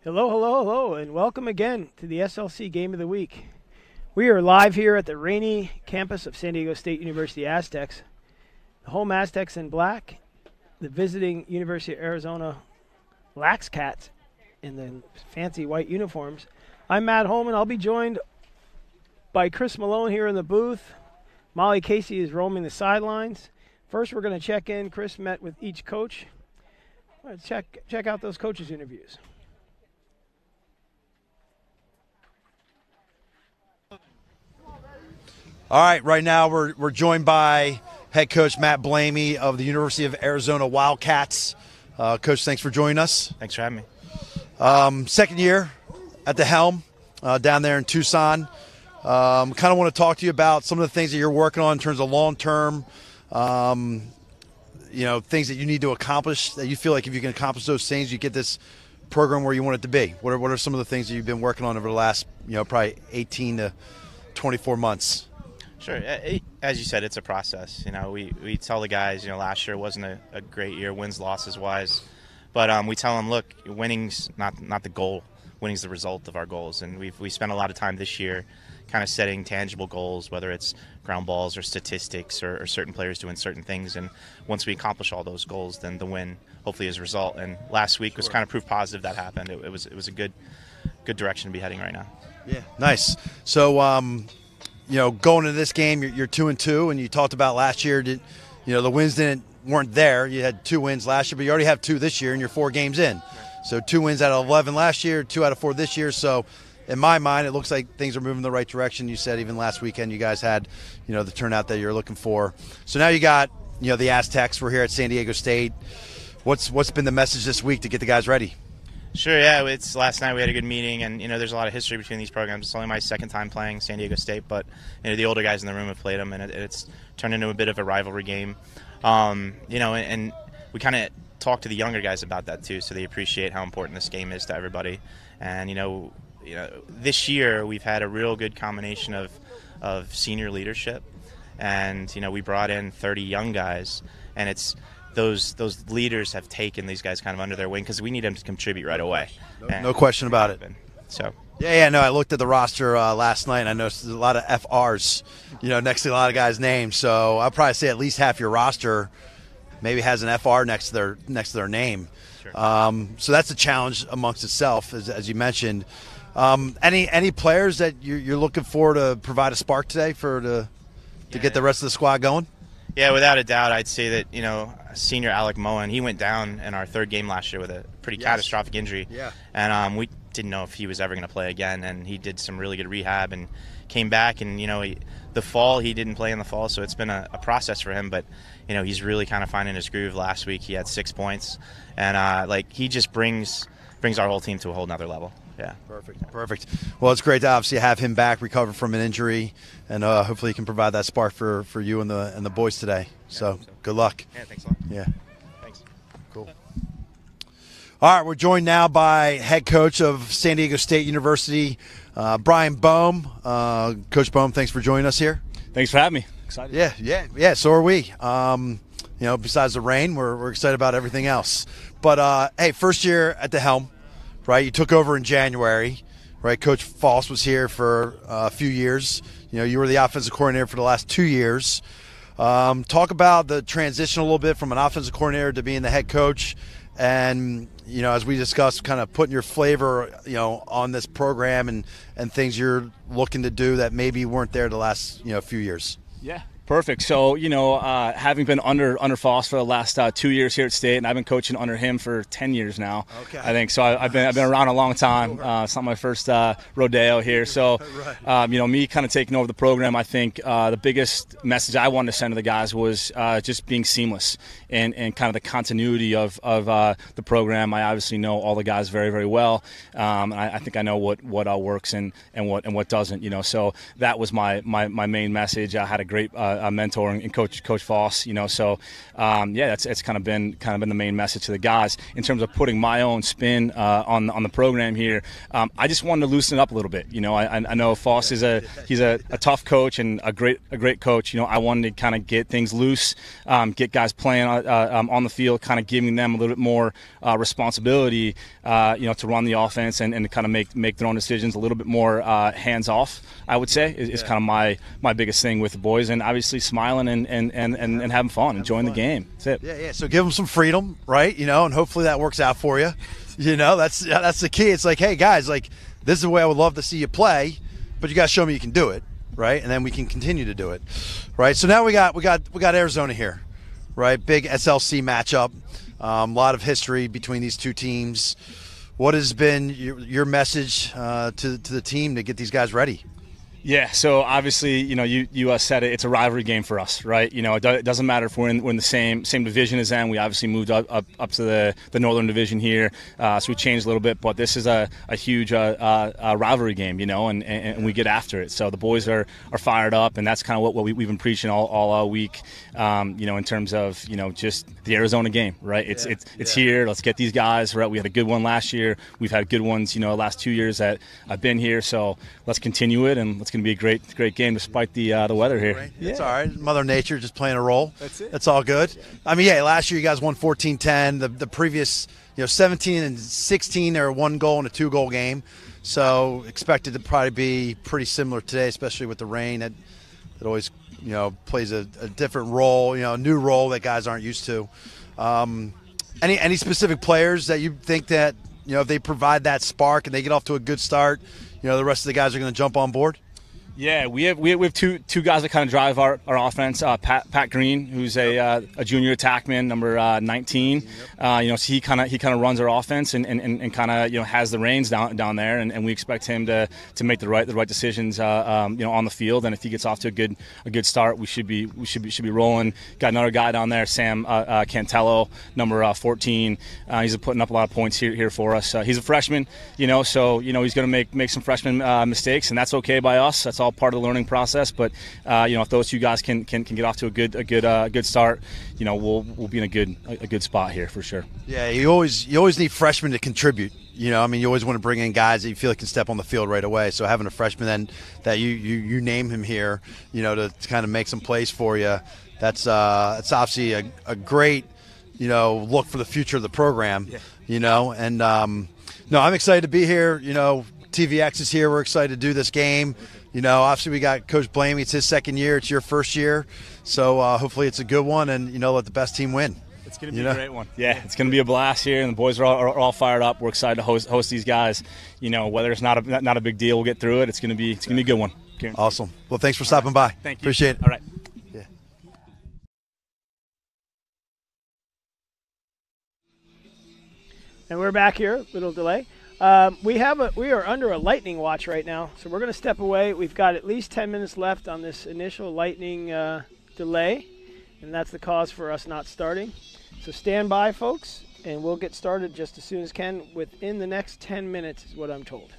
Hello, hello, hello, and welcome again to the SLC Game of the Week. We are live here at the rainy campus of San Diego State University Aztecs. The home Aztecs in black, the visiting University of Arizona Lax Cats in the fancy white uniforms. I'm Matt Holman. I'll be joined by Chris Malone here in the booth. Molly Casey is roaming the sidelines. First, we're going to check in. Chris met with each coach. Let's check out those coaches' interviews. All right now we're joined by head coach Matt Blamey of the University of Arizona Wildcats. Coach, thanks for joining us. Thanks for having me. Second year at the helm down there in Tucson. Kind of want to talk to you about some of the things that you're working on in terms of long-term, things that you need to accomplish, that you feel like if you can accomplish those things, you get this program where you want it to be. What are some of the things that you've been working on over the last, probably 18 to 24 months? Sure. As you said, it's a process. We tell the guys, last year wasn't a great year, wins, losses wise, but we tell them, look, winning's not the goal. Winning's the result of our goals, and we spent a lot of time this year kind of setting tangible goals, whether it's ground balls or statistics or certain players doing certain things. And once we accomplish all those goals, then the win hopefully is a result. And last week was kind of proof positive that happened. It was a good direction to be heading right now. Yeah, nice. So, going into this game, you're 2-2, and you talked about last year. The wins weren't there. You had 2 wins last year, but you already have 2 this year, and you're 4 games in. So 2 wins out of 11 last year, 2 out of 4 this year. So in my mind, it looks like things are moving in the right direction. You said even last weekend you guys had, the turnout that you're looking for. So now you got, the Aztecs. We're here at San Diego State. What's been the message this week to get the guys ready? Sure, yeah. It's last night we had a good meeting, and there's a lot of history between these programs. It's only my second time playing San Diego State, but the older guys in the room have played them, and it's turned into a bit of a rivalry game. And we kind of talk to the younger guys about that too, so they appreciate how important this game is to everybody. And this year we've had a real good combination of senior leadership, and we brought in 30 young guys, and it's those leaders have taken these guys kind of under their wing because we need them to contribute right away. No question about it. So. Yeah, no, I looked at the roster last night, and I noticed there's a lot of FRs, next to a lot of guys' names. So I'll probably say at least half your roster maybe has an FR next to their name. Sure. So that's a challenge amongst itself, as you mentioned. Any players that you're looking for to provide a spark today to get the rest of the squad going? Yeah, without a doubt, I'd say that senior Alec Moen, he went down in our 3rd game last year with a pretty catastrophic injury. Yeah. And we didn't know if he was ever going to play again, and he did some really good rehab and came back. And the fall he didn't play in the fall, so it's been a process for him. But he's really kind of finding his groove. Last week he had 6 points, and he just brings our whole team to a whole nother level. Yeah. Perfect. Well, it's great to obviously have him back, recover from an injury, and hopefully he can provide that spark for you and the boys today. So good luck. Yeah, thanks a lot. Yeah. Thanks. Cool. All right, we're joined now by head coach of San Diego State University, Brian Boehm. Coach Boehm, thanks for joining us here. Thanks for having me. Excited. Yeah. So are we. Besides the rain, we're excited about everything else. But hey, first year at the helm. Right, you took over in January, right? Coach Foss was here for a few years. You were the offensive coordinator for the last 2 years. Talk about the transition a little bit from an offensive coordinator to being the head coach, and as we discussed, kind of putting your flavor, on this program and things you're looking to do that maybe weren't there the last few years. Yeah. Perfect. So, having been under Foss for the last 2 years here at State, and I've been coaching under him for 10 years now. Okay. I think so. I've been around a long time. It's not my first rodeo here. So, Right. Me kind of taking over the program, I think the biggest message I wanted to send to the guys was just being seamless and kind of the continuity of the program. I obviously know all the guys very, very well. I think I know what all works and what doesn't. So that was my main message. I had a great mentor and Coach Foss. So it's kind of been the main message to the guys in terms of putting my own spin on the program here. I just wanted to loosen it up a little bit. I know Foss is he's a tough coach and a great coach. I wanted to kind of get things loose, get guys playing on the field, kind of giving them a little bit more responsibility, to run the offense and to kind of make their own decisions a little bit more hands off. I would say is kind of my biggest thing with the boys, and obviously smiling and having fun, enjoying the game. That's it. Yeah. So give them some freedom, right? And hopefully that works out for you. That's the key. It's like, hey guys, like this is the way I would love to see you play, but you got to show me you can do it, right? And then we can continue to do it, right? So now we got Arizona here, right? Big SLC matchup. A lot of history between these two teams. What has been your message to the team to get these guys ready? Yeah, so obviously, you said it. It's a rivalry game for us, right? It doesn't matter if we're in the same division as them. We obviously moved up to the Northern Division here, so we changed a little bit. But this is a huge rivalry game, and we get after it. So the boys are fired up, and that's kind of what we've been preaching all week, in terms of just the Arizona game, right? It's here. Let's get these guys right. We had a good one last year. We've had good ones, the last 2 years that I've been here. So let's continue it, and let's going to be a great game despite the weather here. Right. Yeah. It's all right. Mother Nature just playing a role. That's it. That's all good. I mean, last year you guys won 14-10. The previous, 17 and 16, they were 1 goal and a 2-goal game. So expected to probably be pretty similar today, especially with the rain. That always, plays a different role, a new role that guys aren't used to. Any specific players that you think that, if they provide that spark and they get off to a good start, the rest of the guys are going to jump on board? Yeah, we have two guys that kind of drive our offense. Pat Green, who's a junior attackman, number 19. So he kind of runs our offense and kind of has the reins down there, and we expect him to make the right decisions on the field. And if he gets off to a good start, we should be rolling. Got another guy down there, Sam Cantello, number 14. He's putting up a lot of points here for us. He's a freshman, so he's going to make some freshman mistakes, and that's okay by us. That's all part of the learning process, but if those two guys can get off to a good start, we'll be in a good spot here for sure. Yeah, you always need freshmen to contribute. You always want to bring in guys that you feel like can step on the field right away. So having a freshman then that you name him here, to kind of make some plays for you, that's obviously a great look for the future of the program. Yeah. And no, I'm excited to be here. TVX is here. We're excited to do this game. Obviously we got Coach Blamey. It's his second year. It's your first year. So hopefully it's a good one, and, let the best team win. It's going to be a great one. Yeah, it's going to be a blast here, and the boys are all fired up. We're excited to host these guys. Whether it's not a big deal, we'll get through it. It's going to be a good one. Awesome. Well, thanks for stopping by. Thank you. Appreciate it. All right. Yeah. And we're back here. Little delay. We are under a lightning watch right now, so we're going to step away. We've got at least 10 minutes left on this initial lightning delay, and that's the cause for us not starting. So stand by, folks, and we'll get started just as soon as can. Within the next 10 minutes is what I'm told.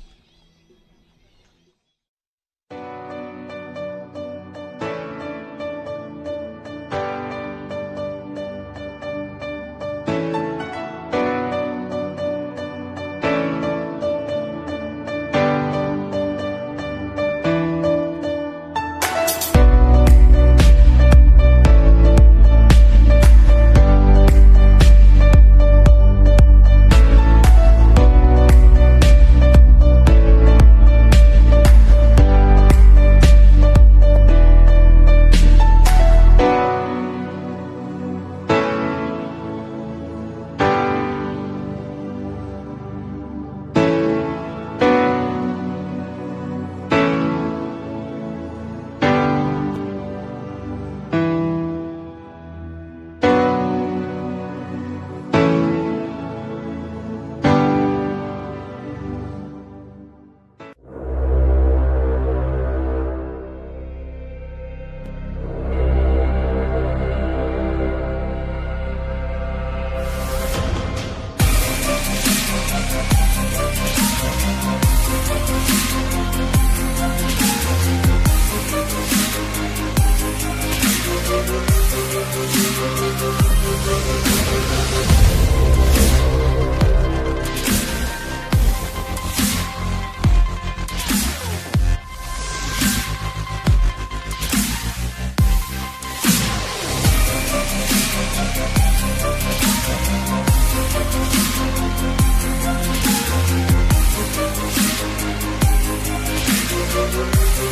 All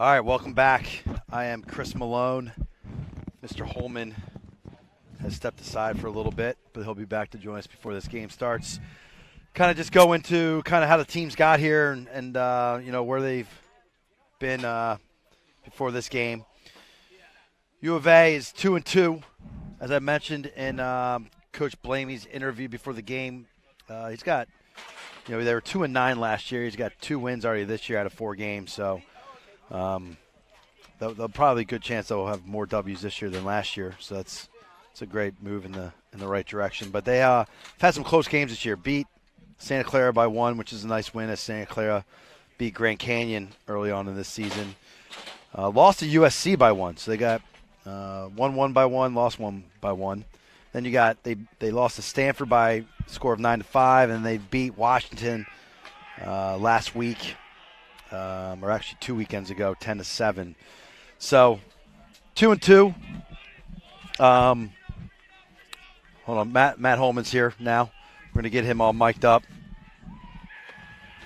right, welcome back. I am Chris Malone. Mr. Holman has stepped aside for a little bit, but he'll be back to join us before this game starts. Kind of just go into kind of how the teams got here and you know, where they've been before this game. U of A is 2-2, as I mentioned in Coach Blamey's interview before the game. He's got, you know, they were 2-9 last year. He's got 2 wins already this year out of 4 games, so they'll probably a good chance they'll have more W's this year than last year. So it's a great move in the right direction. But they have had some close games this year. Beat Santa Clara by 1, which is a nice win, as Santa Clara beat Grand Canyon early on in this season. Lost to USC by 1, so they got won 1 by 1, lost 1 by 1. Then you got they lost to Stanford by a score of 9-5, and they beat Washington last week. Or actually 2 weekends ago, 10-7. So 2-2. Hold on, Matt Holman's here now. We're going to get him all mic'd up,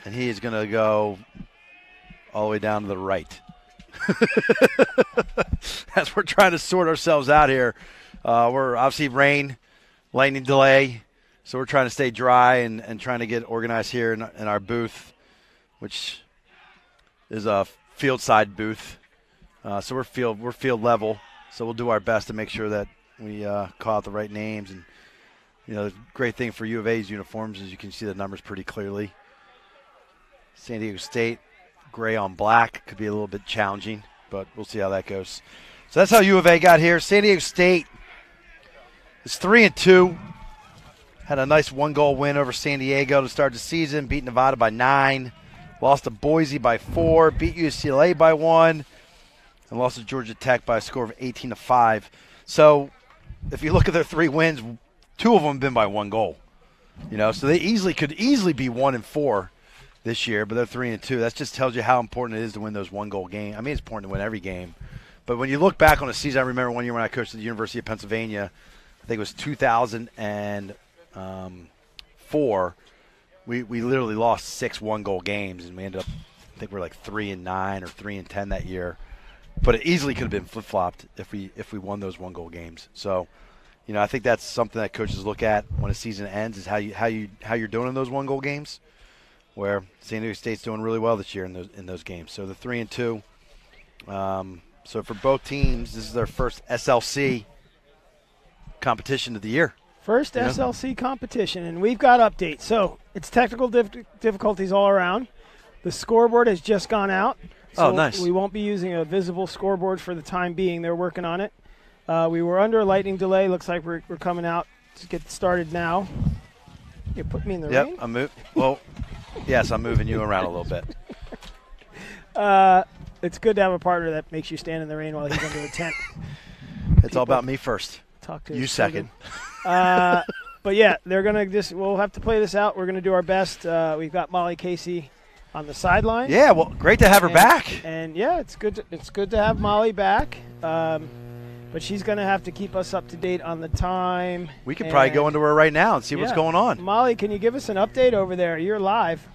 and he is going to go all the way down to the right. As we're trying to sort ourselves out here, we're obviously rain, lightning delay, so we're trying to stay dry and trying to get organized here in our booth, which is a field side booth, so we're field level. So we'll do our best to make sure that we call out the right names. And you know, the great thing for U of A's uniforms is you can see the numbers pretty clearly. San Diego State, gray on black, could be a little bit challenging, but we'll see how that goes. So that's how U of A got here. San Diego State is 3-2. Had a nice 1-goal win over San Diego to start the season. Beat Nevada by 9. Lost to Boise by 4, beat UCLA by 1, and lost to Georgia Tech by a score of 18-5. So if you look at their 3 wins, 2 of them have been by 1 goal. You know, so they could easily be 1-4 this year, but they're 3-2. That just tells you how important it is to win those 1-goal games. I mean, it's important to win every game. But when you look back on a season, I remember one year when I coached at the University of Pennsylvania, I think it was 2004. We literally lost 6 1-goal games, and we ended up, I think we're like 3-9 or 3-10 that year. But it easily could have been flip-flopped if we won those 1-goal games. So, you know, I think that's something that coaches look at when a season ends, is how you're doing in those 1-goal games. Where San Diego State's doing really well this year in those games. So they're 3-2. So for both teams, this is their first SLC competition of the year. First SLC competition, and we've got updates. So it's technical difficulties all around. The scoreboard has just gone out. So nice. We won't be using a visible scoreboard for the time being. They're working on it. We were under a lightning delay. Looks like we're coming out to get started now. You put me in the rain? Yep, I'm moving. Well, yes, I'm moving you around a little bit. It's good to have a partner that makes you stand in the rain while he's under a tent. It's all about me first. Talk to you second. But yeah, they're gonna we'll have to play this out. We're gonna do our best. We've got Molly Casey on the sideline. Yeah, well, great to have her back. And yeah, it's good to have Molly back. But she's gonna have to keep us up to date on the time. We could probably go into her right now and see what's going on. Molly, can you give us an update over there? You're live.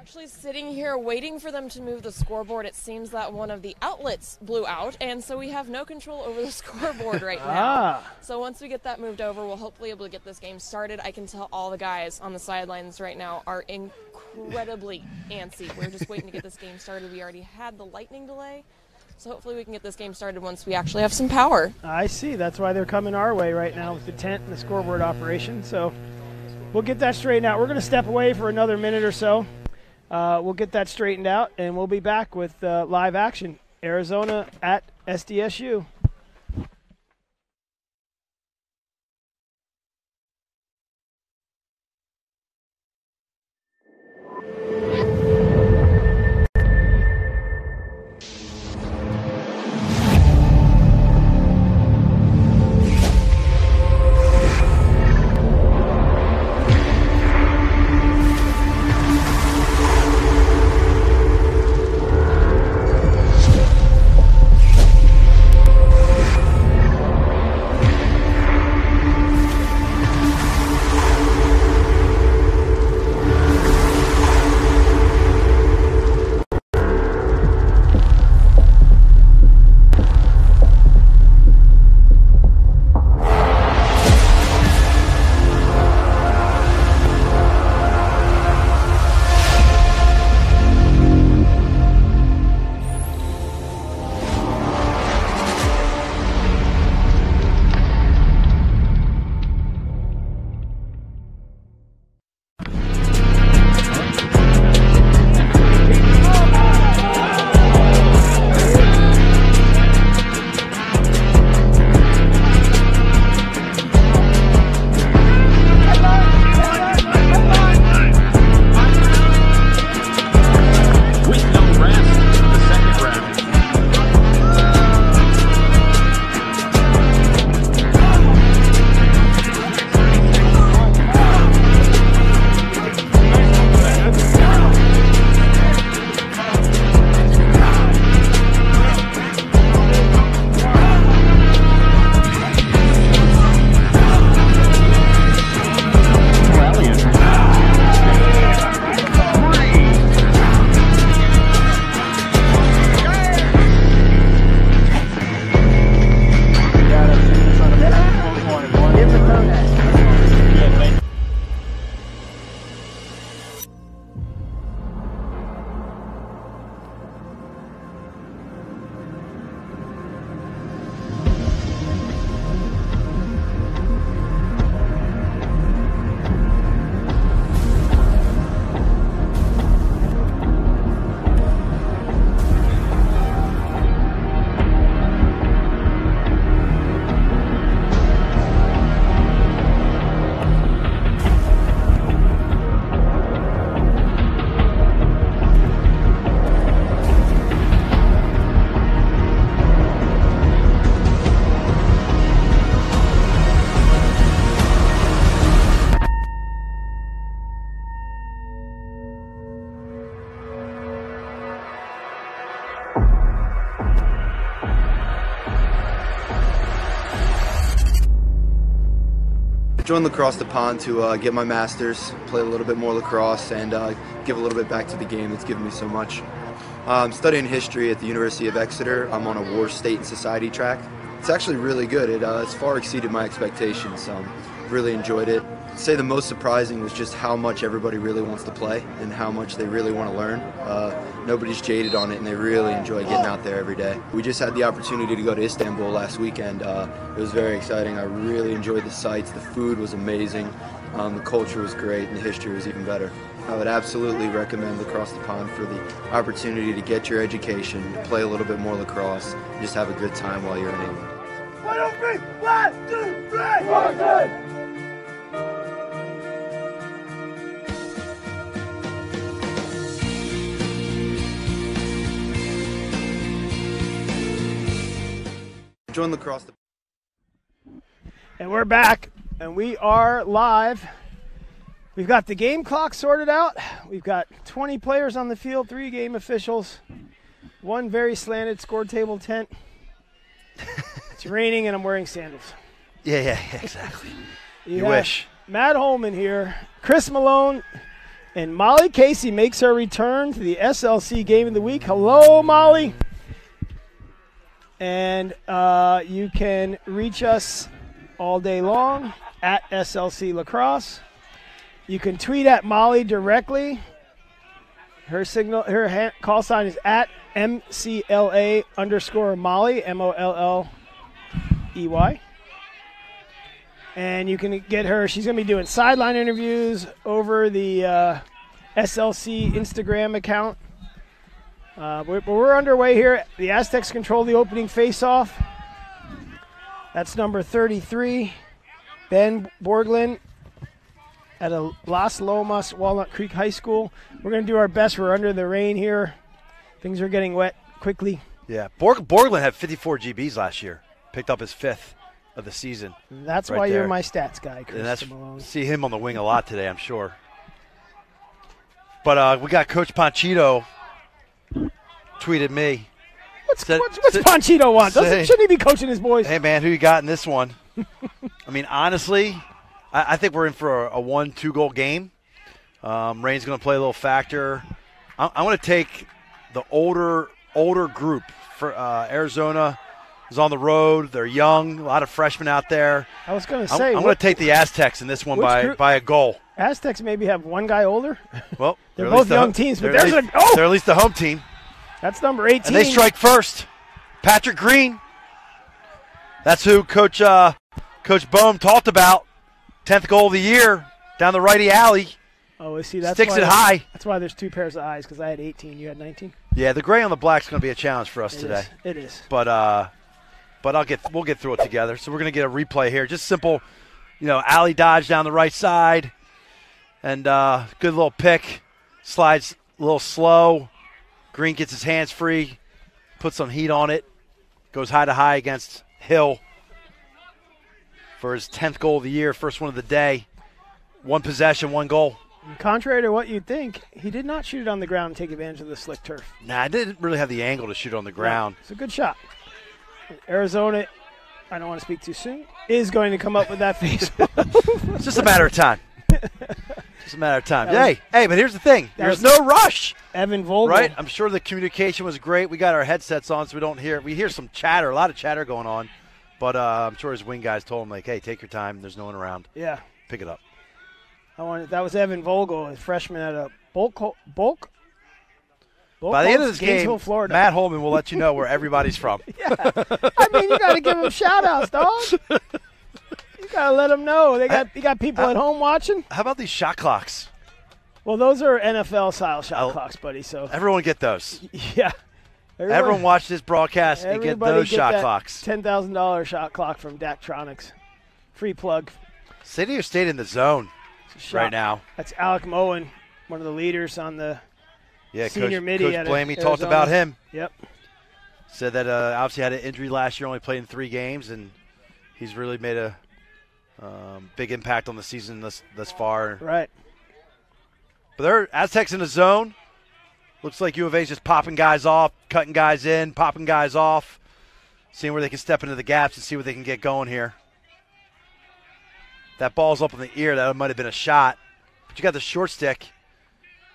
Actually sitting here waiting for them to move the scoreboard. It seems that one of the outlets blew out, and so we have no control over the scoreboard right now. So once we get that moved over, we'll hopefully be able to get this game started. I can tell all the guys on the sidelines right now are incredibly antsy. We're just waiting to get this game started. We already had the lightning delay, so hopefully we can get this game started once we actually have some power. I see. That's why they're coming our way right now with the tent and the scoreboard operation. So we'll get that straightened out. We're going to step away for another minute or so. We'll get that straightened out, and we'll be back with live action. Arizona at SDSU. Joined Lacrosse the Pond to get my master's, play a little bit more lacrosse, and give a little bit back to the game that's given me so much. I'm studying history at the University of Exeter. I'm on a War, State, and Society track. It's actually really good. It's far exceeded my expectations. Really enjoyed it. I'd say the most surprising was just how much everybody really wants to play and how much they really want to learn. Nobody's jaded on it, and they really enjoy getting out there every day. We just had the opportunity to go to Istanbul last weekend. It was very exciting. I really enjoyed the sights. The food was amazing. The culture was great, and the history was even better. I would absolutely recommend Lacrosse the Pond for the opportunity to get your education, to play a little bit more lacrosse, and just have a good time while you're in England. 1, 2, 3, 1, 2, 3, 1, 2. Join Lacrosse. And we're back, and we are live. We've got the game clock sorted out. We've got 20 players on the field, 3 game officials, 1 very slanted score table tent. It's raining, and I'm wearing sandals. Yeah, exactly. You wish. Matt Holman here, Chris Malone, and Molly Casey makes her return to the SLC Game of the Week. Hello, Molly. And you can reach us all day long at SLC Lacrosse. You can tweet at Molly directly. Her call sign is at MCLA_Molly, MOLLEY. And you can get her. She's going to be doing sideline interviews over the SLC Instagram account. But we're underway here. The Aztecs control the opening faceoff. That's number 33, Ben Borglin at a Las Lomas Walnut Creek High School. We're going to do our best. We're under the rain here. Things are getting wet quickly. Yeah, Borglin had 54 GBs last year. Picked up his 5th of the season. That's why you're my stats guy, Chris and that's Malone. See him on the wing a lot today, I'm sure. But we got Coach Ponchito tweeted me. What's Ponchito want? Shouldn't he be coaching his boys? Hey, man, who you got in this one? I mean, honestly, I think we're in for a 1-2 goal game. Rain's going to play a little factor. I want to take the older group. For Arizona is on the road. They're young. A lot of freshmen out there. I was going to say. I'm going to take the Aztecs in this one by a goal. Aztecs maybe have one guy older. Well, they're both young teams, but they're at least the home team. That's number 18. And they strike first. Patrick Green. That's who Coach Bohm talked about. 10th goal of the year down the righty alley. Oh, see, that's sticks it high. That's why there's 2 pairs of eyes, because I had 18. You had 19. Yeah, the gray on the black is going to be a challenge for us today. It is. But we'll get through it together. So we're going to get a replay here. Just simple, alley dodge down the right side, and good little pick. Slides a little slow. Green gets his hands free, puts some heat on it, goes high to high against Hill for his 10th goal of the year, first one of the day. 1 possession, 1 goal. And contrary to what you'd think, he did not shoot it on the ground and take advantage of the slick turf. Nah, I didn't really have the angle to shoot on the ground. Yeah, it's a good shot. Arizona, I don't want to speak too soon, is going to come up with that face. It's just a matter of time. Just a matter of time. Hey, but here's the thing. There's no rush. Evan Vogel. Right? I'm sure the communication was great. We got our headsets on so we don't hear. We hear some chatter, a lot of chatter going on. But I'm sure his wing guys told him, like, hey, take your time. There's no one around. Yeah. Pick it up. That was Evan Vogel, a freshman at a bulk. By the end of this game, Florida. Matt Holman will let you know where everybody's from. Yeah. I mean, you got to give them shout-outs, dog. You got to let them know. You got people at home watching. How about these shot clocks? Well, those are NFL-style shot clocks, buddy. So everyone get those. Yeah. Everyone watch this broadcast and get those shot clocks. $10,000 shot clock from Daktronics. Free plug. San Diego State in the zone right now. That's Alec Moen, one of the leaders on the senior midi. Coach Blamey talked about him. Yep. Said that obviously had an injury last year, only played in 3 games, and he's really made a big impact on the season thus far. Right. But they're Aztecs in the zone. Looks like U of A's just popping guys off, cutting guys in, popping guys off, seeing where they can step into the gaps and see what they can get going here. that ball's up in the ear, that might have been a shot. But you got the short stick,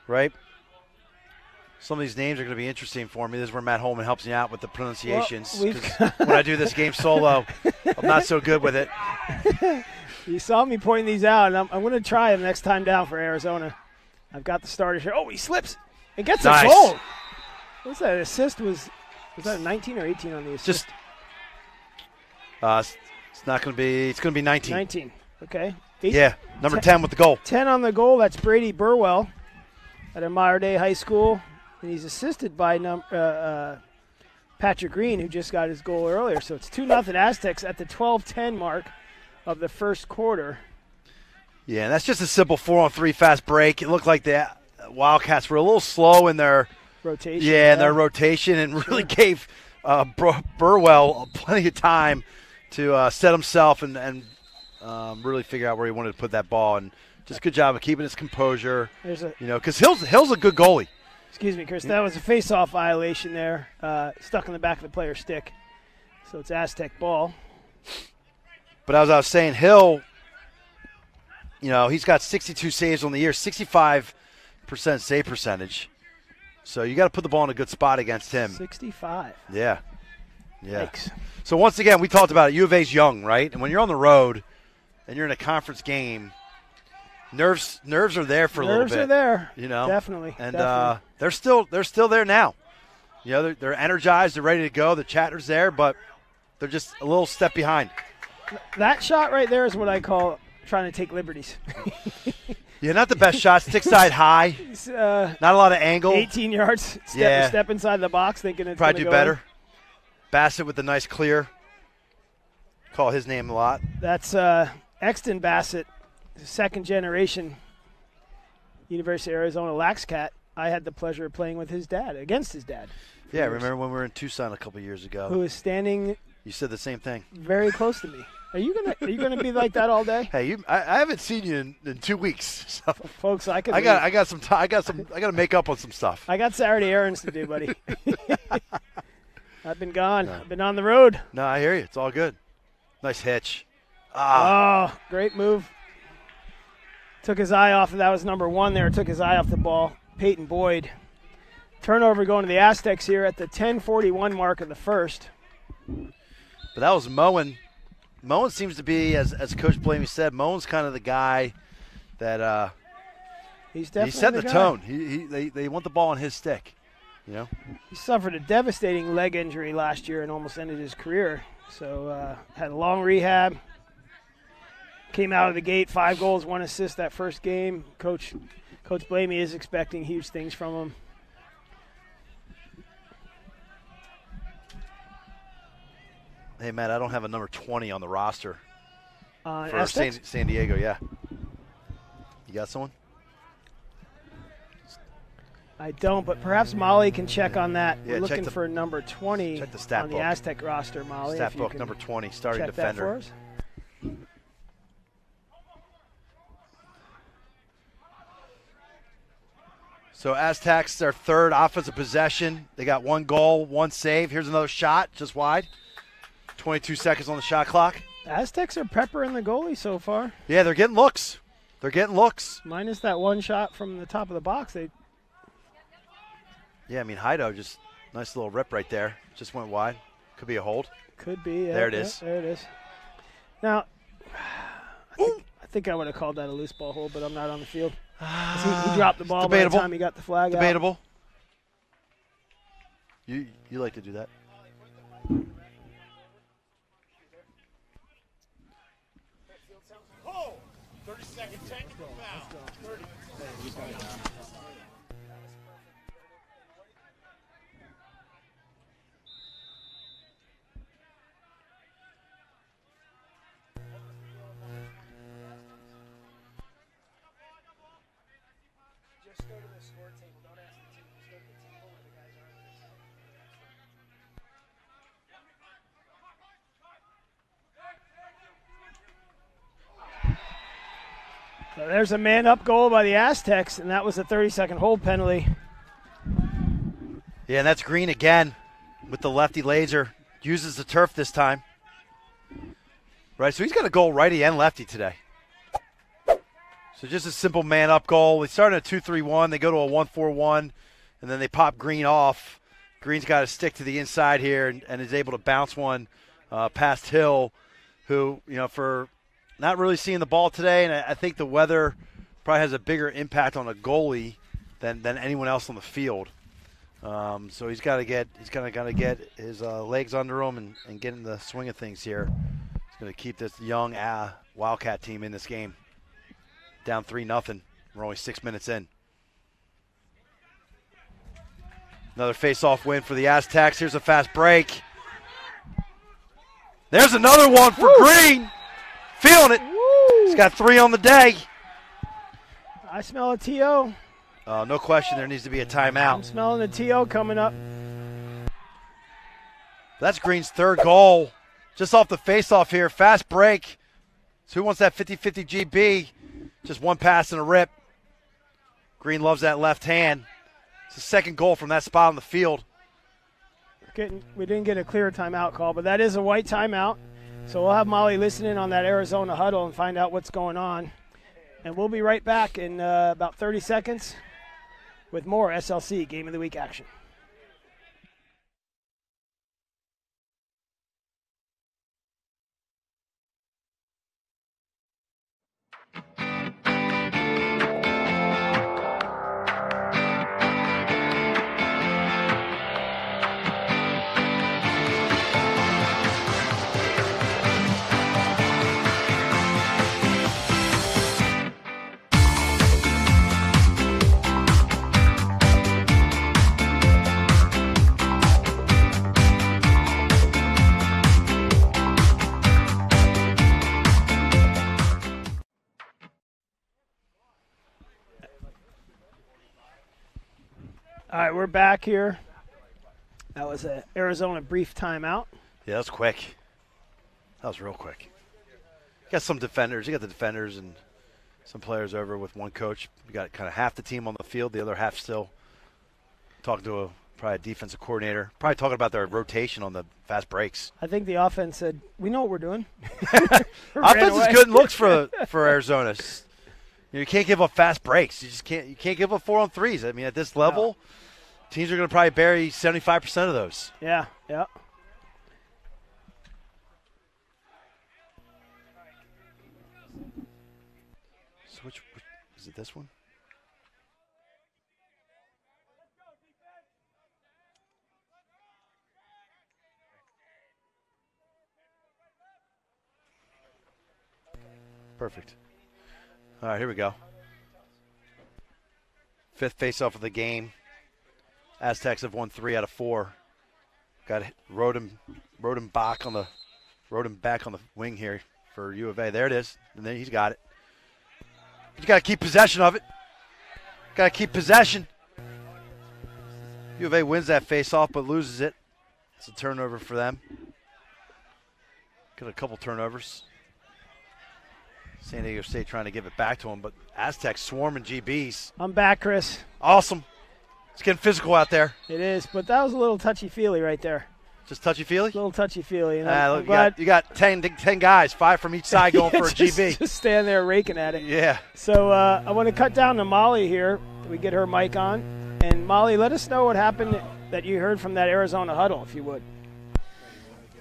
right? Some of these names are going to be interesting for me. This is where Matt Holman helps me out with the pronunciations. Well, 'cause when I do this game solo, I'm not so good with it. You saw me pointing these out, and I'm going to try them next time down for Arizona. I've got the starters here. Oh, he slips and gets a goal. What's that? Assist was that 19 or 18 on the assist? It's not going to be. It's going to be 19. 19. Okay. Number 10 with the goal. 10 on the goal. That's Brady Burwell at Meyer Day High School, and he's assisted by Patrick Green, who just got his goal earlier. So it's 2-0 Aztecs at the 12:10 mark of the first quarter. Yeah, and that's just a simple 4-on-3 fast break. It looked like the Wildcats were a little slow in their rotation. Yeah, in their rotation, and really gave Burwell plenty of time to set himself and really figure out where he wanted to put that ball. And just good job of keeping his composure. Because Hill's a good goalie. Excuse me, Chris. That was a face-off violation there, stuck in the back of the player's stick. So it's Aztec ball. But as I was saying, Hill, he's got 62 saves on the year, 65% save percentage. So you got to put the ball in a good spot against him. 65. Yeah. Yikes. So once again, we talked about it. U of A's young, right? And when you're on the road and you're in a conference game, nerves are there for a little bit. Nerves are there. Definitely. And definitely. they're still there now. They're energized. They're ready to go. The chatter's there, but they're just a little step behind. That shot right there is what I call trying to take liberties. Yeah, not the best shot. Stick side high. Not a lot of angle. 18 yards. Step inside the box, thinking it's probably do go better. In. Bassett with the nice clear. Call his name a lot. That's Exton Bassett, second generation University of Arizona Lax Cat. I had the pleasure of playing with his dad, against his dad. Yeah, remember when we were in Tucson a couple years ago? Who was standing. You said the same thing. Very close to me. Are you gonna be like that all day? Hey, I haven't seen you in 2 weeks. So. Folks, I got I got to make up on some stuff. I got Saturday errands to do, buddy. I've been gone. I've been on the road. No, I hear you. It's all good. Nice hitch. Oh, great move. Took his eye off. That was number 1 there. Took his eye off the ball. Peyton Boyd. Turnover going to the Aztecs here at the 10:41 mark of the first. But that was Moen. Moen seems to be, as Coach Blamey said, Moen's kind of the guy that he's definitely he set the guy. tone. They want the ball on his stick. He suffered a devastating leg injury last year and almost ended his career. So had a long rehab. Came out of the gate, 5 goals, 1 assist that first game. Coach Blamey is expecting huge things from him. Hey, Matt, I don't have a number 20 on the roster for Aztecs? San Diego, yeah. You got someone? I don't, but perhaps Molly can check on that. Yeah, We're looking for number 20 check the stat on the book. Aztec roster, Molly. Stat book, number 20, starting check defender. That for us. So Aztecs, their third offensive possession. They got 1 goal, 1 save. Here's another shot, just wide. 22 seconds on the shot clock. Aztecs are peppering the goalie so far. Yeah, they're getting looks. Minus that 1 shot from the top of the box. Yeah, I mean, Heido just nice little rip right there. Just went wide. Could be a hold. Could be. Yeah, there it is. There it is. Now, I think I would have called that a loose ball hold, but I'm not on the field. He dropped the ball by the time he got the flag out. Debatable. You like to do that. Oh, 30-second technical foul. 30. Just go to the score table. Don't ask the team. Just go to the table where the guys are. So there's a man-up goal by the Aztecs, and that was a 30-second hold penalty. Yeah, and that's Green again with the lefty laser. Uses the turf this time. Right, so he's got a goal righty and lefty today. So just a simple man-up goal. They started at 2-3-1. They go to a 1-4-1, and then they pop Green off. Green's got to stick to the inside here and is able to bounce one past Hill, who, for not really seeing the ball today, and I think the weather probably has a bigger impact on a goalie than anyone else on the field. So he's got to get his legs under him and get in the swing of things here. He's going to keep this young Wildcat team in this game. Down 3-0. We're only 6 minutes in. Another face-off win for the Aztecs. Here's a fast break. There's another one for Green. Feeling it. Woo. He's got 3 on the day. I smell a TO. No question there needs to be a timeout. I'm smelling a TO coming up. That's Green's 3rd goal. Just off the face-off here. Fast break. So who wants that 50-50 GB? Just one pass and a rip. Green loves that left hand. It's the 2nd goal from that spot on the field. We didn't get a clear timeout call, but that is a white timeout. So we'll have Molly listen in on that Arizona huddle and find out what's going on. And we'll be right back in about 30 seconds with more SLC Game of the Week action. All right, we're back here. That was an Arizona brief timeout. Yeah, that was quick. That was real quick. You got some defenders. You got the defenders and some players over with one coach. You got kind of half the team on the field, the other half still talking to probably a defensive coordinator, probably talking about their rotation on the fast breaks. I think the offense said, "We know what we're doing." Offense is good looks for Arizona. You can't give up fast breaks. You can't give up 4-on-3s. I mean, at this level, teams are going to probably bury 75% of those. Yeah. So which is it? This one? Perfect. All right, here we go. 5th face-off of the game. Aztecs have won 3 out of 4. Rode him back on the wing here for U of A. There it is, and then he's got it. You got to keep possession of it. Got to keep possession. U of A wins that face-off but loses it. It's a turnover for them. Got a couple turnovers. San Diego State trying to give it back to them, but Aztecs swarming GBs. I'm back, Chris. Awesome. It's getting physical out there. It is, but that was a little touchy-feely right there. Just touchy-feely? A little touchy-feely. Look, you got 10 guys, 5 from each side going for a GB. Just stand there raking at it. Yeah. So I want to cut down to Molly here. We get her mic on. And Molly, let us know what happened that you heard from that Arizona huddle, if you would.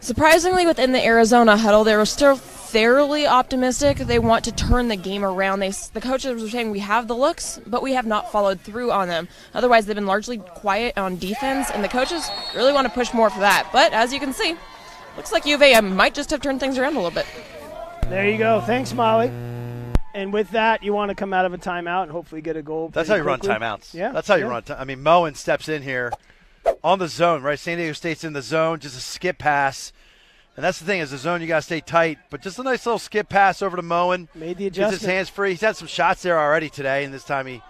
Surprisingly, within the Arizona huddle, they were still fairly optimistic. They want to turn the game around. The coaches were saying we have the looks, but we have not followed through on them. Otherwise, they've been largely quiet on defense, and the coaches really want to push more for that. But as you can see, looks like U of A might just have turned things around a little bit. There you go. Thanks, Molly. And with that, you want to come out of a timeout and hopefully get a goal. That's how you run timeouts. Yeah. That's how you run. I mean, Moen steps in here on the zone, right? San Diego State's in the zone, just a skip pass. And that's the thing, is the zone you got to stay tight. But just a nice little skip pass over to Moen. Made the adjustment. Gets his hands free. He's had some shots there already today, and this time he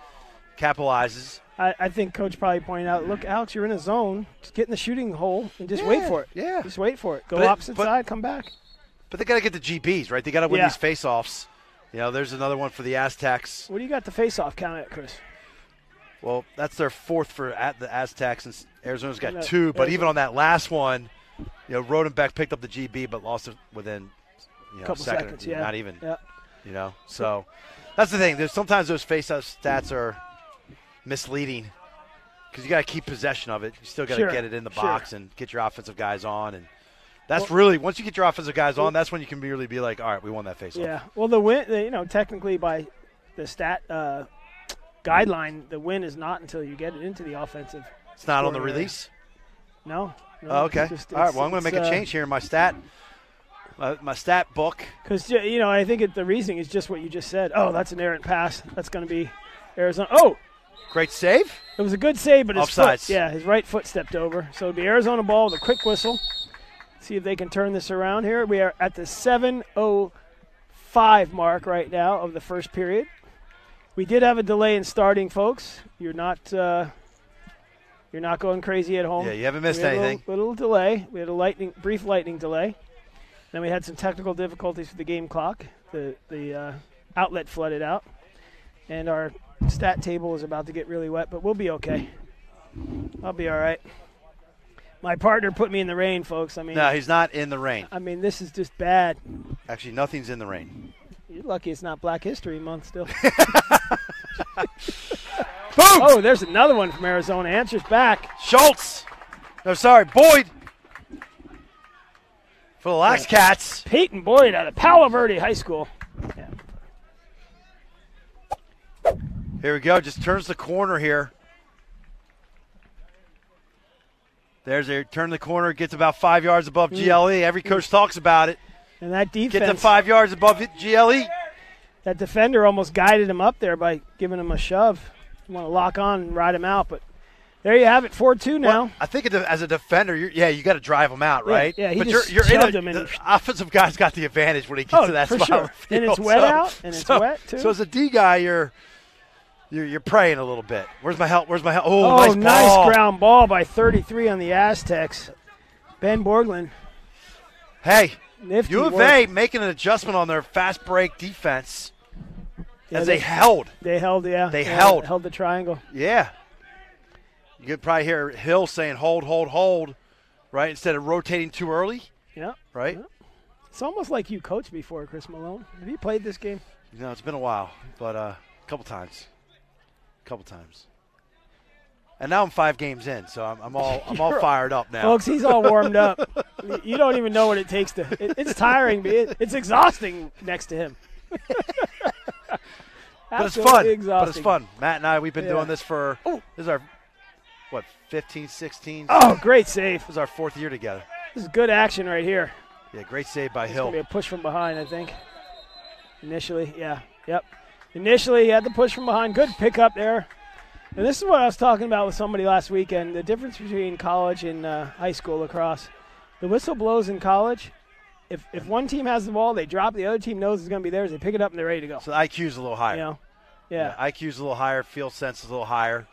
capitalizes. I think Coach probably pointed out, look, Alex, you're in a zone. Just get in the shooting hole and just wait for it. Yeah. Just wait for it. Go opposite side, come back. But they got to get the GBs, right? They got to win these face-offs. There's another one for the Aztecs. What do you got the face-off count at, Chris? Well, that's their 4th for the Aztecs, and Arizona's got 2. But even on that last one, Rodenbeck picked up the GB but lost it within a couple seconds. Not even. Yeah. So That's the thing. Sometimes those face-off stats are misleading because you got to keep possession of it. You still got to get it in the box and get your offensive guys on. And that's really, once you get your offensive guys on, that's when you can really be like, all right, we won that face-off. Yeah. Well, the win, technically by the stat guideline, the win is not until you get it into the offensive. It's not on the release? No. Oh, okay. All right. Well, I'm going to make a change here in my stat book. Because, I think the reasoning is just what you just said. Oh, that's an errant pass. That's going to be Arizona. Oh! Great save. It was a good save, but his Offsides. foot, his right foot stepped over. So it'll be Arizona ball with a quick whistle. See if they can turn this around here. We are at the 7:05 mark right now of the first period. We did have a delay in starting, folks. You're not going crazy at home. Yeah, you haven't missed anything. Little delay. We had a brief lightning delay. Then we had some technical difficulties with the game clock. The outlet flooded out. And our stat table is about to get really wet, but we'll be okay. I'll be all right. My partner put me in the rain, folks. No, he's not in the rain. This is just bad. Actually, nothing's in the rain. You're lucky it's not Black History Month still. Boom! Oh, there's another one from Arizona. Answers back. Schultz. No, sorry, Boyd. For the Lax Cats. Peyton Boyd out of Palo Verde High School. Yeah. Here we go. Just turns the corner here. Turn the corner. Gets about 5 yards above GLE. Every coach talks about it. And that defense. Get them 5 yards above GLE. That defender almost guided him up there by giving him a shove. You want to lock on and ride him out, but there you have it, 4-2 now. Well, I think as a defender, you got to drive him out, right? Yeah, he but just you're shoved in him. The offensive guy's got the advantage when he gets to that spot. Sure. And it's wet out, and it's wet too. So as a D guy, you're praying a little bit. Where's my help? Oh, nice ground ball by 33 on the Aztecs. Ben Borglund. Hey, Nifty U of A making an adjustment on their fast break defense as they held. They held, yeah. They held. Held the triangle. Yeah. You could probably hear Hill saying hold, hold, hold, right, instead of rotating too early. Yeah. Right? Yeah. It's almost like you coached before, Chris Malone. Have you played this game? It's been a while, but a couple times. And now I'm 5 games in, so I'm all fired up now. Folks, he's all warmed up. You don't even know what it takes to. It's tiring, but it's exhausting next to him. But it's fun. Exhausting. But it's fun. Matt and I, we've been doing this for. This is our 15, 16. Oh, great save. This is our 4th year together. This is good action right here. Yeah, great save by Hill. It's going to be a push from behind, I think. Initially, yeah. Yep. Initially, he had the push from behind. Good pickup there. And this is what I was talking about with somebody last weekend, the difference between college and high school lacrosse. The whistle blows in college. If one team has the ball, they drop it. The other team knows it's going to be theirs. They pick it up, and they're ready to go. So the IQ's a little higher. Yeah. IQ's a little higher. Field sense is a little higher.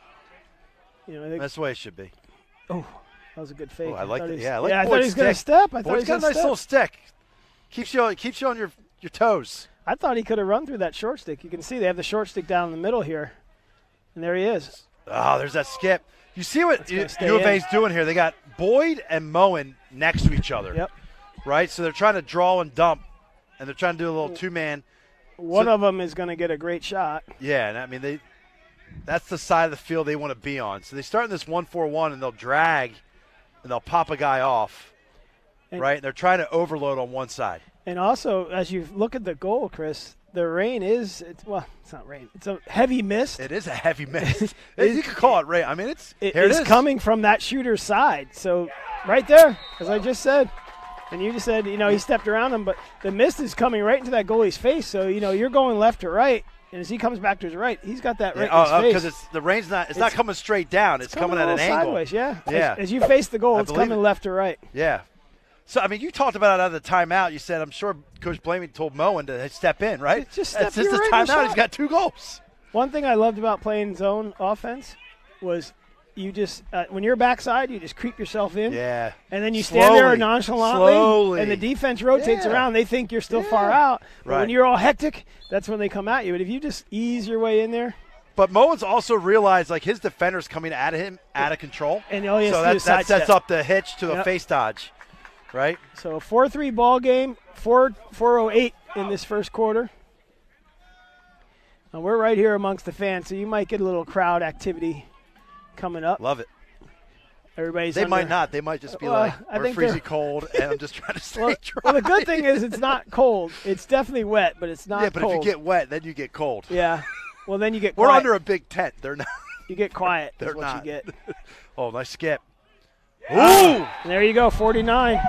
That's the way it should be. Oh, that was a good fake. Oh, I like that. Yeah, I thought he was going to step. Boyd's got a nice little stick. Keeps you on your toes. I thought he could have run through that short stick. You can see they have the short stick down in the middle here. And there he is. Oh, there's that skip. You see what U of A's doing here? They got Boyd and Moen next to each other. Yep. Right? So they're trying to draw and dump, and they're trying to do a little two-man. One of them is going to get a great shot. Yeah, and that's the side of the field they want to be on. So they start in this 1-4-1, and they'll drag, and they'll pop a guy off. Right? And they're trying to overload on one side. And also, as you look at the goal, Chris, the rain it's not rain. It's a heavy mist. It is a heavy mist. You could call it rain. I mean, it is coming from that shooter's side. So right there, as I just said, and you just said, he stepped around him, but the mist is coming right into that goalie's face. So, you're going left to right, and as he comes back to his right, he's got that right in his face. Because the rain's not coming straight down. It's coming at an angle. Sideways, yeah. Yeah. As you face the goal, it's coming left to right. Yeah. So, I mean, you talked about it out of the timeout. You said, I'm sure Coach Blamey told Moen to step in, right? Just step Since the timeout, he's got 2 goals. One thing I loved about playing zone offense was you just when you're backside, you just creep yourself in. Yeah. And then you stand there nonchalantly, and the defense rotates around. They think you're still far out. But when you're all hectic, that's when they come at you. But if you just ease your way in there. But Moen's also realized, his defender's coming at him out of control. And so that sets up the hitch to a face dodge. Right? So a 4-3 ball game, 4:08 in this first quarter. We're right here amongst the fans, so you might get a little crowd activity coming up. Love it. Everybody's They might not. They might just be like, we're freezing cold, and I'm just trying to stay dry. Well, the good thing is it's not cold. It's definitely wet, but it's not cold. Yeah, but if you get wet, then you get cold. Yeah. Well, then you get quiet. We're under a big tent. They're not. You get quiet. They're is what not. You get. Oh, nice skip. Ooh! And there you go, 49.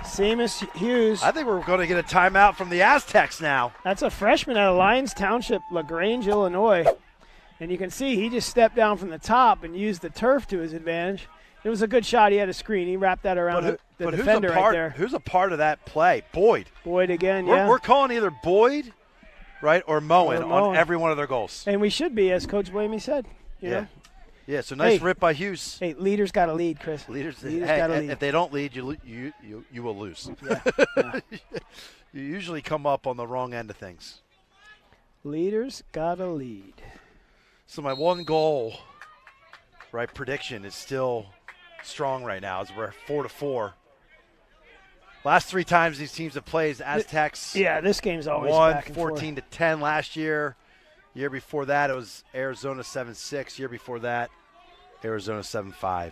Seamus Hughes. I think we're going to get a timeout from the Aztecs now. That's a freshman out of Lyons Township, LaGrange, Illinois. And you can see he just stepped down from the top and used the turf to his advantage. It was a good shot. He had a screen. He wrapped that around the defender right there. Who's a part of that play? Boyd. Boyd again, yeah. We're calling either Boyd, right, or Moen on every one of their goals. And we should be, as Coach Blamey said. You know? Yeah, so nice rip by Hughes. Hey, leaders got to lead, Chris. Leaders got to lead. If they don't lead, you will lose. Yeah. You usually come up on the wrong end of things. Leaders got to lead. So my one goal, right, prediction is still strong right now as we're 4-4. Last 3 times these teams have played, Aztecs. Yeah, this game's always won back and forth. 14-10 last year. Year before that, it was Arizona 7-6. Year before that, Arizona 7-5.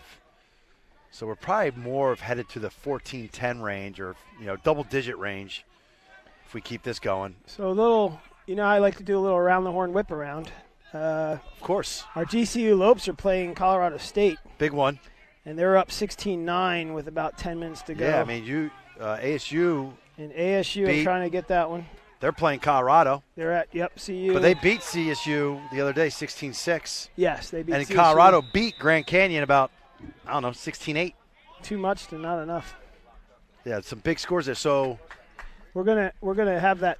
So we're probably more headed to the 14-10 range, or double-digit range, if we keep this going. So a little, I like to do a little around the horn whip around. Of course. Our GCU Lopes are playing Colorado State. Big one. And they're up 16-9 with about 10 minutes to go. Yeah, I mean, ASU. And ASU are trying to get that one. They're playing Colorado. They're at, CU. But they beat CSU the other day, 16-6. Yes, they beat and CSU. Colorado beat Grand Canyon about, 16-8. Too much to not enough. Yeah, some big scores there. So we're gonna have that.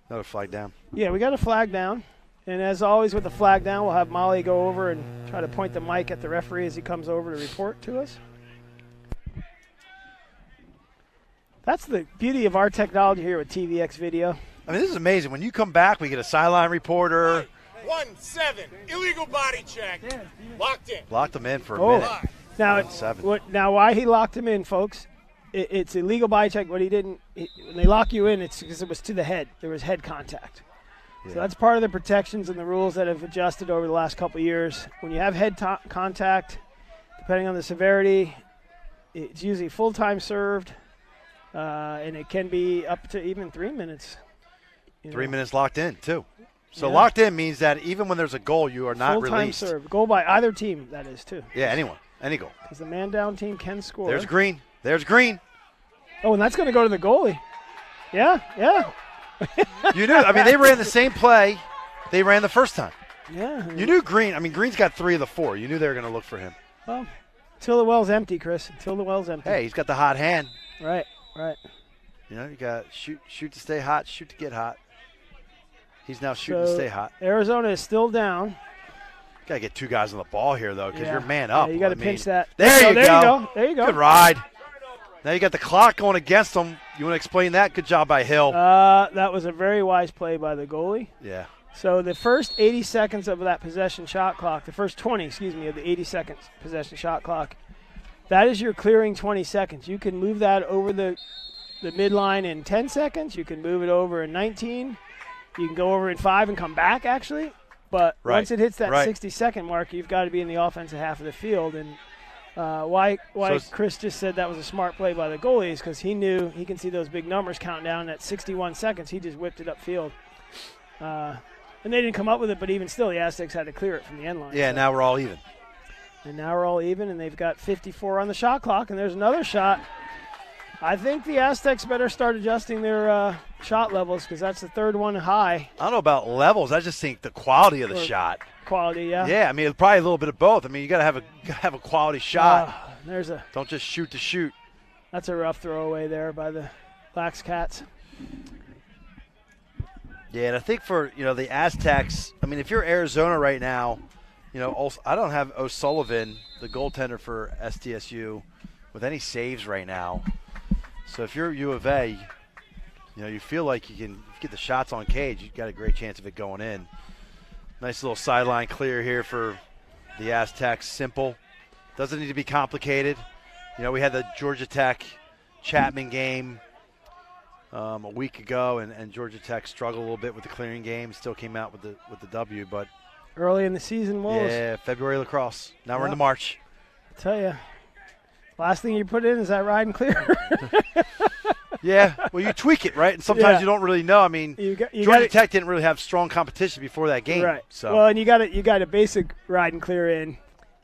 Another flag down. Yeah, we got a flag down. And as always with the flag down, we'll have Molly go over and try to point the mic at the referee as he comes over to report to us. That's the beauty of our technology here with TVX Video. I mean, this is amazing. When you come back, we get a sideline reporter. 1-7, illegal body check. Yeah. Locked in. Locked him in for a minute. Now, why he locked him in, folks, it's illegal body check. What he didn't, when they lock you in, it's because it was to the head. There was head contact. Yeah. So that's part of the protections and the rules that have adjusted over the last couple of years. When you have head contact, depending on the severity, it's usually full-time served, and it can be up to even 3 minutes. 3 minutes locked in, too. So locked in means that even when there's a goal, you are not released. Full-time served. Goal by either team, that is, too. Yeah, anyone. Any goal. Because the man-down team can score. There's green. There's green. Oh, and that's going to go to the goalie. Yeah. You knew. I mean, they ran the same play they ran the first time. Yeah. You knew Green. I mean, Green's got 3 of the 4. You knew they were going to look for him. Well, until the well's empty, Chris. Until the well's empty. Hey, he's got the hot hand. Right. You got shoot to stay hot, shoot to get hot. He's now shooting to stay hot. Arizona is still down. Got to get 2 guys on the ball here, though, because you're man up. Yeah, you got to pinch that. There you go. There you go. Good ride. Now you got the clock going against them. You want to explain that? Good job by Hill. That was a very wise play by the goalie. Yeah. So the first 80 seconds of that possession shot clock, the first 20, of the 80 seconds possession shot clock, that is your clearing 20 seconds. You can move that over the midline in 10 seconds. You can move it over in 19. You can go over in 5 and come back, actually. But once it hits that 60-second mark, you've got to be in the offensive half of the field. And why Chris just said that was a smart play by the goalie is because he knew he can see those big numbers counting down at 61 seconds. He just whipped it upfield. And they didn't come up with it, but even still, the Aztecs had to clear it from the end line. Yeah, now we're all even. And now we're all even, and they've got 54 on the shot clock, and there's another shot. I think the Aztecs better start adjusting their shot levels because that's the third one high. I don't know about levels. I just think the quality of the shot. Quality, yeah. Yeah, I mean, probably a little bit of both. I mean, you got to have a quality shot. Don't just shoot to shoot. That's a rough throwaway there by the Lax Cats. Yeah, and I think for the Aztecs, I mean, if you're Arizona right now, I don't have O'Sullivan, the goaltender for SDSU, with any saves right now. So if you're U of A, you feel like you can get the shots on cage. You've got a great chance of it going in. Nice little sideline clear here for the Aztecs. Simple. Doesn't need to be complicated. We had the Georgia Tech Chapman game a week ago, and Georgia Tech struggled a little bit with the clearing game. Still came out with the W, but early in the season, Wolves. Yeah, February lacrosse. Now we're into March. I tell you, last thing you put in is that ride and clear. Yeah, well, you tweak it, right? And sometimes you don't really know. I mean, Georgia Tech didn't really have strong competition before that game. Right. So. Well, and you got a basic ride and clear in,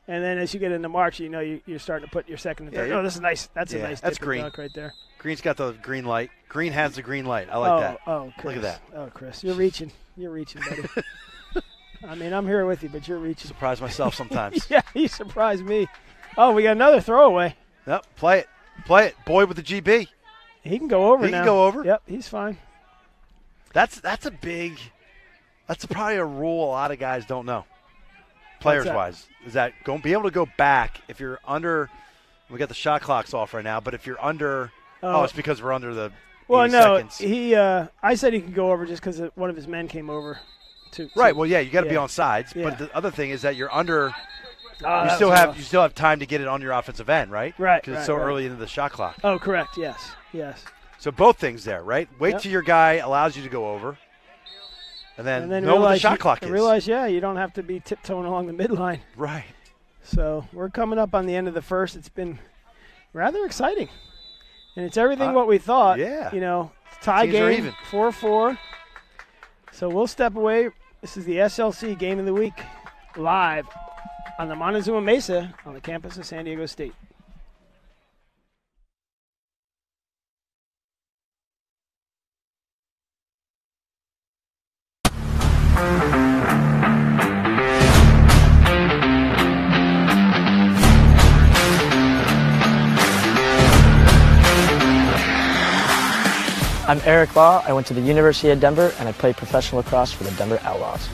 and then as you get into March, you're starting to put your second and third. Oh, this is nice. That's a nice that's green dunk right there. Green's got the green light. Green has the green light. I like that. Oh, Chris. Look at that. Oh, Chris, you're reaching. You're reaching, buddy. I mean, I'm here with you, but you're reaching. Surprise myself sometimes. Yeah, you surprised me. Oh, we got another throwaway. Yep, play it. Play it. Boyd with the GB. He can go over now. He can go over. Yep, he's fine. That's probably a rule a lot of guys don't know, players-wise, is that be able to go back if you're under – we got the shot clocks off right now, but if you're under it's because we're under the 80 seconds. I said he could go over just because one of his men came over. Right, well, yeah, you got to be on sides, but the other thing is that you're under – you still have time to get it on your offensive end, right? Right. Because it's so early into the shot clock. Oh, correct. Yes. So both things there, right? Wait till your guy allows you to go over, and then know what the shot clock is. Realize, you don't have to be tiptoeing along the midline. Right. So we're coming up on the end of the first. It's been rather exciting, and it's everything what we thought. Yeah. Tie Teams are game, even. 4-4. So we'll step away. This is the SLC Game of the Week live on the Montezuma Mesa on the campus of San Diego State. I'm Eric Law. I went to the University of Denver, and I played professional lacrosse for the Denver Outlaws.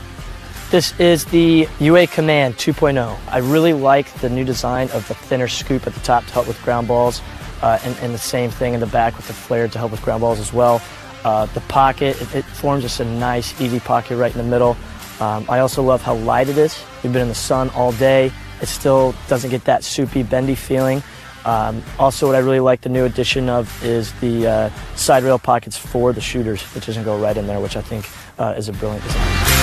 This is the UA Command 2.0. I really like the new design of the thinner scoop at the top to help with ground balls, and the same thing in the back with the flare to help with ground balls as well. The pocket, it forms just a nice, easy pocket right in the middle. I also love how light it is. We've been in the sun all day. It still doesn't get that soupy, bendy feeling. Also, what I really like the new addition of is the side rail pockets for the shooters, which doesn't go right in there, which I think is a brilliant design.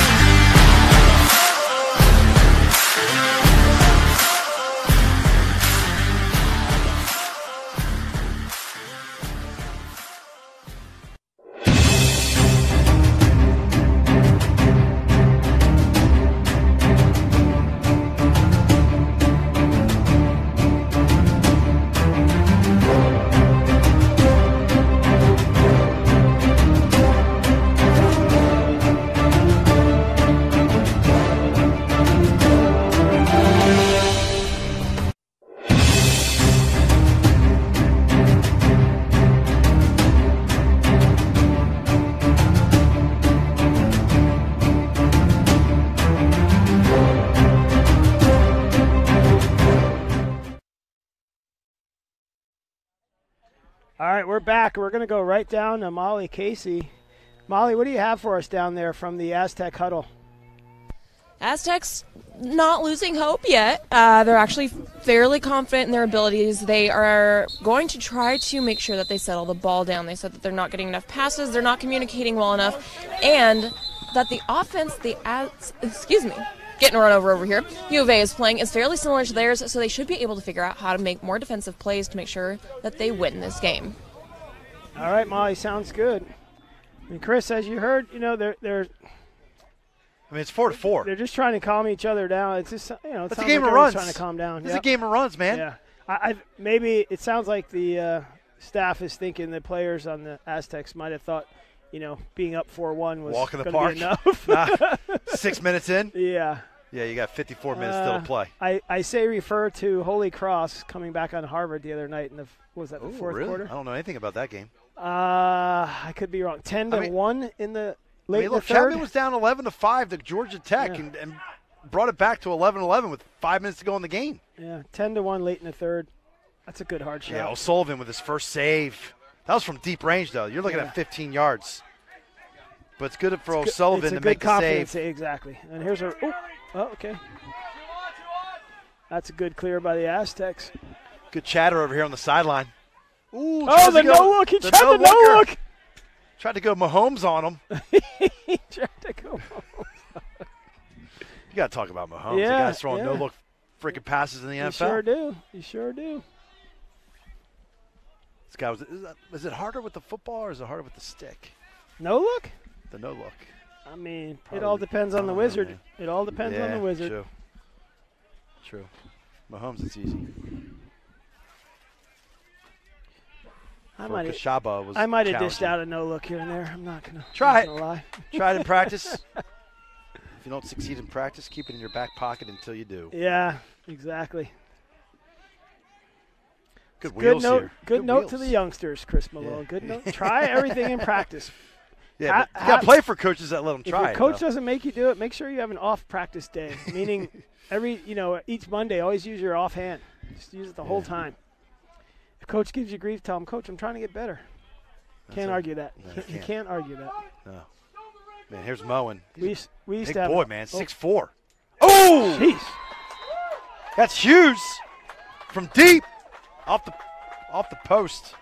All right, we're back. We're going to go right down to Molly Casey. Molly, what do you have for us down there from the Aztec huddle? Aztecs not losing hope yet. They're actually fairly confident in their abilities. They are going to try to make sure that they settle the ball down. They said that they're not getting enough passes, they're not communicating well enough, and that the offense, getting run over here, U of A is playing is fairly similar to theirs, so they should be able to figure out how to make more defensive plays to make sure that they win this game. All right, Molly, sounds good. I mean, Chris, as you heard, they're I mean, it's 4-4. They're just trying to calm each other down. It's just, it's a game of runs. Trying to calm down. It's a game of runs, man. Yeah. Maybe it sounds like the staff is thinking the players on the Aztecs might have thought, being up 4-1 was walk in the gonna park be enough. 6 minutes in. Yeah. Yeah, you got 54 minutes still to play. I say refer to Holy Cross coming back on Harvard the other night in the fourth quarter. I don't know anything about that game. I could be wrong. 10-1 in the late in the third. Chapman was down 11-5 to Georgia Tech and brought it back to 11-11 with 5 minutes to go in the game. Yeah, 10-1 late in the third. That's a good hard shot. Yeah, O'Sullivan with his first save. That was from deep range, though. You're looking at 15 yards. But it's good for O'Sullivan to make the save. Exactly. And here's okay. That's a good clear by the Aztecs. Good chatter over here on the sideline. Ooh, the no look. He tried the no look. Tried to go Mahomes on him. He tried to go Mahomes. You got to talk about Mahomes. Yeah, The guy's throwing no-look freaking passes in the NFL. You sure do. You sure do. This guy is it harder with the football or is it harder with the stick? No look? The no-look. I mean, Probably, it all depends on the wizard. It all depends on the wizard. True. Mahomes, it's easy. I might have dished out a no look here and there. I'm not gonna lie. Try it in practice. If you don't succeed in practice, keep it in your back pocket until you do. Yeah, exactly. Good wheels here. Good note to the youngsters, Chris Malone. Yeah. Good note. Try everything in practice. Yeah, but you got to play for coaches that let them try. If your coach doesn't make you do it, make sure you have an off practice day. Meaning, each Monday, always use your offhand. Just use it the whole time. If coach gives you grief, tell him, Coach, I'm trying to get better. Can't argue that. No, you can't argue that. No. Man, here's Moen. We used Big to have boy, man, 6'4". Oh! Jeez. That's Hughes from deep off the post.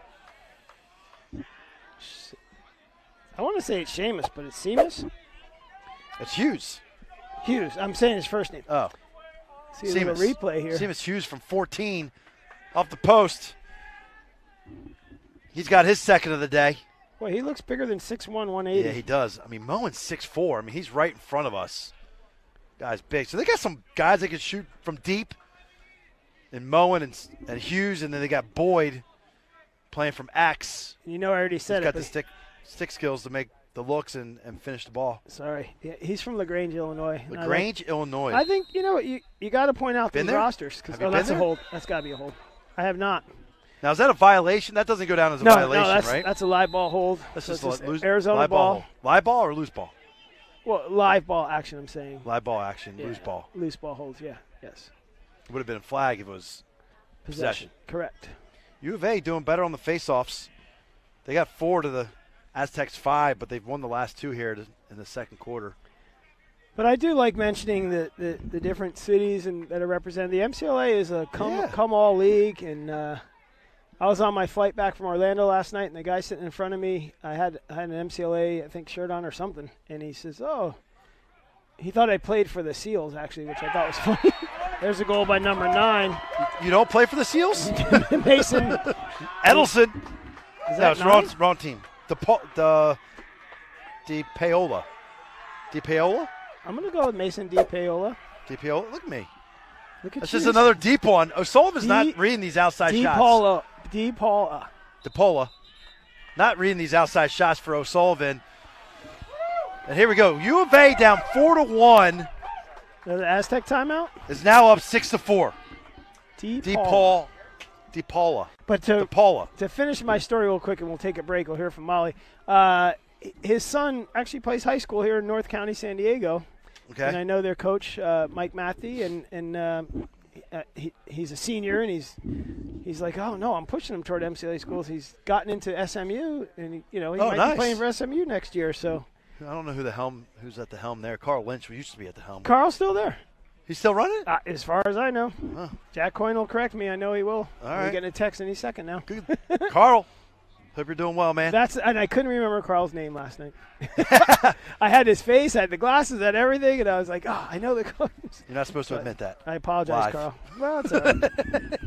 I want to say it's Seamus, but it's Seamus. It's Hughes. Hughes. I'm saying his first name. Oh. See a little replay here. Seamus Hughes from 14 off the post. He's got his second of the day. Boy, he looks bigger than 6'1", 180. Yeah, he does. I mean, Moen's 6'4". I mean, he's right in front of us. Guy's big. So they got some guys that can shoot from deep. And Moen and Hughes, and then they got Boyd playing from X. I already said He's got the stick skills to make the looks and finish the ball. Sorry. Yeah, he's from LaGrange, Illinois. LaGrange, Illinois. I think, you got to point out these rosters. That's a hold. That's got to be a hold. I have not. Now, is that a violation? That doesn't go down as a violation, right? That's a live ball hold. That's so just Arizona live ball. Live ball or loose ball? Well, live ball action, I'm saying. Live ball action, loose ball. Loose ball holds, yeah. Yes. It would have been a flag if it was possession. Correct. U of A doing better on the faceoffs. They got 4 to the Aztecs 5, but they've won the last 2 here in the second quarter. But I do like mentioning the different cities that are represented. The MCLA is a come-all league, and I was on my flight back from Orlando last night, and the guy sitting in front of me, I had an MCLA, I think, shirt on or something, and he says, he thought I played for the Seals, actually, which I thought was funny. There's a goal by number 9. You don't play for the Seals? Mason Edelson. Is that wrong team. De Paola. De Paola? I'm going to go with Mason De Paola. De Paola? Look at me. Look at That's you. just another deep one. O'Sullivan's not reading these outside shots. De Paula. Not reading these outside shots for O'Sullivan. And here we go. U of A down 4-1. The Aztec timeout? Is now up 6-4. De Paula. But to finish my story real quick, and we'll take a break, we'll hear from Molly. His son actually plays high school here in North County, San Diego. Okay. And I know their coach, Mike Matthey, and he's a senior, and he's like, oh no, I'm pushing him toward MCLA schools. He's gotten into SMU, and he might be playing for SMU next year. So I don't know who's at the helm there. Carl Lynch used to be at the helm. Carl's still there. He's still running? As far as I know. Huh. Jack Coyne will correct me. I know he will. All right. We're getting a text any second now. Good. Carl, hope you're doing well, man. And I couldn't remember Carl's name last night. I had his face, I had the glasses, I had everything, and I was like, I know the coach. You're not supposed to admit that. I apologize, Live. Carl. Well, it's all right.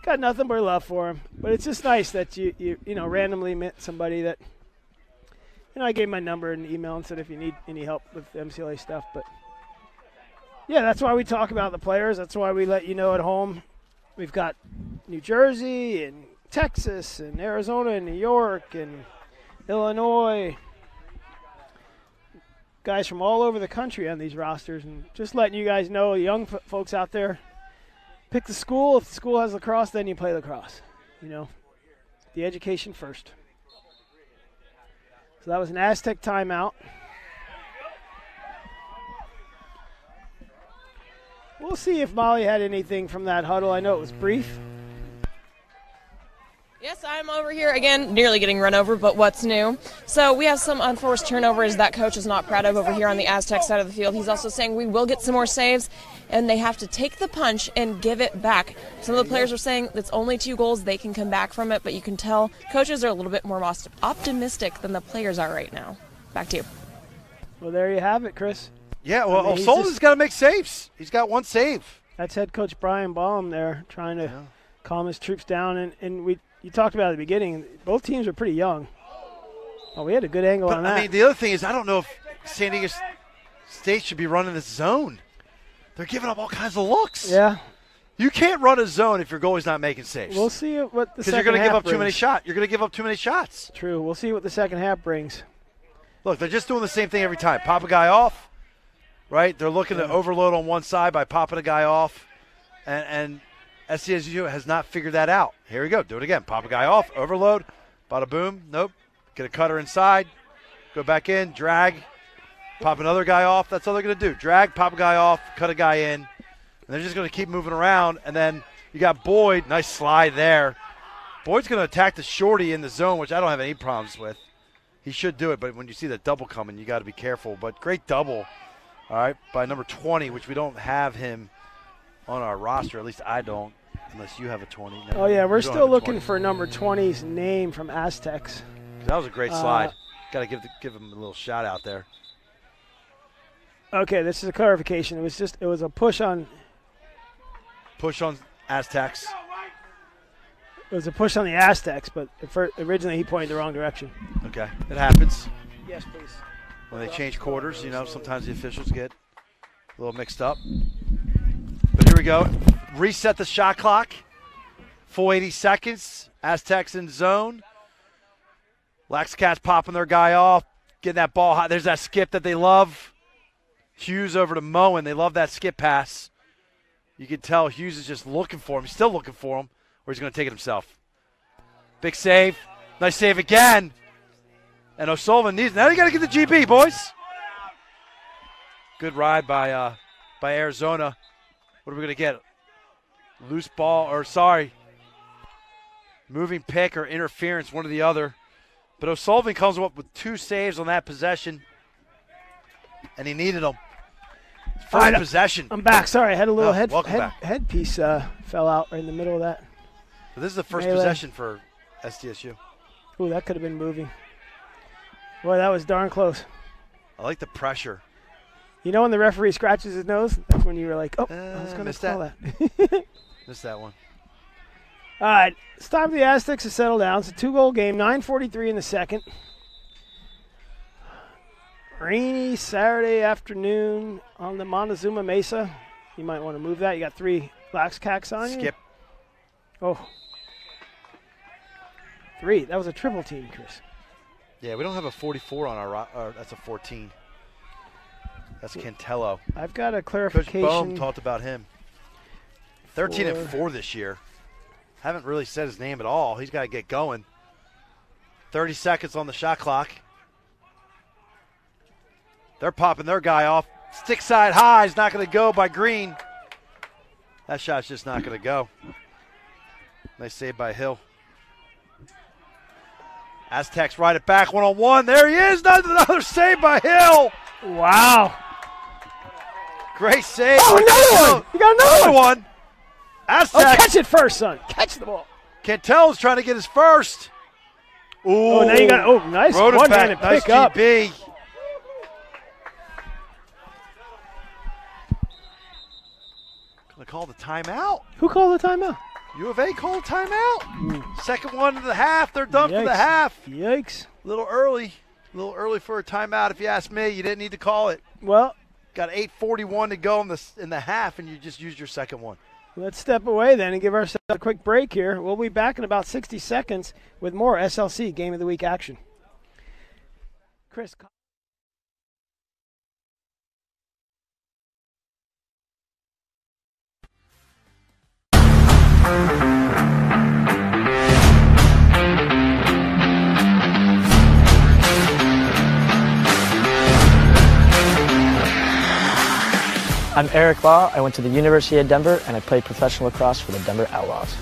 Got nothing but love for him. But it's just nice that you randomly met somebody that, I gave my number and email and said if you need any help with MCLA stuff. But, yeah, that's why we talk about the players. That's why we let you know at home. We've got New Jersey and Texas and Arizona and New York and Illinois. Guys from all over the country on these rosters. And just letting you guys know, young folks out there, pick the school. If the school has lacrosse, then you play lacrosse. The education first. So that was an Aztec timeout. We'll see if Molly had anything from that huddle. I know it was brief. Yes, I'm over here again, nearly getting run over, but what's new? So we have some unforced turnovers that coach is not proud of over here on the Aztec side of the field. He's also saying we will get some more saves, and they have to take the punch and give it back. Some of the players are saying it's only 2 goals, they can come back from it, but you can tell coaches are a little bit more optimistic than the players are right now. Back to you. Well, there you have it, Chris. Yeah, well, O'Sullivan's got to make saves. He's got 1 save. That's head coach Brian Baum there trying to calm his troops down, and you talked about at the beginning, both teams are pretty young. Oh, we had a good angle on that. I mean, the other thing is I don't know if San Diego State should be running this zone. They're giving up all kinds of looks. Yeah. You can't run a zone if your goalie's not making saves. We'll see what the second half brings. Because you're going to give up too many shots. You're going to give up too many shots. True. We'll see what the second half brings. Look, they're just doing the same thing every time. Pop a guy off, right? They're looking to overload on one side by popping a guy off, and SDSU has not figured that out. Here we go. Do it again. Pop a guy off. Overload. Bada boom. Nope. Get a cutter inside. Go back in. Drag. Pop another guy off. That's all they're going to do. Drag, pop a guy off, cut a guy in. And they're just going to keep moving around. And then you got Boyd. Nice slide there. Boyd's going to attack the shorty in the zone, which I don't have any problems with. He should do it, but when you see the double coming, you got to be careful. But great double, all right, by number 20, which we don't have him on our roster. At least I don't, unless you have a 20. No, oh, yeah, we're still looking for number 20's name from Aztecs. That was a great slide. Got to give him a little shout out there. Okay, this is a clarification. It was a push on Aztecs. It was a push on the Aztecs, but originally he pointed the wrong direction. Okay, it happens. Yes, please. When they change quarters, sometimes the officials get a little mixed up. But here we go. Reset the shot clock. Full 80 seconds. Aztecs in zone. Lax Cats popping their guy off, getting that ball high. There's that skip that they love. Hughes over to Moen. They love that skip pass. You can tell Hughes is just looking for him. He's still looking for him, or he's going to take it himself. Big save. Nice save again. And O'Sullivan needs. Now you got to get the GB, boys. Good ride by Arizona. What are we going to get? Loose ball, moving pick or interference, one or the other. But O'Sullivan comes up with 2 saves on that possession, and he needed them. First possession. I'm back. Sorry, I had a little headpiece fell out right in the middle of that. So this is the first possession for SDSU. Ooh, that could have been moving. Boy, that was darn close. I like the pressure. You know when the referee scratches his nose? That's when you were like, I was going to call that. Missed that one. All right, it's time for the Aztecs to settle down. It's a 2-goal game, 9:43 in the second. Rainy Saturday afternoon on the Montezuma Mesa. You might want to move that. You got 3 Lax Cats on you. Skip. Oh. 3. That was a triple team, Chris. Yeah, we don't have a 44 on our that's a 14. That's Cantello. I've got a clarification. Coach Bohm talked about him. 13-4 this year. Haven't really said his name at all. He's got to get going. 30 seconds on the shot clock. They're popping their guy off. Stick side high is not going to go by Green. That shot's just not going to go. Nice save by Hill. Aztecs ride it back one-on-one. There he is. Another save by Hill. Wow. Great save. Oh, another one. You got another one. Aztecs. Oh, catch it first, son. Catch the ball. Cantel's trying to get his first. Ooh. Oh, now you got, nice one-handed pick up. GB. Gonna call the timeout. Who called the timeout? U of A called a timeout. Second one of the half. They're done for the half. Yikes. A little early for a timeout, if you ask me. You didn't need to call it. Well, got 8:41 to go in the half, and you just used your second one. Let's step away then and give ourselves a quick break here. We'll be back in about 60 seconds with more SLC Game of the Week action. Chris. I'm Eric Law. I went to the University of Denver, and I played professional lacrosse for the Denver Outlaws.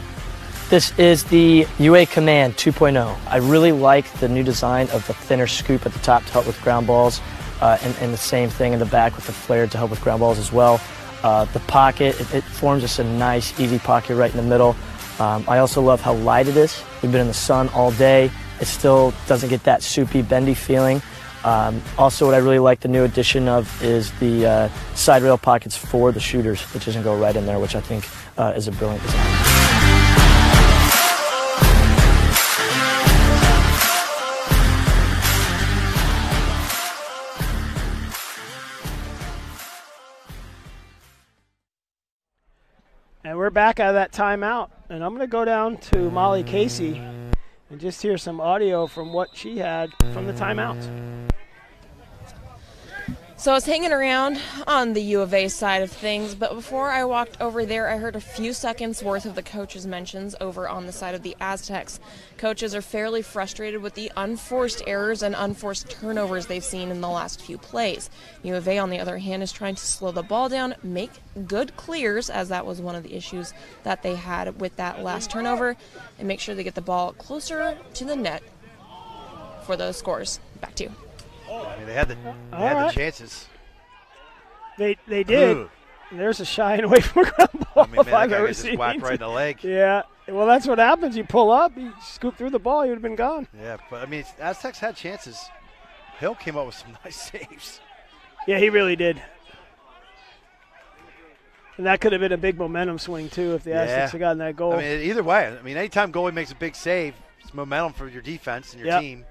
This is the UA Command 2.0. I really like the new design of the thinner scoop at the top to help with ground balls, and the same thing in the back with the flare to help with ground balls as well. The pocket, it forms just a nice, easy pocket right in the middle. I also love how light it is. We've been in the sun all day. It still doesn't get that soupy, bendy feeling. Also, what I really like the new addition of is the side rail pockets for the shooters, which doesn't go right in there, which I think is a brilliant design. And we're back out of that timeout, and I'm going to go down to Molly Casey and just hear some audio from what she had from the timeouts. So I was hanging around on the U of A side of things, but before I walked over there, I heard a few seconds worth of the coaches' mentions over on the side of the Aztecs. Coaches are fairly frustrated with the unforced errors and unforced turnovers they've seen in the last few plays. U of A, on the other hand, is trying to slow the ball down, make good clears, as that was one of the issues that they had with that last turnover, and make sure they get the ball closer to the net for those scores. Back to you. I mean, they had the chances. They did. Ooh. And there's a shying away from a ground ball. I mean, man, that I've guy ever just seen. whacked right in the leg. Yeah. Well, that's what happens. You pull up, you scoop through the ball, you would have been gone. Yeah, but I mean, Aztecs had chances. Hill came up with some nice saves. Yeah, he really did. And that could have been a big momentum swing, too, if the Aztecs had gotten that goal. I mean, either way. I mean, anytime goalie makes a big save, it's momentum for your defense and your team.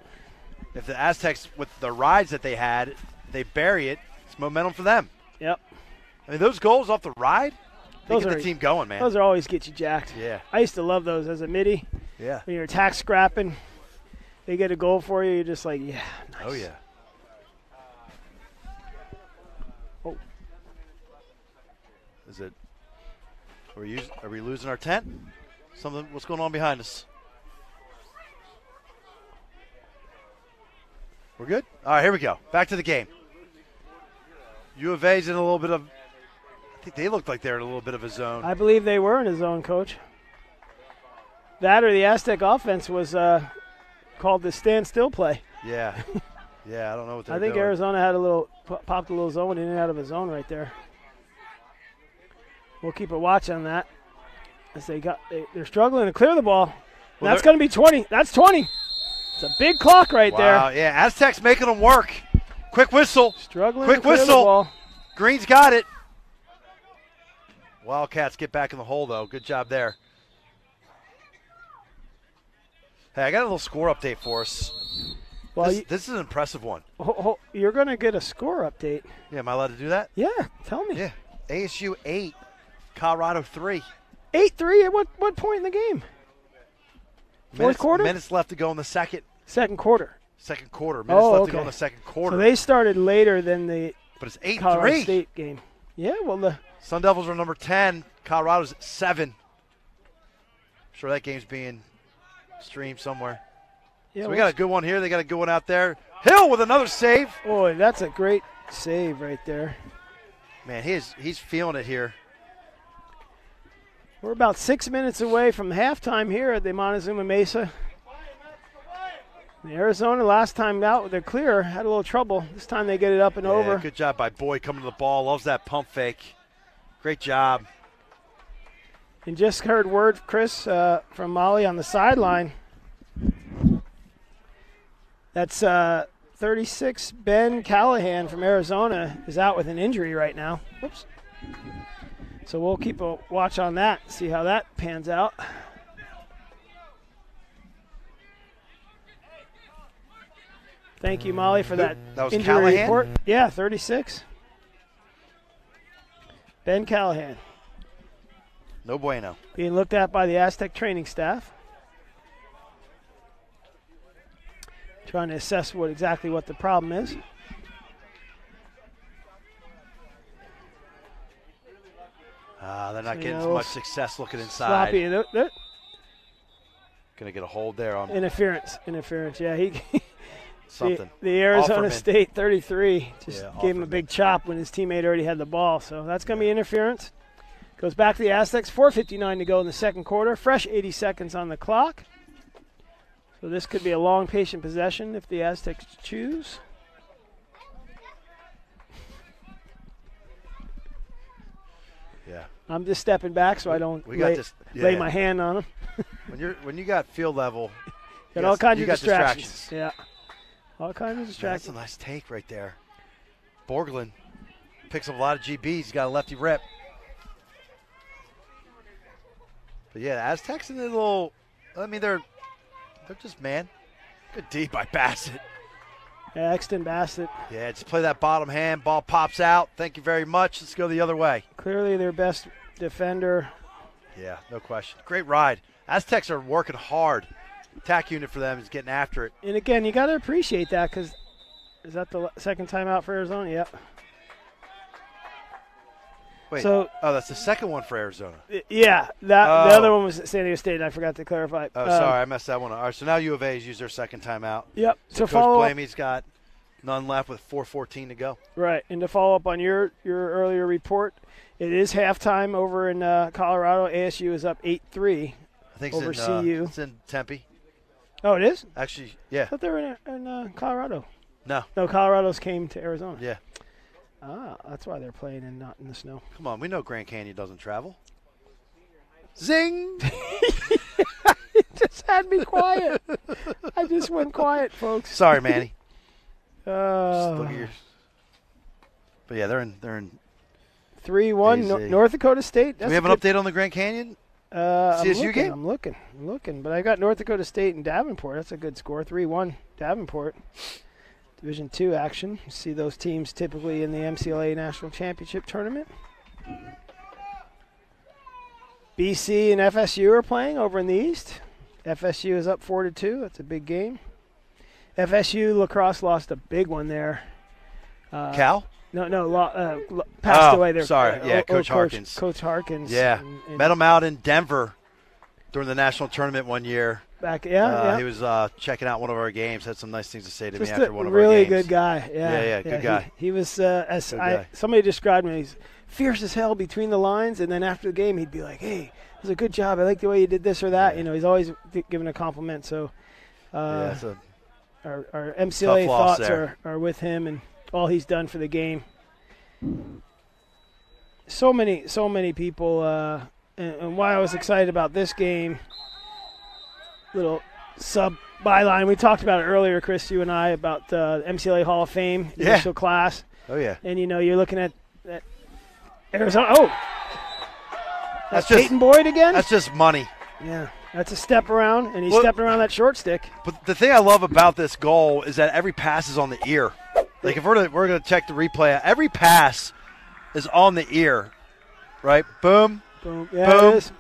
If the Aztecs, with the rides that they had, they bury it, it's momentum for them. Yep. I mean, those goals off the ride, they get the team going, man. Those are always get you jacked. Yeah. I used to love those as a midi. Yeah. When you're attack scrapping, they get a goal for you, you're just like, yeah, nice. Oh, yeah. Oh. Is it? Are we losing our tent? What's going on behind us? We're good? All right, here we go. Back to the game. U of A's in a little bit of, I think they looked like they're in a little bit of a zone. I believe they were in a zone, Coach. That or the Aztec offense was called the standstill play. Yeah. Yeah, I don't know what they're doing. I think Arizona had popped a little zone in and out of a zone right there. We'll keep a watch on that as they're struggling to clear the ball. Well, that's going to be 20. That's 20. It's a big clock right there. Wow, yeah, Aztecs making them work. Quick whistle. Struggling Quick to clear whistle. the ball. Green's got it. Wildcats get back in the hole, though. Good job there. Hey, I got a little score update for us. Well, this is an impressive one. You're going to get a score update. Yeah, am I allowed to do that? Yeah, tell me. Yeah, ASU 8, Colorado 3. 8-3 at what point in the game? Fourth quarter? Minutes left to go in the second. Second quarter. Second quarter. Minutes left to go in the second quarter. So they started later than the but it's 8-3. Colorado State game. Yeah, well, the Sun Devils are number 10. Colorado's at 7. I'm sure that game's being streamed somewhere. Yeah, so we got a good one here. They got a good one out there. Hill with another save. Boy, that's a great save right there. Man, he's feeling it here. We're about 6 minutes away from halftime here at the Montezuma Mesa. The Arizona last time out, they're clear, had a little trouble. This time they get it up and over. Good job by Boyd coming to the ball. Loves that pump fake. Great job. And just heard word, Chris, from Molly on the sideline. That's 36, Ben Callahan from Arizona is out with an injury right now. Whoops. So we'll keep a watch on that, see how that pans out. Thank you, Molly, for that was injury Callahan? report. Yeah, 36. Ben Callahan. No bueno. Being looked at by the Aztec training staff. Trying to assess exactly what the problem is. They're not getting much success looking inside. Sloppy. Going to get a hold there on interference, yeah. Something. The Arizona State 33 just gave him a big chop when his teammate already had the ball. So that's going to be interference. Goes back to the Aztecs. 4:59 to go in the second quarter. Fresh 80 seconds on the clock. So this could be a long, patient possession if the Aztecs choose. Yeah. I'm just stepping back so I don't lay my hand on them. when you got field level, got all kinds of distractions. Yeah. All kinds of distractions. That's a nice take right there. Borglund picks up a lot of GBs. He's got a lefty rip. But yeah, the Aztecs in the little, I mean, they're just, man. Good D by Bassett. Yeah, Exton Bassett. Yeah, just play that bottom hand. Ball pops out. Thank you very much. Let's go the other way. Clearly their best defender. Yeah, no question. Great ride. Aztecs are working hard. Attack unit for them is getting after it. And again, you got to appreciate that because is that the second time out for Arizona? Yep. Wait, so, that's the second one for Arizona. Yeah, the other one was San Diego State, and I forgot to clarify. Oh, sorry, I messed that one up. All right, so now U of A has used their second timeout. Yep. So Coach Blamey's got none left with 4:14 to go. Right, and to follow up on your earlier report, it is halftime over in Colorado. ASU is up 8-3 over CU. It's in Tempe. Oh, it is? Actually, yeah. I thought they were in Colorado. No, Colorado's came to Arizona. Yeah. Ah, that's why they're playing and not in the snow. Come on, we know Grand Canyon doesn't travel. Zing! You just had me quiet. I just went quiet, folks. Sorry, Manny. Just look at yours. But yeah, they're in 3-1 North Dakota State. Do we have an update on the Grand Canyon CSU game? I'm looking. But I got North Dakota State and Davenport. That's a good score. 3-1 Davenport. Division II action. You see those teams typically in the MCLA National Championship Tournament. BC and FSU are playing over in the East. FSU is up 4-2. That's a big game. FSU lacrosse lost a big one there. Cal? No, passed away there. Sorry, Coach Harkins. Coach Harkins. Yeah, met him out in Denver during the national tournament one year. He was checking out one of our games. Had some nice things to say to me after one of our games. Really good guy. Yeah, good guy. He was somebody described him. He's fierce as hell between the lines, and then after the game, he'd be like, "Hey, it was a good job. I like the way you did this or that." Yeah. He's always giving a compliment. So, our MCLA thoughts are with him and all he's done for the game. So many people, and why I was excited about this game. Little sub byline. We talked about it earlier, Chris, you and I, about the MCLA Hall of Fame initial class. Oh, yeah. And, you're looking at Arizona. Oh! That's just Peyton Boyd again? That's just money. Yeah. That's a step around, and he's stepping around that short stick. But the thing I love about this goal is that every pass is on the ear. Like, if we're going to check the replay, every pass is on the ear, right? Boom. Boom. Yeah, boom. It is.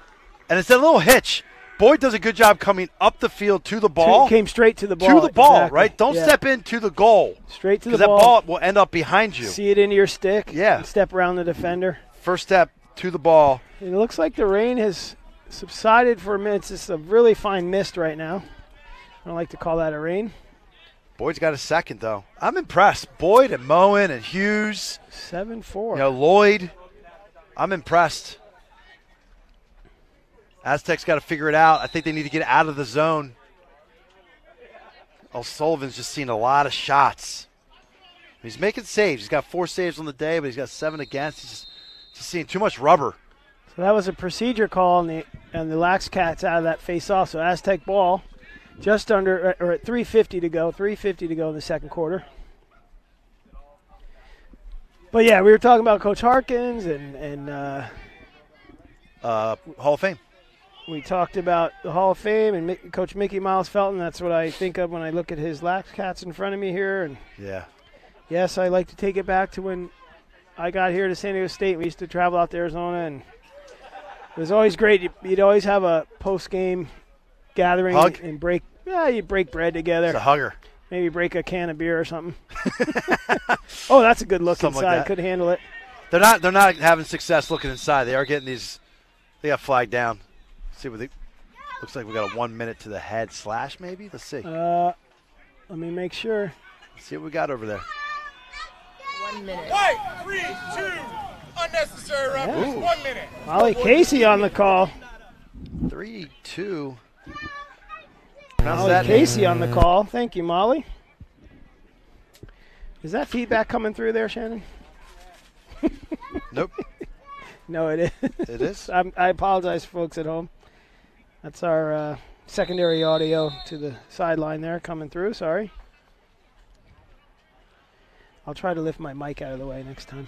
And it's that little hitch. Boyd does a good job coming up the field to the ball. Came straight to the ball. To the ball, exactly. right? Don't step into the goal. Straight to the ball. ball. Because that ball will end up behind you. See it into your stick. Yeah. And step around the defender. First step to the ball. It looks like the rain has subsided for a minute. It's just a really fine mist right now. I don't like to call that a rain. Boyd's got a second, though. I'm impressed. Boyd and Moen and Hughes. 7-4. Lloyd. I'm impressed. Aztecs got to figure it out. I think they need to get out of the zone. O'Sullivan's just seen a lot of shots. He's making saves. He's got 4 saves on the day, but he's got 7 against. He's just seeing too much rubber. So that was a procedure call, and the Lax Cats out of that face-off. So Aztec ball just under, or at 3:50 to go. 3:50 to go in the second quarter. But, yeah, we were talking about Coach Harkins and Hall of Fame. We talked about the Hall of Fame and Coach Mickey Miles Felton. That's what I think of when I look at his Lax Cats in front of me here. And yeah. Yes, I like to take it back to when I got here to San Diego State. We used to travel out to Arizona, and it was always great. You'd always have a post-game gathering and break. Yeah, you break bread together. It's a hugger. Maybe break a can of beer or something. Oh, that's a good look something inside. Like could handle it. They're not having success looking inside. They are getting these. They got flagged down. See what they. Looks like we got a 1 minute to the head slash maybe. Let's see. Let me make sure. Let's see what we got over there. 1 minute. Wait, 3, 2, Unnecessary roughness. 1 minute. Molly Casey on the call. 3-2. Molly Casey on the call. Thank you, Molly. Is that feedback coming through there, Shannon? Nope. No, it is. It is? I apologize, folks at home. That's our secondary audio to the sideline there coming through. Sorry. I'll try to lift my mic out of the way next time.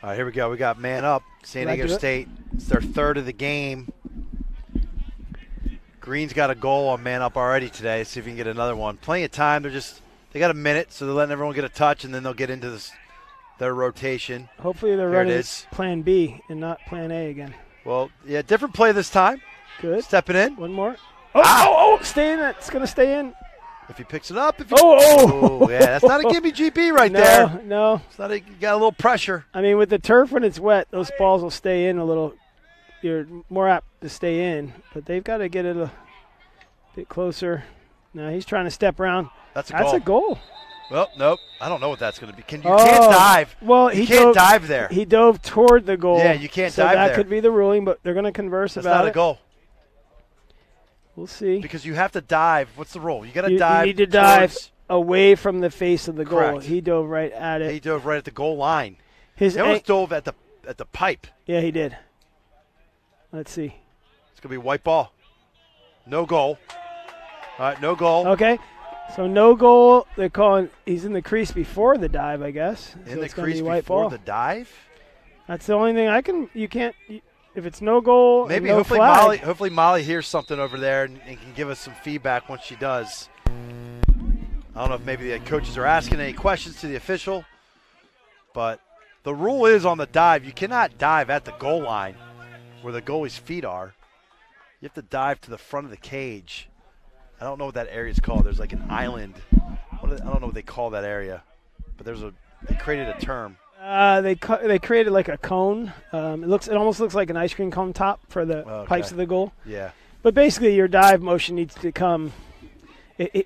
All right, here we go. We got man up. San Diego State. It's their third of the game. Green's got a goal on man up already today. See if we can get another one. Plenty of time. They got a minute, so they're letting everyone get a touch, and then they'll get into their rotation. Hopefully they're running plan B and not plan A again. Well, yeah, different play this time. Good. Stepping in. One more. Oh, stay in it. It's going to stay in. If he picks it up. Oh, yeah, that's not a gimme GP right there. No. It's not you got a little pressure. I mean, with the turf when it's wet, those balls will stay in a little. You're more apt to stay in, but they've got to get it a bit closer. Now he's trying to step around. That's a goal. Well, nope. I don't know what that's going to be. You can't dive. Well, you can't dive there. He dove toward the goal. Yeah, you can't dive there. So that there. could be the ruling, but they're going to converse about it. That's not a goal. We'll see. Because you have to dive. What's the rule? You got to dive. You need to dive away from the face of the goal. Correct. He dove right at it. He dove right at the goal line. He almost dove at the pipe. Yeah, he did. Let's see. It's going to be white ball. No goal. All right, no goal. Okay. So no goal. They're calling he's in the crease before the dive, I guess. In the crease before the dive? That's the only thing you can't if it's no goal, maybe no hopefully flag. Hopefully Molly hears something over there and can give us some feedback once she does. I don't know if maybe the coaches are asking any questions to the official, but the rule is on the dive, you cannot dive at the goal line where the goalie's feet are. You have to dive to the front of the cage. I don't know what that area is called. There's like an island. I don't know what they call that area, but they created a term. They created like a cone. It almost looks like an ice cream cone top for the pipes of the goal. Yeah. But basically, your dive motion needs to come.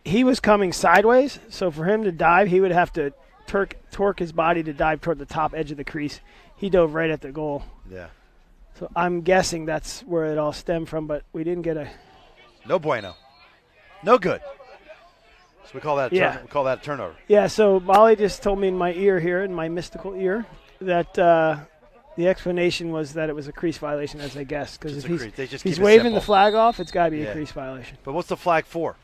He was coming sideways, so for him to dive, he would have to torque his body to dive toward the top edge of the crease. He dove right at the goal. Yeah. So I'm guessing that's where it all stemmed from, but we didn't get a. No bueno. No good. So we call that a turnover. Yeah, so Molly just told me in my ear here, in my mystical ear, that the explanation was that it was a crease violation, as I guessed. Because if he's waving the flag off, it's got to be a crease violation. But what's the flag for?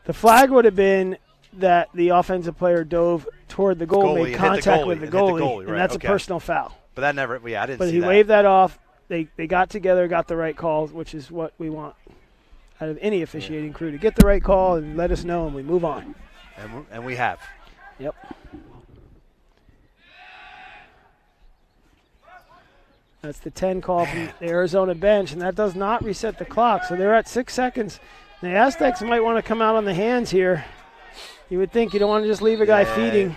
The flag would have been that the offensive player dove toward the goal, made contact with the goalie, and that's a personal foul. But that never, I didn't see that. But he waved that off. They got together, got the right call, which is what we want out of any officiating crew, to get the right call and let us know, and we move on. And we have. Yep. That's the 10 call from the Arizona bench, and that does not reset the clock. So they're at 6 seconds. The Aztecs might want to come out on the hands here. You would think you don't want to just leave a guy feeding,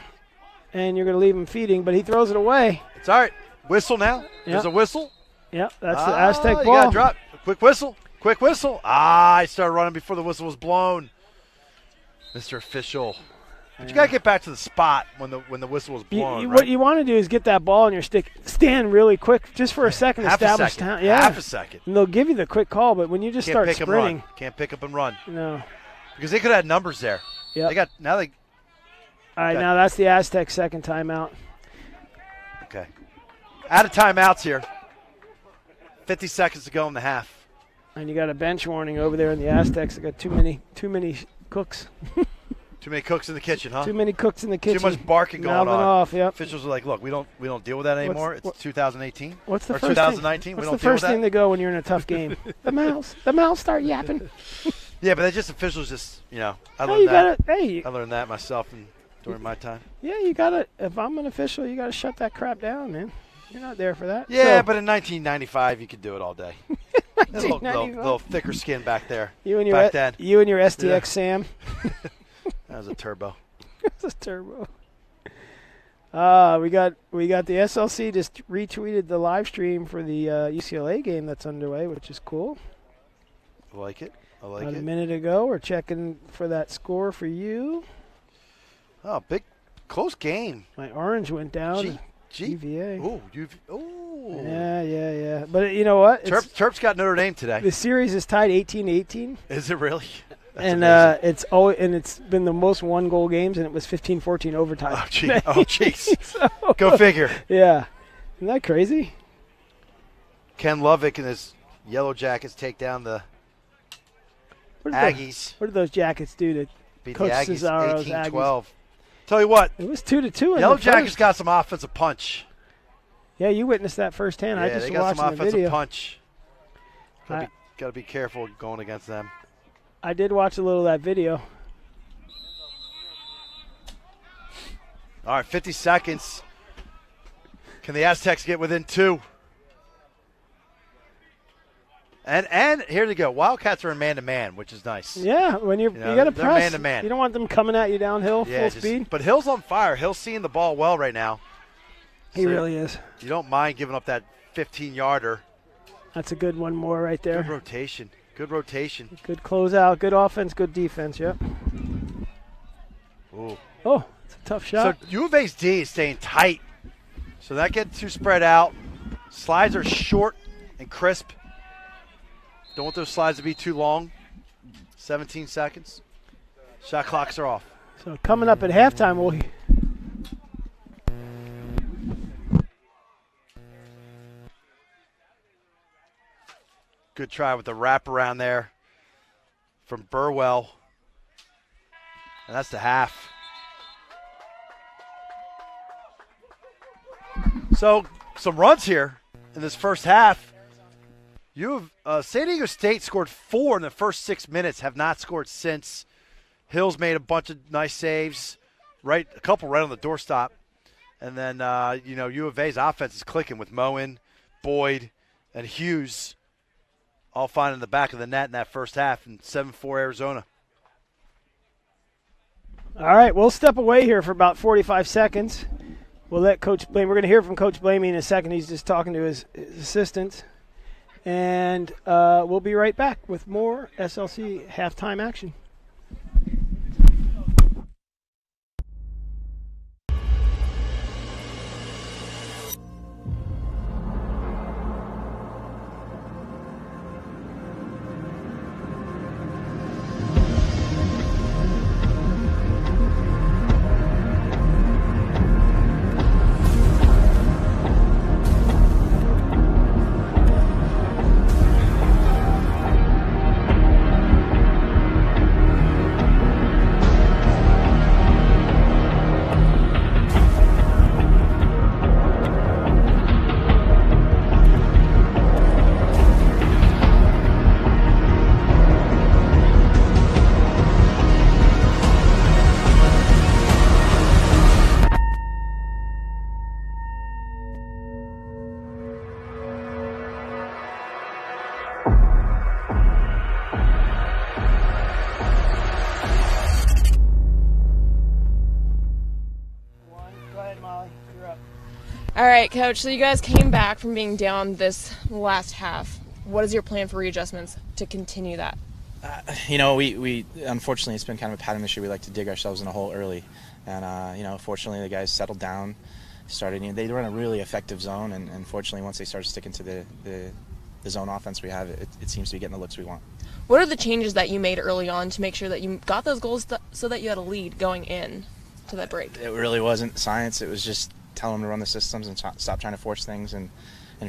and you're going to leave him feeding, but he throws it away. It's all right. Whistle now. Yep. There's a whistle. Yep, that's the Aztec ball. You got to drop. Quick whistle. Quick whistle. I started running before the whistle was blown. Mr. Official. But you got to get back to the spot when the whistle was blown. What you want to do is get that ball in your stick, stand really quick, just for a second, establish time. Yeah, half a second. And they'll give you the quick call, but when you just start sprinting, can't pick up and run. No, because they could have had numbers there. Yeah, they got now. All right, now that's the Aztec second timeout. Okay, out of timeouts here. 50 seconds to go in the half. And you got a bench warning over there in the Aztecs. They got too many cooks. Too many cooks in the kitchen, huh? Too many cooks in the kitchen. Too much barking going on. Off, yep. Officials are like, look, we don't deal with that anymore. It's 2018. What's the or first 2019. What's the first thing to go when you're in a tough game? The mouths start yapping. Yeah, but they just officials just I learned that myself during my time. Yeah, you gotta. If I'm an official, you gotta shut that crap down, man. You're not there for that. Yeah, but in 1995, you could do it all day. A little thicker skin back there. You and your SDX Sam. That was a turbo. That was a turbo. We got the SLC just retweeted the live stream for the UCLA game that's underway, which is cool. I like it. About a minute ago, we're checking for that score for you. Oh, big close game. My orange went down. GVA. Oh, Yeah. But you know what? Terp's got Notre Dame today. The series is tied 18-18. Is it really? That's and it's been the most one-goal games, and it was 15-14 overtime. Oh, jeez. So, go figure. Yeah. Isn't that crazy? Ken Lovick and his Yellow Jackets take down the Aggies. What did those Jackets do to beat Coach the Aggies Cesaro's 18-12. Aggies? Tell you what. It was 2-2 in Yellow the Jackets first. got some offensive punch. Yeah, you witnessed that firsthand. Yeah, I just they got watched some the offensive video. punch. Got to be careful going against them. I did watch a little of that video. All right, 50 seconds. Can the Aztecs get within 2? And here they go. Wildcats are in man-to-man, which is nice. Yeah, when you got to press. Man-to-man. You don't want them coming at you downhill full speed. But Hill's on fire. Hill's seeing the ball well right now. He really is. You don't mind giving up that 15-yarder. That's a good one more right there. Good rotation. Good closeout. Good offense. Good defense. Yep. Ooh. Oh, it's a tough shot. So U of A's D is staying tight. So that gets too spread out. Slides are short and crisp. Don't want those slides to be too long. 17 seconds. Shot clocks are off. So coming up at halftime, we'll. Good try with the wraparound there from Burwell. And that's the half. So some runs here in this first half. San Diego State scored 4 in the first 6 minutes, have not scored since. Hills made a bunch of nice saves, a couple right on the doorstop. And then, U of A's offense is clicking with Moen, Boyd, and Hughes all finding the back of the net in that first half, and 7-4 Arizona. All right, we'll step away here for about 45 seconds. We'll let Coach Blamey. We're going to hear from Coach Blamey in a second. He's just talking to his assistants. And we'll be right back with more SLC halftime action. All right, Coach, so you guys came back from being down this last half. What is your plan for readjustments to continue that? We unfortunately, it's been kind of a pattern this year. We like to dig ourselves in a hole early. And, fortunately, the guys settled down, they run a really effective zone. And fortunately, once they start sticking to the zone offense we have, it seems to be getting the looks we want. What are the changes that you made early on to make sure that you got those goals so that you had a lead going in to that break? It really wasn't science. It was just telling them to run the systems and stop trying to force things. And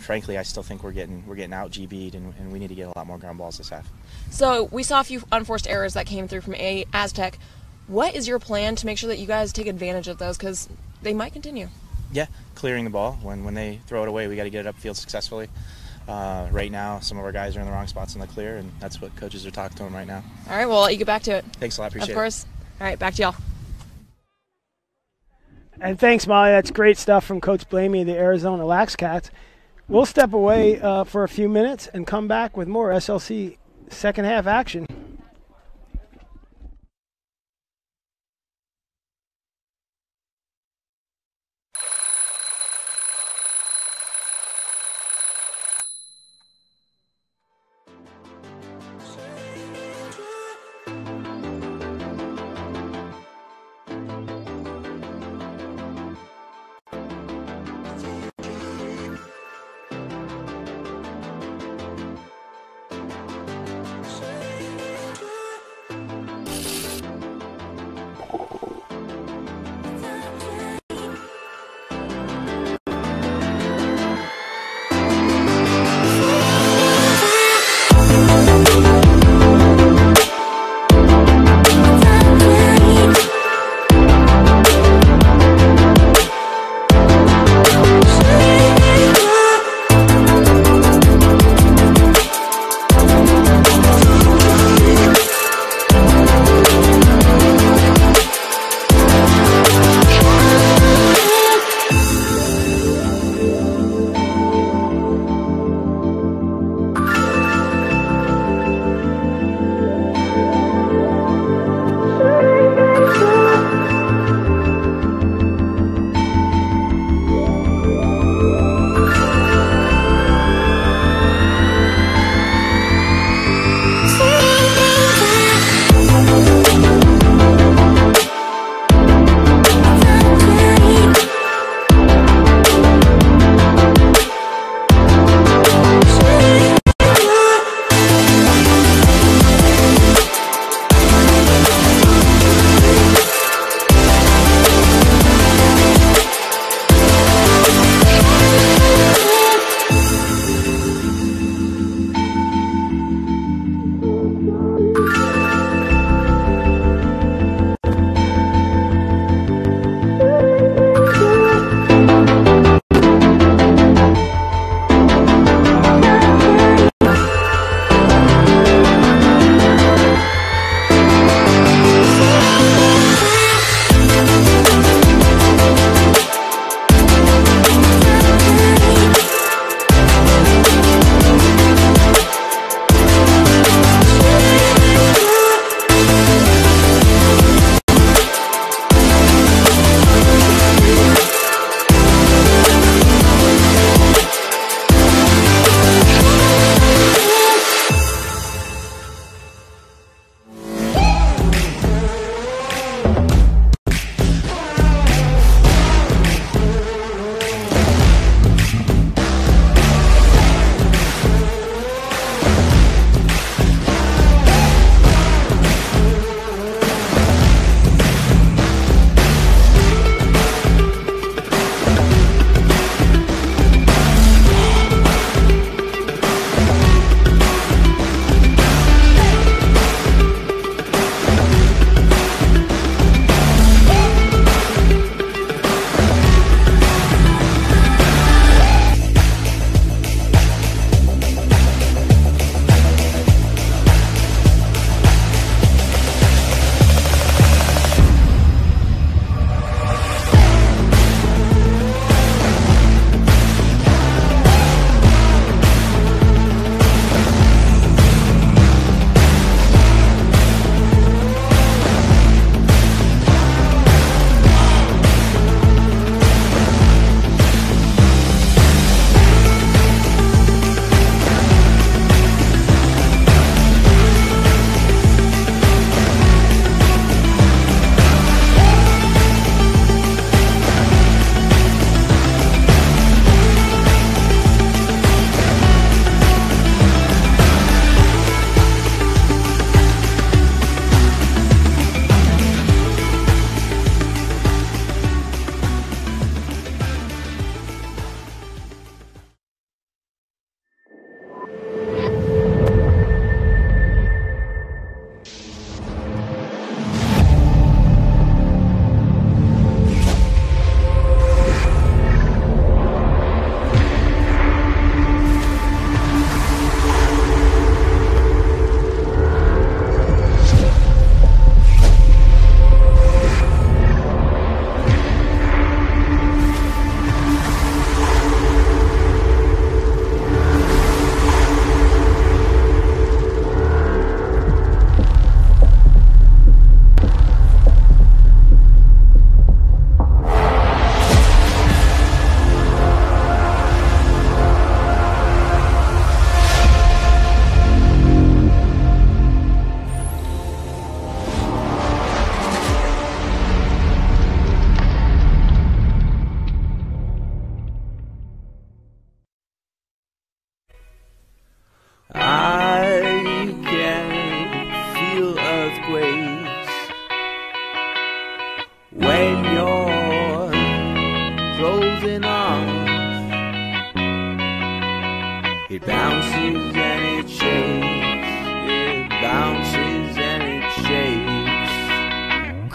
frankly, I still think we're getting out GB'd, and we need to get a lot more ground balls this half. So we saw a few unforced errors that came through from Aztec. What is your plan to make sure that you guys take advantage of those, because they might continue? Yeah, clearing the ball. When they throw it away, we got to get it upfield successfully. Right now, some of our guys are in the wrong spots in the clear, and that's what coaches are talking to them right now. All right, well, I'll let you get back to it. Thanks a lot. Appreciate it. Of course. All right, back to y'all. And thanks, Molly. That's great stuff from Coach Blamey, the Arizona Laxcats. We'll step away for a few minutes and come back with more SLC second half action.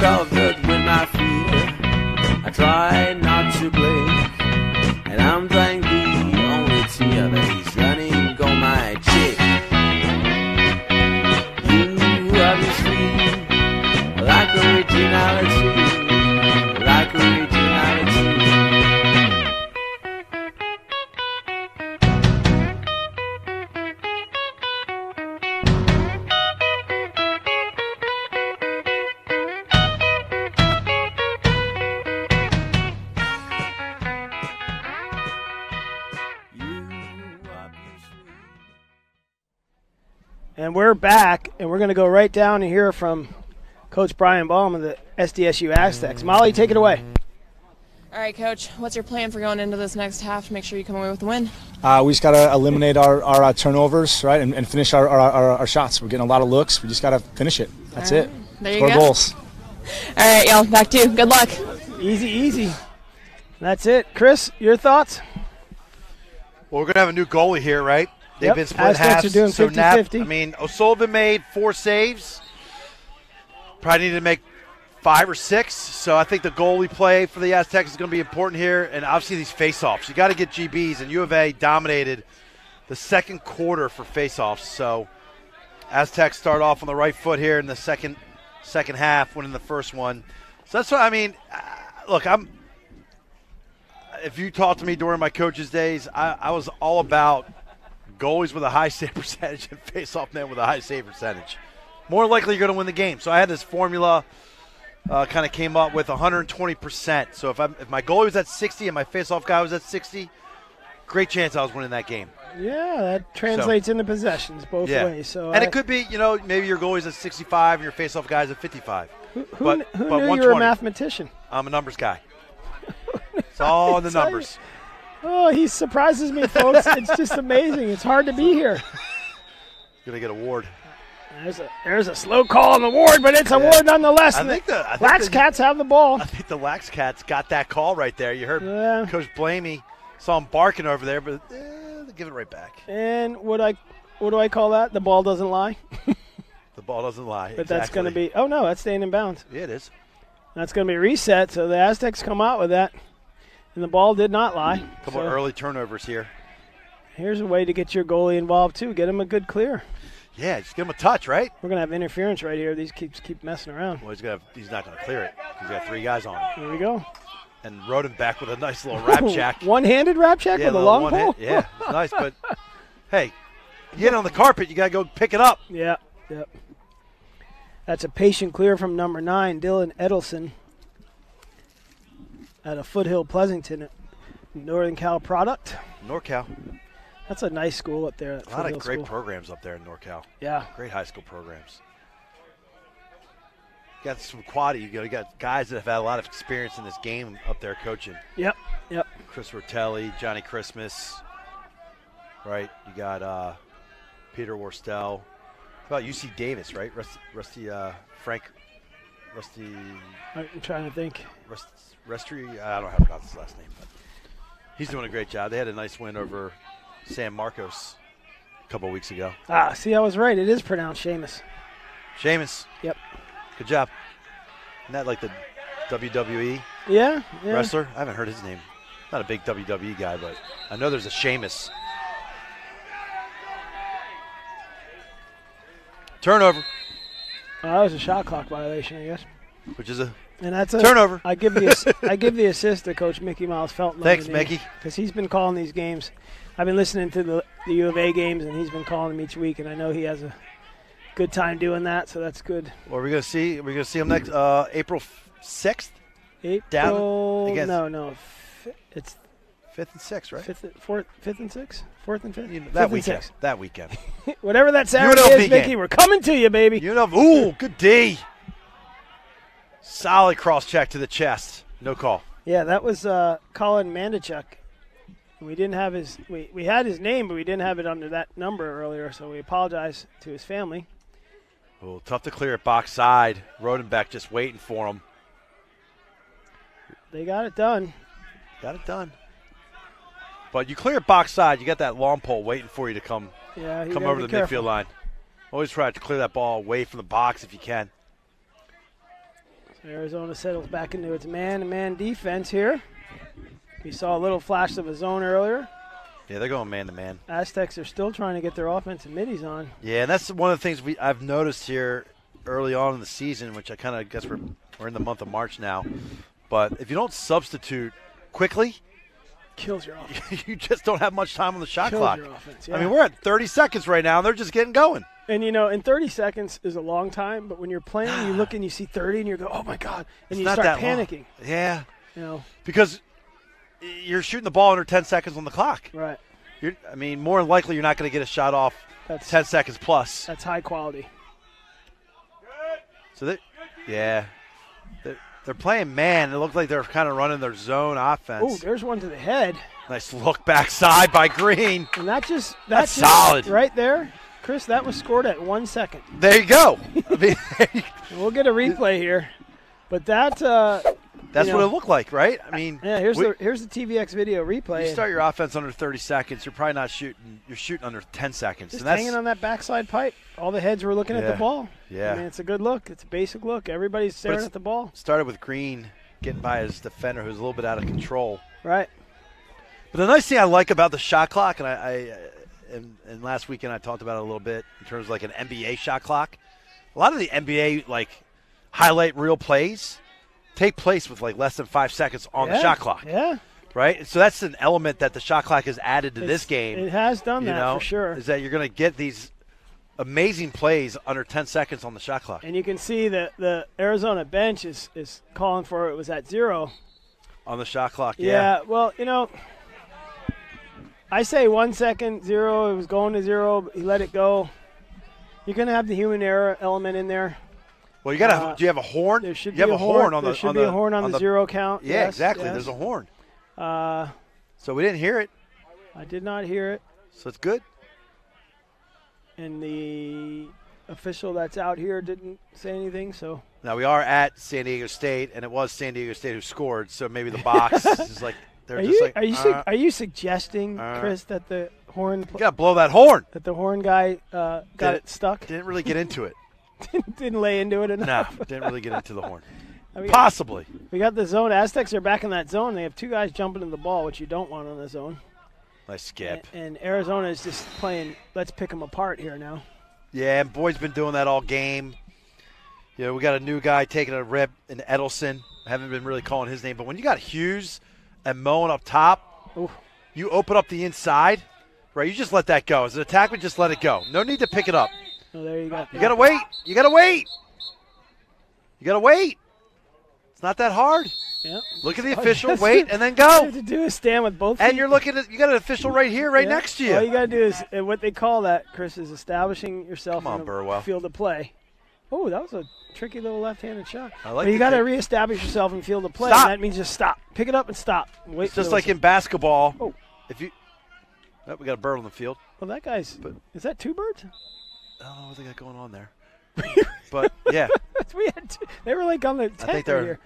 covered with my fear. I try not to blink, and I'm drying the only tear that is running on my cheek. You obviously like originality, like originality. And we're back, and we're going to go right down and hear from Coach Brian Baum of the SDSU Aztecs. Molly, take it away. All right, Coach, what's your plan for going into this next half to make sure you come away with the win? We just got to eliminate our turnovers, right, and finish our shots. We're getting a lot of looks. We just got to finish it. That's it. There you Score go. goals. All right, y'all, back to you. Good luck. Easy, easy. That's it. Chris, your thoughts? Well, we're going to have a new goalie here, right? They've been split Aztecs halves. are doing 50-50. I mean, O'Sullivan made 4 saves. Probably needed to make 5 or 6. So I think the goalie play for the Aztecs is going to be important here. And obviously these face-offs. You got to get GBs, and U of A dominated the second quarter for face-offs. So Aztecs start off on the right foot here in the second half, winning the first one. So that's what I mean. Look, if you talked to me during my coach's days, I was all about goalies with a high save percentage and face-off men with a high save percentage. More likely you're going to win the game. So I had this formula kind of came up with 120%. So if my goalie was at 60 and my face-off guy was at 60, great chance I was winning that game. Yeah, that translates into possessions both ways. So and it could be, maybe your goalie's at 65 and your face-off guy's at 55. Who knew you were a mathematician? I'm a numbers guy. It's all in the numbers. Oh, he surprises me, folks. It's just amazing. It's hard to be here. Going to get a ward. There's a slow call on the ward, but it's a ward nonetheless. I think Lax Cats have the ball. I think the Lax Cats got that call right there. You heard Coach Blamey. Saw him barking over there, but they give it right back. And what do I call that? The ball doesn't lie? The ball doesn't lie. But that's going to be – oh, no, that's staying in bounds. Yeah, it is. That's going to be reset, so the Aztecs come out with that. And the ball did not lie. A couple of early turnovers here. Here's a way to get your goalie involved, too. Get him a good clear. Yeah, just give him a touch, right? We're going to have interference right here. These keep messing around. Well, he's not going to clear it. He's got 3 guys on him. Here we go. And Rodenbeck with a nice little wrap check. One-handed wrap check with a long pole? Yeah, it's nice. But, hey, you get on the carpet, you got to go pick it up. Yeah, yep. That's a patient clear from number 9, Dylan Edelson, at a Foothill Pleasanton, Northern Cal product. NorCal. That's a nice school up there. A lot of great programs up there in NorCal. Yeah. Great high school programs. You got some quality. You got guys that have had a lot of experience in this game up there coaching. Yep. Chris Rotelli, Johnny Christmas. Right. You got Peter Worstel. How about UC Davis, right? Rusty Frank. Rusty. I'm trying to think. Rusty. I don't know how to pronounce his last name, but he's doing a great job. They had a nice win over San Marcos a couple of weeks ago. See, I was right. It is pronounced Seamus. Seamus. Yep. Good job. Isn't that like the WWE yeah. wrestler? I haven't heard his name. Not a big WWE guy, but I know there's a Seamus. Turnover. That was a shot clock violation, I guess. Which is a turnover. I give the assist to Coach Mickey Miles Felton. Thanks, Mickey. Because he's been calling these games. I've been listening to the U of A games, and he's been calling them each week, and I know he has a good time doing that, so that's good. Well, we're gonna see him next April 6th. April? Down no. It's 5th and 6th, right? 5th and 6th? 4th and 5th? That weekend. That weekend. Whatever that Saturday is, Mickey, we're coming to you, baby. Ooh, good D. Solid cross check to the chest. No call. Yeah, that was Colin Mandachuk. We didn't have his. We had his name, but we didn't have it under that number earlier, so we apologize to his family. Oh, tough to clear it box side. Rodenbeck just waiting for him. They got it done. But you clear it box side, you got that long pole waiting for you to come over the midfield line. Always try to clear that ball away from the box if you can. Arizona settles back into its man-to-man defense here. We saw a little flash of a zone earlier. Yeah, they're going man-to-man. Aztecs are still trying to get their offensive middies on. Yeah, and that's one of the things I've noticed here early on in the season, which I kind of guess we're in the month of March now. But if you don't substitute quickly, kills your offense. You just don't have much time on the shot kills clock. Your offense, yeah. I mean, we're at 30 seconds right now, and they're just getting going. And, and 30 seconds is a long time, but when you're playing, you look and you see 30, and you go, oh, my God, and you start panicking. Long. Yeah. You because you're shooting the ball under 10 seconds on the clock. Right. More than likely you're not going to get a shot off 10 seconds plus. That's high quality. So, they're playing man. It looks like they're kind of running their zone offense. Oh, there's one to the head. Nice look backside by Green. And that's solid. Right there. Chris, that was scored at 1 second. There you go. We'll get a replay here. But that's what it looked like, right? I mean, here's the TVX video replay. You start your offense under 30 seconds, you're probably not shooting. You're shooting under 10 seconds. Just and that's hanging on that backside pipe. All the heads were looking at the ball. Yeah. I mean, it's a good look. It's a basic look. Everybody's staring at the ball. Started with Green getting by his defender, who's a little bit out of control. Right. But the nice thing I like about the shot clock, and and last weekend I talked about it a little bit in terms of like an NBA shot clock. A lot of the NBA highlight reel plays take place with less than 5 seconds on the shot clock. Yeah. Right? And so that's an element that the shot clock has added to this game. It has done that for sure. Is that you're going to get these amazing plays under 10 seconds on the shot clock. And you can see that the Arizona bench is calling for it was at 0. On the shot clock, yeah. Well, I say 1 second, 0. It was going to 0, but he let it go. You're going to have the human error element in there. Well, you got do you have a horn? There should be a horn on the. There should be a horn on the 0 count. Yeah, yes, exactly. Yes. There's a horn. So we didn't hear it. I did not hear it. So it's good. And the official that's out here didn't say anything. So now we are at San Diego State, and it was San Diego State who scored. So maybe the box is Are you suggesting, Chris, that the horn? You gotta blow that horn. That the horn guy got it stuck. Didn't really get into it. Didn't lay into it enough. No, didn't really get into the horn. Possibly. We got the zone. Aztecs are back in that zone. They have 2 guys jumping in the ball, which you don't want on the zone. Nice skip. And Arizona is just playing, let's pick them apart here now. Yeah, and Boyd's been doing that all game. We got a new guy taking a rip in Edelson. I haven't been really calling his name, but when you got Hughes and Moen up top, you open up the inside, right? You just let that go. As an attackman, just let it go. No need to pick it up. Oh, there you go. You got to wait. You got to wait. You got to wait. It's not that hard. Yep. Look at the official, wait, and then go. All you have to do is stand with both feet. And you're looking at, you got an official right here, right next to you. All you got to do is, what they call that, Chris, is establishing yourself in the field of play. Oh, that was a tricky little left-handed shot. You got to reestablish yourself in field of play. Stop. And that means just stop. Pick it up and stop. Wait. It's just like in basketball. Oh. We got a bird on the field. Well, that guy's, is that 2 birds? I don't know what they got going on there. But, yeah. They were on the tent here.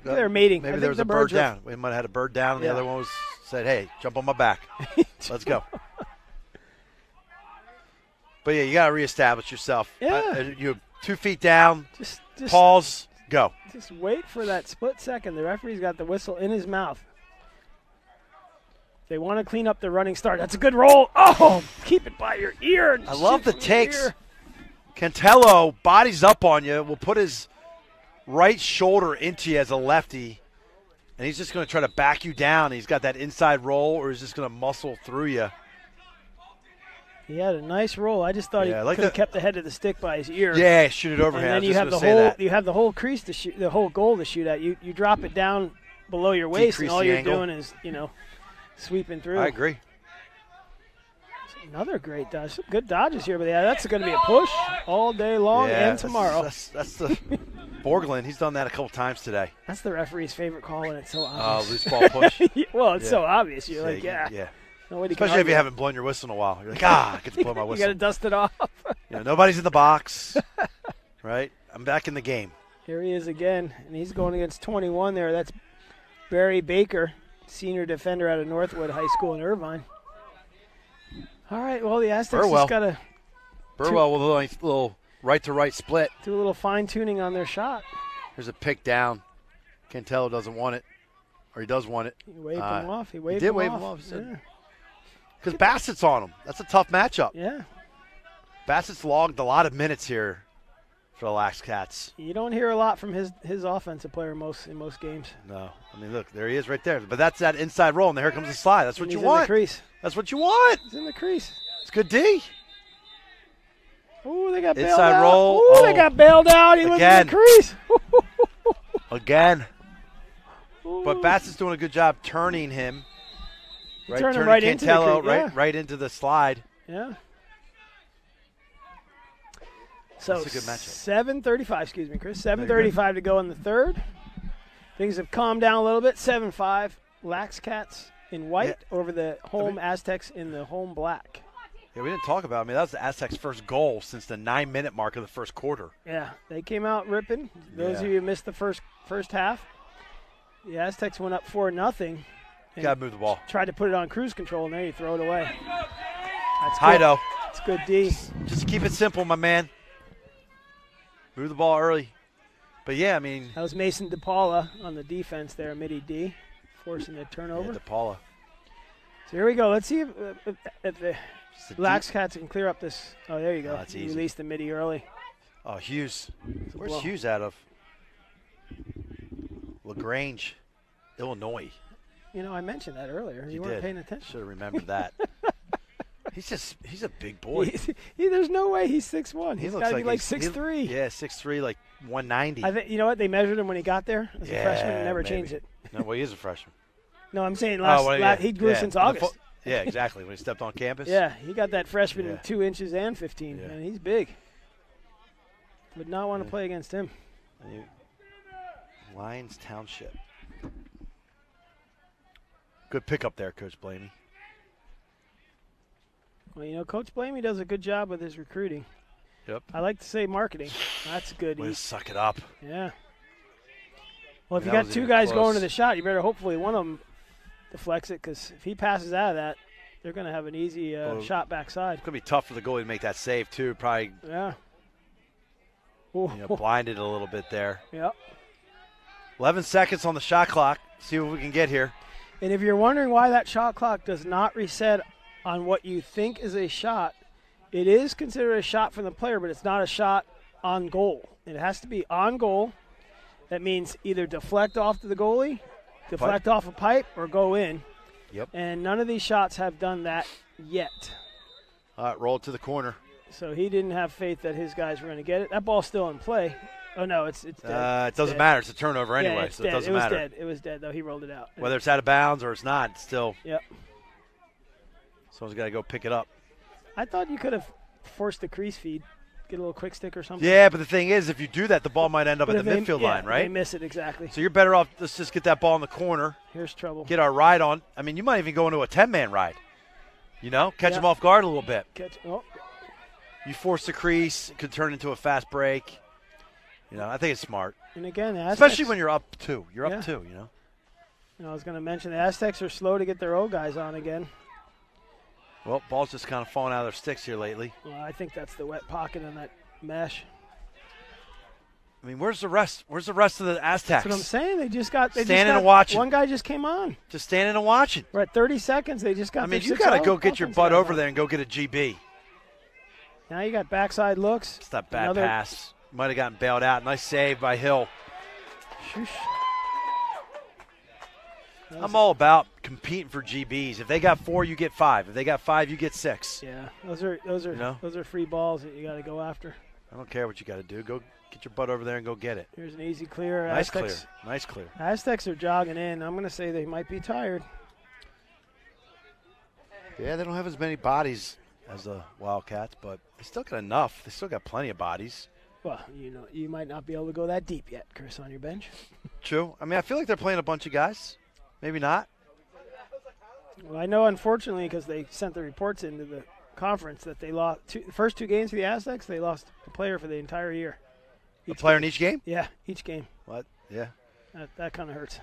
They're mating. Maybe there was a bird down. We might have had a bird down, and the other one said, hey, jump on my back. Let's go. But, yeah, you got to reestablish yourself. Yeah. You're 2 feet down, just pause, go. Just wait for that split second. The referee's got the whistle in his mouth. They want to clean up the running start. That's a good roll. Oh, keep it by your ear. I love the takes. Cantello bodies up on you, will put his right shoulder into you as a lefty, and he's just going to try to back you down. He's got that inside roll, or he's just going to muscle through you. He had a nice roll. I just thought he could have kept the head of the stick by his ear. Yeah, shoot it overhand. And then you have the whole crease to shoot, the whole goal to shoot at. You drop it down below your waist, and all you're doing is sweeping through. I agree. Another great dodge. Some good dodges here, but that's going to be a push all day long and tomorrow. That's the Borglund. He's done that a couple times today. That's the referee's favorite call, and it's so obvious. Loose ball push. Well, it's so obvious. You're Yeah. Especially if you haven't blown your whistle in a while. You're like, I get to blow my whistle. You got to dust it off. Nobody's in the box, right? I'm back in the game. Here he is again, and he's going against 21 there. That's Barry Baker, senior defender out of Northwood High School in Irvine. All right, well, the Aztecs just got to Burwell with a little right-to-right split. Do a little fine-tuning on their shot. Here's a pick down. Cantello doesn't want it, or he does want it. He waved him off. He waved did him wave off. him off. Yeah. Because Bassett's on him. That's a tough matchup. Yeah. Bassett's logged a lot of minutes here for the Lax Cats. You don't hear a lot from his offensive player in most games. No. I mean, look, there he is right there. But that's that inside roll, and here comes the slide. That's what you He's want. in the crease. That's what you want. He's in the crease. It's good D. Oh, they got bailed Inside out. roll. Oh, they got bailed out. He was in the crease. Again. Ooh. But Bassett's doing a good job turning him. Right, turned him turning right into the Cantello crease, yeah. right into the slide. Yeah. So That's a good matchup. 7:35, excuse me, Chris. 7:35 to go in the third. Things have calmed down a little bit. 7-5. Lax Cats in white over the home Aztecs in the home black. Yeah, we didn't talk about it. I mean, that was the Aztecs' first goal since the 9-minute mark of the first quarter. Yeah, they came out ripping. Those of you who missed the first half, the Aztecs went up 4-0. Got to move the ball. Tried to put it on cruise control, and there you throw it away. That's High, good. though. It's good D. Just keep it simple, my man. Move the ball early. But, yeah, I mean. That was Mason DePaula on the defense there, midi D, forcing the turnover. Yeah, DePaula. So here we go. Let's see if the Lax Cats can clear up this. Oh, there you go. That's You easy. released the midi early. Oh, Hughes. Where's blow. Hughes out of? LaGrange, Illinois. You know, I mentioned that earlier. You You weren't did. paying attention. Should have remembered that. He's a big boy. There's no way he's 6'1". He He's looks got to be like he's- 6'3". Yeah, 6'3", like 190. I think you know what they measured him when he got there as a freshman and never maybe. changed it. No, well, he is a freshman. No, I'm saying he grew yeah. since August. Yeah, exactly. When he stepped on campus. Yeah, he got that freshman Yeah. 2 inches and 15, Yeah. and he's big. Would not want to play against him. Lyons Township. Good pickup there, Coach Blamey. Well, you know, Coach Blamey does a good job with his recruiting. Yep. I like to say marketing. That's good. Way to suck it up. Yeah. Well, if That you got was 2 even guys close. going to the shot, you better hopefully one of them deflects it, because if he passes out of that, they're going to have an easy shot backside. It's going to be tough for the goalie to make that save, too. Probably Yeah. blinded a little bit there. Yep. 11 seconds on the shot clock. See what we can get here. And if you're wondering why that shot clock does not reset on what you think is a shot, it is considered a shot from the player, but it's not a shot on goal. It has to be on goal. That means either deflect off to the goalie, deflect off a pipe, or go in. Yep. And none of these shots have done that yet. All right, roll it to the corner. So he didn't have faith that his guys were going to get it. That ball's still in play. Oh, no, it's dead. It doesn't matter. It's a turnover anyway, yeah, it's so dead. it doesn't matter. It was dead, though. He rolled it out. Whether it's out of bounds or it's not, it's still. Yep. Someone's got to go pick it up. I thought you could have forced the crease feed, get a little quick stick or something. Yeah, but the thing is, if you do that, the ball might end up But at the if midfield they line, right? They miss it, exactly. So you're better off, let's just get that ball in the corner. Here's trouble. Get our ride on. I mean, you might even go into a 10-man ride. You know, catch them off guard a little bit. You force the crease, it could turn into a fast break. You know, I think it's smart. And again, especially when you're up 2. You're up 2, you know. And I was going to mention the Aztecs are slow to get their old guys on again. Well, ball's just kind of falling out of their sticks here lately. Well, I think that's the wet pocket on that mesh. I mean, where's the rest? Where's the rest of the Aztecs? That's what I'm saying. They just got standing and watching. One guy just came on. Just standing and watching. We're at 30 seconds. They just got. I mean, you got to go get your butt over there and go get a GB. Now you got backside looks. It's that bad pass. Might have gotten bailed out. Nice save by Hill. Sheesh. I'm all about competing for GBs. If they got 4, you get 5. If they got 5, you get 6. Yeah, those are free balls that you got to go after. I don't care what you got to do. Go get your butt over there and go get it. Here's an easy clear. Nice Aztecs, clear. Nice clear. Aztecs are jogging in. I'm going to say they might be tired. Yeah, they don't have as many bodies as the Wildcats, but they still got enough. They still got plenty of bodies. Well, you know, you might not be able to go that deep yet, Chris, on your bench. True. I mean, I feel like they're playing a bunch of guys. Maybe not. Well, I know, unfortunately, because they sent the reports into the conference that they lost the first 2 games for the Aztecs. They lost a player for the entire year. A player in each game? Yeah, each game. What? Yeah. That kind of hurts.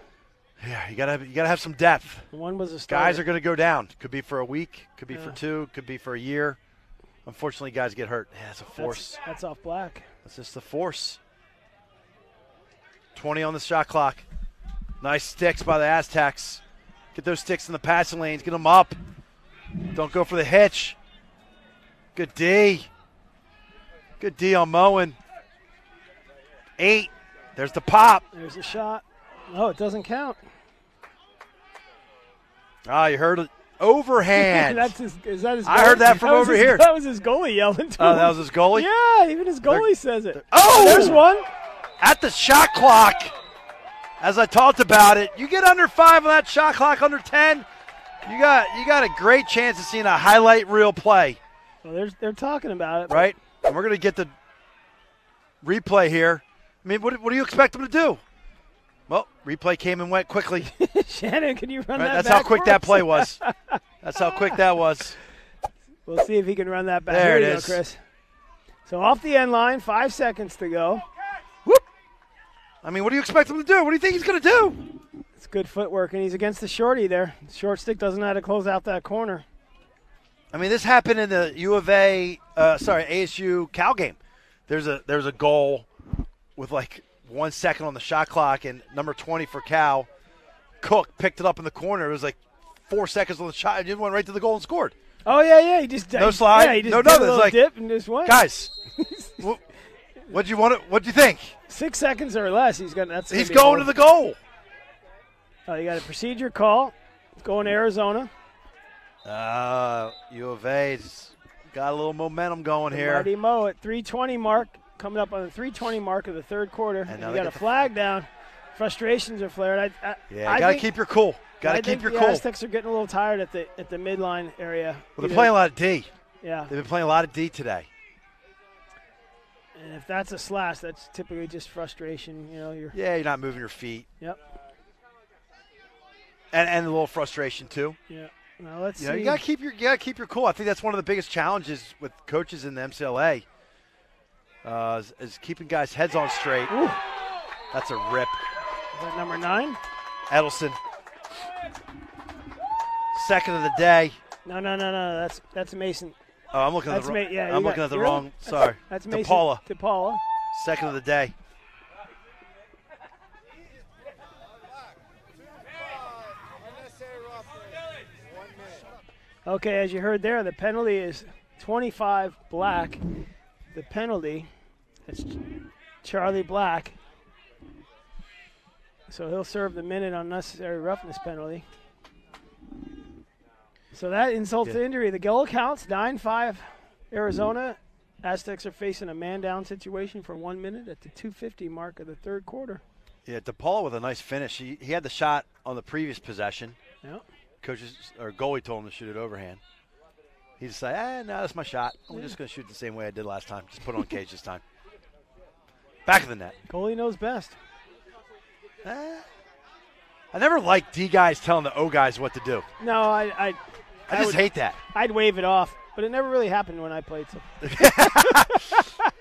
Yeah, you gotta have some depth. One was a starter. Guys are gonna go down. Could be for a week. Could be for 2. Could be for a year. Unfortunately, guys get hurt. Yeah, it's a force. That's off black. That's just the force. 20 on the shot clock. Nice sticks by the Aztecs. Get those sticks in the passing lanes. Get them up. Don't go for the hitch. Good D. Good D on Moen. 8. There's the pop. There's the shot. Oh, it doesn't count. Ah, you heard it. Overhand. Is that his I heard that from over here. That was his goalie yelling to him. Oh, that was his goalie? Yeah, even his goalie says it. Oh! There's one. At the shot clock. As I talked about it, you get under 5 on that shot clock, under 10, you got a great chance of seeing a highlight reel play. Well, they're talking about it. Right? And we're going to get the replay here. I mean, what do you expect them to do? Well, replay came and went quickly. Shannon, can you run that That's back how quick for that us? play was. That's how quick that was. We'll see if he can run that back. There Here it you is. go, Chris. So off the end line, 5 seconds to go. Whoop. I mean, what do you expect him to do? What do you think he's going to do? It's good footwork, and he's against the shorty there. The short stick doesn't know how to close out that corner. I mean, this happened in the ASU Cal game. There's a goal with like 1 second on the shot clock, and number 20 for Cal, Cook, picked it up in the corner. It was like 4 seconds on the shot, and he went right to the goal and scored. Oh, yeah. He just No slide. Yeah, he just No, did a there's little like, dip and just went. Guys, what'd you think? 6 seconds or less. He's going to the goal. Oh, you got a procedure call. It's going to Arizona. U of A's got a little momentum going here. Marty Moe at 3:20 mark, coming up on the 3:20 mark of the third quarter. And you got a flag down. Frustrations are flared. You got to keep your cool. Got to keep your cool. The Aztecs are getting a little tired at the midline area. Well, they're playing a lot of D. Yeah. They've been playing a lot of D today. And if that's a slash, that's typically just frustration. You're not moving your feet. Yep. And a little frustration too. Yeah. Now let's see. You gotta keep your cool. I think that's one of the biggest challenges with coaches in the MCLA. Is keeping guys' heads on straight. Ooh. That's a rip. Is that number 9? Edelson. Second of the day. No. That's Mason. Oh, I'm looking at the wrong. I'm looking at the wrong. Sorry. That's Mason. DePaula. Second of the day. Okay, as you heard there, the penalty is 25 Black. The penalty, that's Charlie Black. So he'll serve the minute unnecessary roughness penalty. So that insults to injury. The goal counts, 9-5 Arizona. Aztecs are facing a man-down situation for 1 minute at the 2:50 mark of the third quarter. Yeah, DePaula with a nice finish. He had the shot on the previous possession. Yeah. Goalie told him to shoot it overhand. He decided, no, that's my shot. I'm just going to shoot the same way I did last time. Just put it on cage this time. Back of the net. Goalie knows best. I never liked D guys telling the O guys what to do. No, I just hate that. I'd wave it off, but it never really happened when I played. So.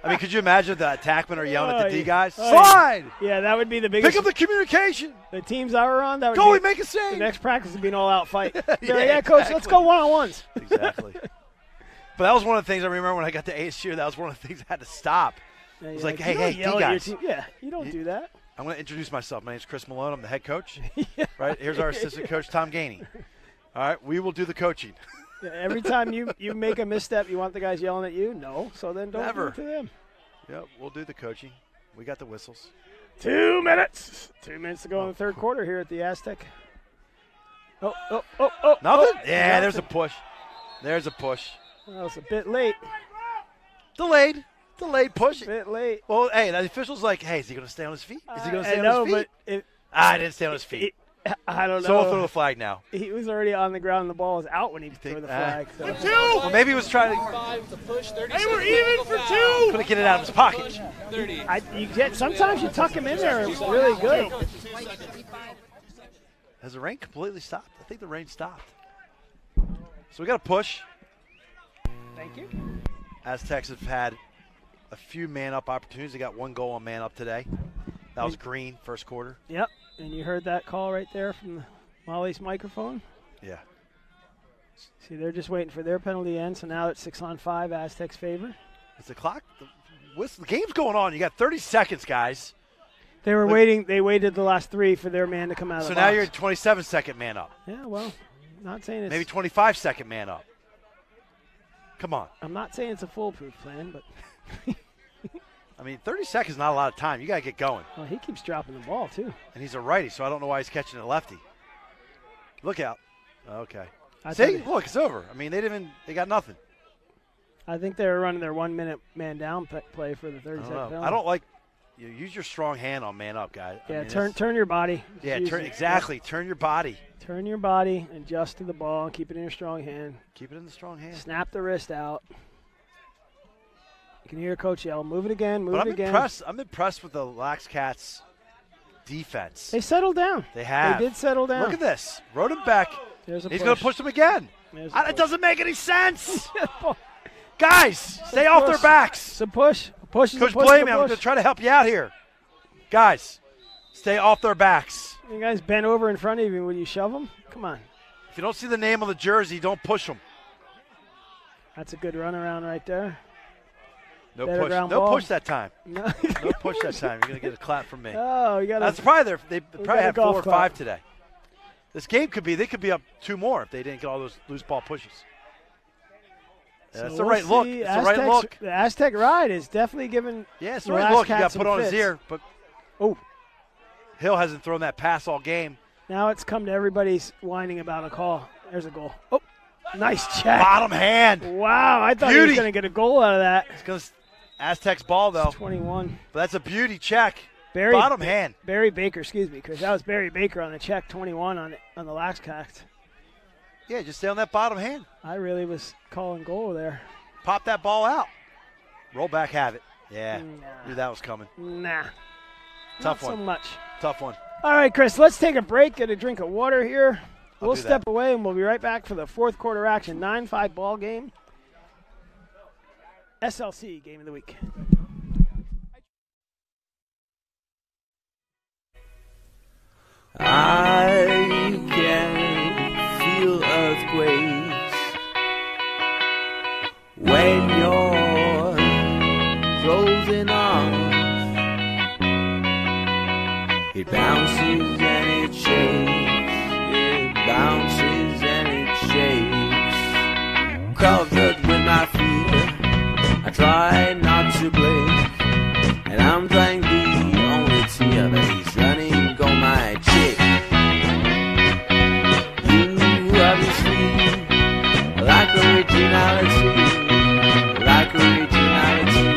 I mean, could you imagine the attackmen are yelling at the D guys? Oh, Slide! Yeah, that would be the biggest. Pick up the communication. The teams I were on, that would Goalie, make a save. The next practice would be an all-out fight. Yeah, Coach, exactly. let's go one-on-ones. Exactly. But that was one of the things I remember when I got to ASU. That was one of the things I had to stop. Yeah, it was like, you hey, don't D yell at your guys. team. Yeah, you don't do that. I'm going to introduce myself. My name's Chris Malone. I'm the head coach. Right? Here's our assistant coach, Tom Gainey. All right, we will do the coaching. Yeah, every time you make a misstep, you want the guys yelling at you? No. So then don't do it to them. Yep, we'll do the coaching. We got the whistles. 2 minutes. 2 minutes to go in the third quarter here at the Aztec. Oh. Nothing? Yeah, there's a push. There's a push. Well, it's a bit late. Delayed push. A bit late. Well, hey, the official's like, hey, is he going to stay on his feet? Is he going to stay on his feet? But I didn't stay on his feet. I don't know. So we'll throw the flag now. He was already on the ground and the ball was out when he threw the flag. So. Well, maybe he was trying to. Hey, we're even for 2. Couldn't get it out of his pocket. Sometimes you tuck him in there. It's really good. Has the rain completely stopped? I think the rain stopped. So we got a push. Thank you. Aztecs have had a few man-up opportunities. They got 1 goal on man-up today. That was Green, first quarter. Yep, and you heard that call right there from Molly's microphone. Yeah. See, they're just waiting for their penalty to end, so now it's 6-on-5, Aztecs favor. It's the clock. The game's going on. You got 30 seconds, guys. They were waiting. They waited the last 3 for their man to come out of the box. So now you're at 27-second man up. Yeah, well, not saying it's... Maybe 25-second man up. Come on. I'm not saying it's a foolproof plan, but... I mean, 30 seconds is not a lot of time. You got to get going. Well, he keeps dropping the ball, too. And he's a righty, so I don't know why he's catching a lefty. Look out. Okay. I See? think- Look, it's over. I mean, they got nothing. I think they were running their 1-minute man down play for the 30-second penalty. I don't like you use your strong hand on man up, guys. Yeah, turn your body. Yeah, Use it. Turn your body. Turn your body, adjust to the ball, and keep it in your strong hand. Keep it in the strong hand. Snap the wrist out. You can hear Coach yell, move it again, move it again. I'm impressed with the Lax Cats defense. They settled down. They have. They did settle down. Look at this. Wrote him back. He's going to push them again. It doesn't make any sense. Guys, stay off their backs. It's a push. Push is Coach, a push. blame me. I'm going to try to help you out here. Guys, stay off their backs. You guys bent over in front of you when you shove them? Come on. If you don't see the name on the jersey, don't push them. That's a good run around right there. No Better push. ground No ball. push that time. No, No push that time. You're going to get a clap from me. Oh, you got That's probably they got probably a have 4 golf or clap. 5 today. This game they could be up 2 more if they didn't get all those loose ball pushes. Yeah, that's the right look. It's the right look. The Aztec ride is definitely given. Yeah, it's the the right last look. You cat got some put on his fits. ear, but Hill hasn't thrown that pass all game. Now it's come to everybody's whining about a call. There's a goal. Oh, nice check. Bottom hand. Wow, I thought he was going to get a goal out of that. It's going to Aztecs ball though. 21. But that's a beauty check. Bottom hand. Barry Baker, excuse me, because that was Barry Baker on the check. 21 on the Lax Cats. Yeah, just stay on that bottom hand. I really was calling goal there. Pop that ball out. Roll back, have it. Yeah, knew that was coming. Nah. Tough Not one. so much. Tough one. All right, Chris, let's take a break, get a drink of water here. We'll do step that. away, and we'll be right back for the fourth quarter action. 9-5 ball game. SLC Game of the Week. I can feel earthquakes when you're closing on. It bounces and it shakes. It bounces and it shakes. Covered with my fear, I try not to blink, and I'm drank the only tear that he's running go my chick. You obviously like originality, like originality.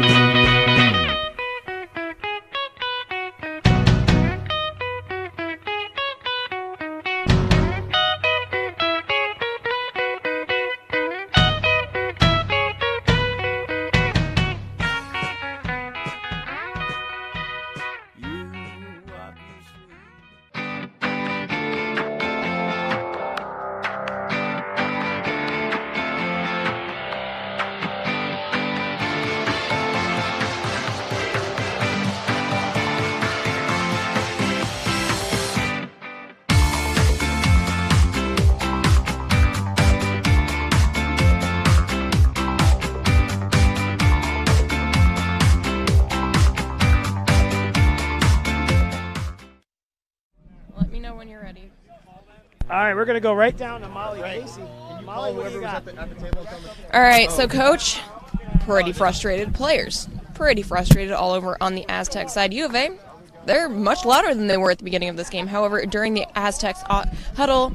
Let me know when you're ready. All right, we're going to go right down to Molly Casey. Molly, what do you got? All right, so Coach, pretty frustrated. Players, pretty frustrated all over on the Aztec side. U of A, they're much louder than they were at the beginning of this game. However, during the Aztecs huddle,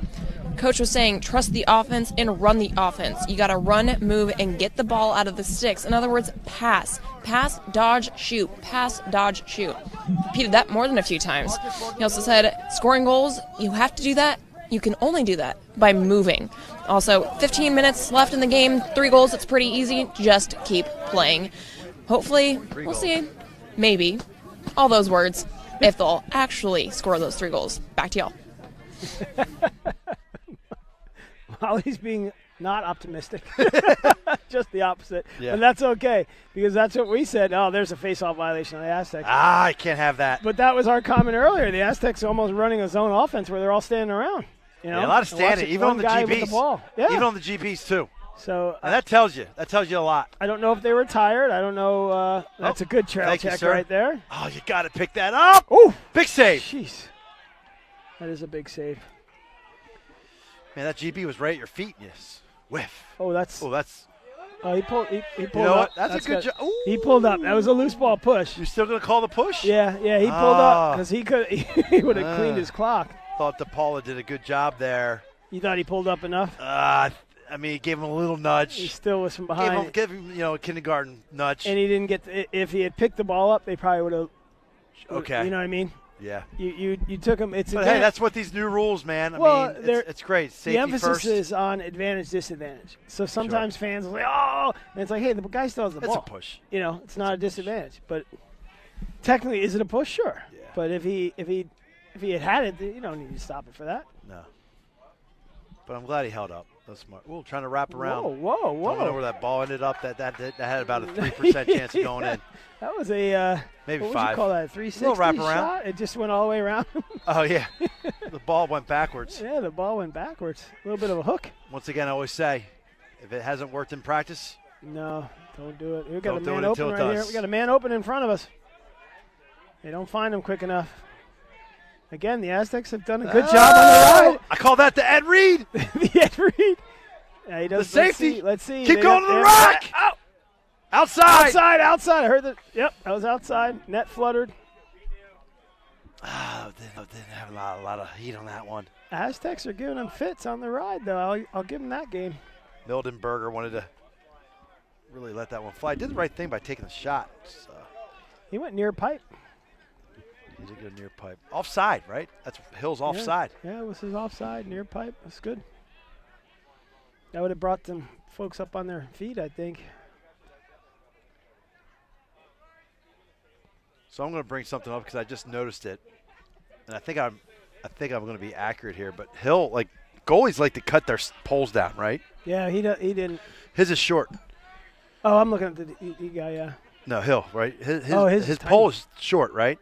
Coach was saying, trust the offense and run the offense. You got to run, move, and get the ball out of the sticks. In other words, pass. Pass, dodge, shoot. Pass, dodge, shoot. Repeated that more than a few times. He also said, scoring goals, you have to do that. You can only do that by moving. Also, 15 minutes left in the game, 3 goals, it's pretty easy. Just keep playing. Hopefully, we'll see, maybe, all those words, if they'll actually score those 3 goals. Back to y'all. Molly's being not optimistic. Just the opposite. Yeah. And that's okay, because that's what we said. Oh, there's a face-off violation on the Aztecs. I can't have that. But that was our comment earlier. The Aztecs are almost running a zone offense where they're all standing around. You know? Yeah, a lot of And watch standing, it, even on one the guy with GPs. the ball. Yeah. Even on the GPs, too. So and that tells you a lot. I don't know if they were tired. I don't know. That's a good trail check right there. Oh, you got to pick that up. Oh, big save. Jeez. That is a big save. Man, that GB was right at your feet. Yes. Whiff. Oh, that's. Oh, he pulled. He pulled you know up. What? That's a good job. He pulled up. That was a loose ball push. You still gonna call the push? Yeah. He pulled up because he could. He would have cleaned his clock. Thought DePaula did a good job there. You thought he pulled up enough? I mean, he gave him a little nudge. He still was from behind. Give him a kindergarten nudge. And he didn't get. If he had picked the ball up, they probably would have. Okay. You know what I mean? Yeah. You took him. But hey, that's what these new rules, man. I mean, it's great. Safety the emphasis first. is on advantage, disadvantage. So sometimes fans will say, "Oh," and it's like, "Hey, the guy still has the ball." It's a push. You know, it's not a disadvantage. But technically, is it a push? Sure. Yeah. But if he had it, you don't need to stop it for that. No. But I'm glad he held up. That's smart. Ooh, trying to wrap around. Whoa. Don't know where that ball ended up. That had about a 3% chance of going in. That was a maybe what 5. Would you call that? A 360 little wrap around. shot? It just went all the way around. Oh yeah, the ball went backwards. Yeah, the ball went backwards. A little bit of a hook. Once again, I always say, if it hasn't worked in practice, no, don't do it. We got don't a man do it open until it right does. here. We got a man open in front of us. They don't find him quick enough. Again, the Aztecs have done a good job on the ride. I call that the Ed Reed. The Ed Reed. Yeah, he does. The safety. Let's see. Keep going to the rock. Oh. Outside. I heard that. Yep, that was outside. Net fluttered. Oh, didn't have a lot of heat on that one. Aztecs are giving him fits on the ride, though. I'll give him that game. Mildenberger wanted to really let that one fly. Did the right thing by taking the shot. So. He went near pipe. He did go near pipe. Offside, right? That's Hill's offside. Yeah, it was his offside, near pipe. That's good. That would have brought them folks up on their feet, I think. So I'm going to bring something up because I just noticed it, and I think I'm going to be accurate here. But Hill, goalies like to cut their poles down, right? Yeah, he didn't. His is short. Oh, I'm looking at the guy. Yeah. No, Hill, right? His tiny. pole is short, right?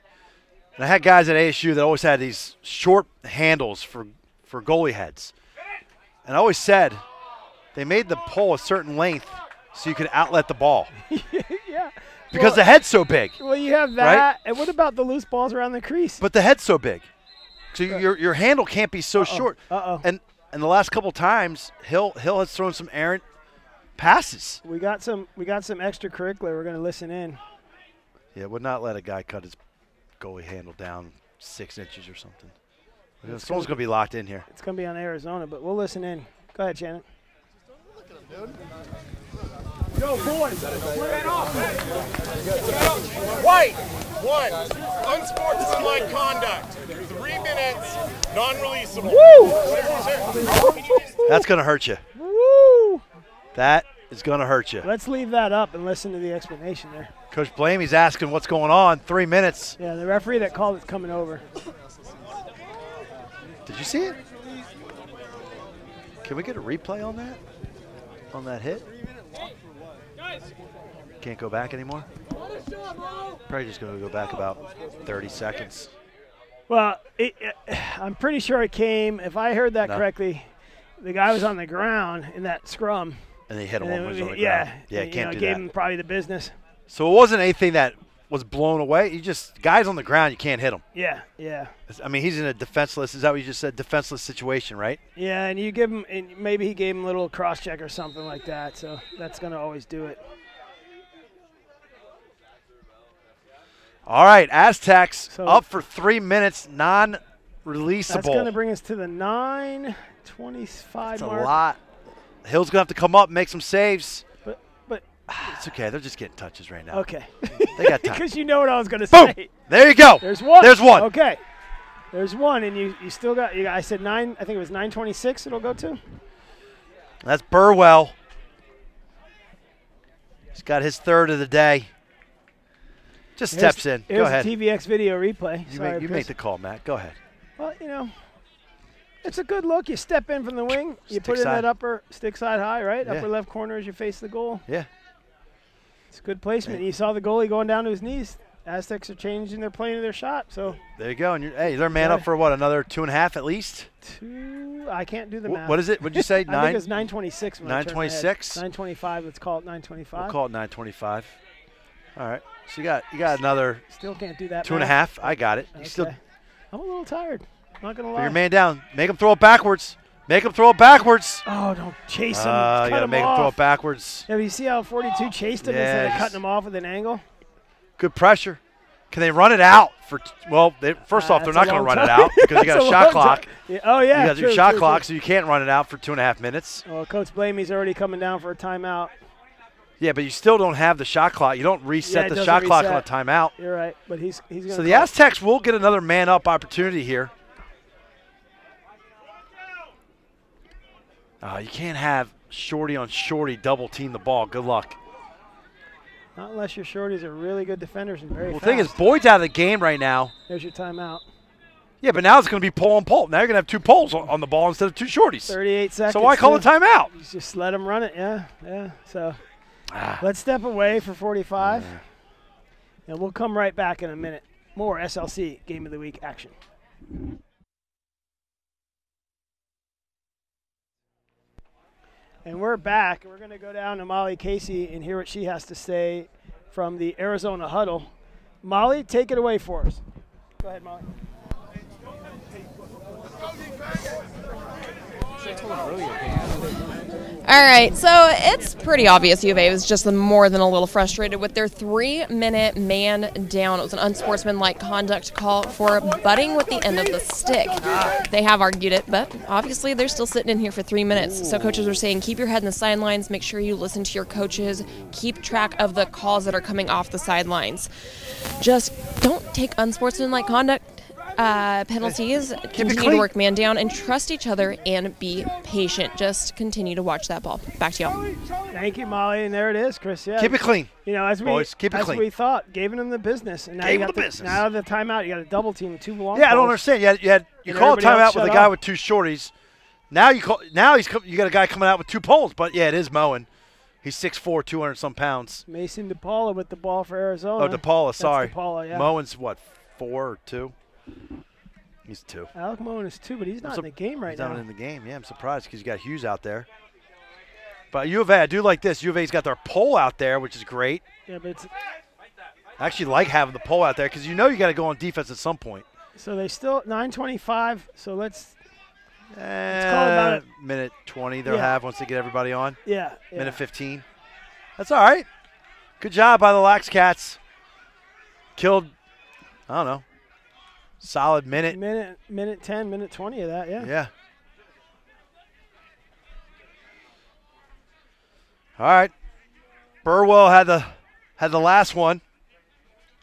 And I had guys at ASU that always had these short handles for goalie heads, and I always said they made the pole a certain length so you could outlet the ball. Yeah. Because the head's so big. Well, you have that. Right? And what about the loose balls around the crease? But the head's so big. So your handle can't be so short. And the last couple times, Hill has thrown some errant passes. We got some extracurricular. We're going to listen in. Yeah, would not let a guy cut his goalie handle down 6 inches or something. Someone's going to be locked in here. It's going to be on Arizona, but we'll listen in. Go ahead, Shannon. Go, boys. Play it off. White, 1. Unsportsmanlike conduct. 3 minutes, non-releasable. Woo! That's going to hurt you. Woo! That is going to hurt you. Let's leave that up and listen to the explanation there. Coach Blamey's asking what's going on. 3 minutes. Yeah, the referee that called it's coming over. Did you see it? Can we get a replay on that? On that hit? Can't go back anymore? Probably just going to go back about 30 seconds. Well, I'm pretty sure it came, if I heard that correctly, the guy was on the ground in that scrum. And they hit him when he was on the ground. Yeah, can't do that. Gave him probably the business. So it wasn't anything that was blown away. Guys on the ground, you can't hit them. Yeah, yeah. I mean, he's in a defenseless, is that what you just said, defenseless situation, right? Yeah, and you give him, and maybe he gave him a little cross-check or something like that, so that's going to always do it. All right, Aztecs up for 3 minutes, non-releasable. That's going to bring us to the 9:25 That's mark. a lot. Hill's going to have to come up and make some saves. But it's okay. They're just getting touches right now. Okay. They got time. Because you know what I was going to Boom! say. There you go. There's one. There's one. Okay. There's one, and you still got, I said 9, I think it was 9:26 it'll go to. That's Burwell. He's got his third of the day. Just steps in. Go ahead. Here's a TVX video replay. You make the call, Matt. Go ahead. Well, it's a good look. You step in from the wing. You put in that upper stick side high, right? Yeah. Upper left corner as you face the goal. Yeah. It's good placement. You saw the goalie going down to his knees. Aztecs are changing their plane of their shot. So there you go. And they're man up for what, another 2.5 at least? 2. I can't do the math. What is it? What'd you say? I think it's 9:26. 9:26. 9:25. Let's call it 9:25. We'll call it 9:25. All right. So you got another. Still can't do that. 2.5. I got it. Okay. You still. I'm a little tired. Not gonna lie. Put your man down. Make him throw it backwards. Make him throw it backwards. Oh, don't chase him. You gotta make him throw it backwards. Yeah, but you see how 42 chased him instead of cutting him off with an angle? Good pressure. Can they run it out for? First off, they're not going to run it out because you got a shot clock. Yeah. Oh yeah, you got your shot clock, so you can't run it out for 2.5 minutes. Well, Coach Blamey's already coming down for a timeout. Yeah, but you still don't have the shot clock. You don't reset the shot clock on a timeout. You're right, but he's going to. So the Aztecs will get another man-up opportunity here. You can't have shorty on shorty double team the ball. Good luck. Not unless your shorties are really good defenders and very fast. The thing is, Boyd's out of the game right now. There's your timeout. Yeah, but now it's going to be pull and pull. Now you're going to have 2 poles on the ball instead of 2 shorties. 38 seconds. So why call a timeout? Just let them run it. Yeah. So let's step away for 45, and we'll come right back in a minute. More SLC Game of the Week action. And we're back. We're going to go down to Molly Casey and hear what she has to say from the Arizona huddle. Molly, take it away for us. Go ahead, Molly. All right, so it's pretty obvious U of A was just more than a little frustrated with their 3-minute man down. It was an unsportsmanlike conduct call for butting with the end of the stick. They have argued it, but obviously they're still sitting in here for 3 minutes. So coaches are saying keep your head in the sidelines, make sure you listen to your coaches, keep track of the calls that are coming off the sidelines. Just don't take unsportsmanlike conduct penalties, continue to work man down, and trust each other and be patient. Just continue to watch that ball. Back to y'all. Thank you, Molly. And there it is, Chris. Yeah. Keep it clean. You know, as we thought, giving them the business. And now you got now the timeout, you got a double team, 2 long. Yeah, I don't understand. You call a timeout with a guy with 2 shorties. Now you got a guy coming out with 2 poles. But yeah, it is mowing. He's 6'4", 200-some pounds. Mason DePaula with the ball for Arizona. Oh, DePaula, sorry. DePaula, yeah. Mowen's what, 4 or 2? He's 2. Alec Mowen is 2, but he's not in the game right now. He's not in the game. Yeah, I'm surprised because you got Hughes out there. But U of A, I do like this. U of A's got their pole out there, which is great. Yeah, but I actually like having the pole out there because you got to go on defense at some point. So they still 9:25. So let's call about it. Minute 20 they'll have once they get everybody on. Yeah. Minute 15. That's all right. Good job by the Lax Cats. Killed, I don't know, solid minute. Minute 10, minute 20 of that, yeah. Yeah. All right. Burwell had the last one.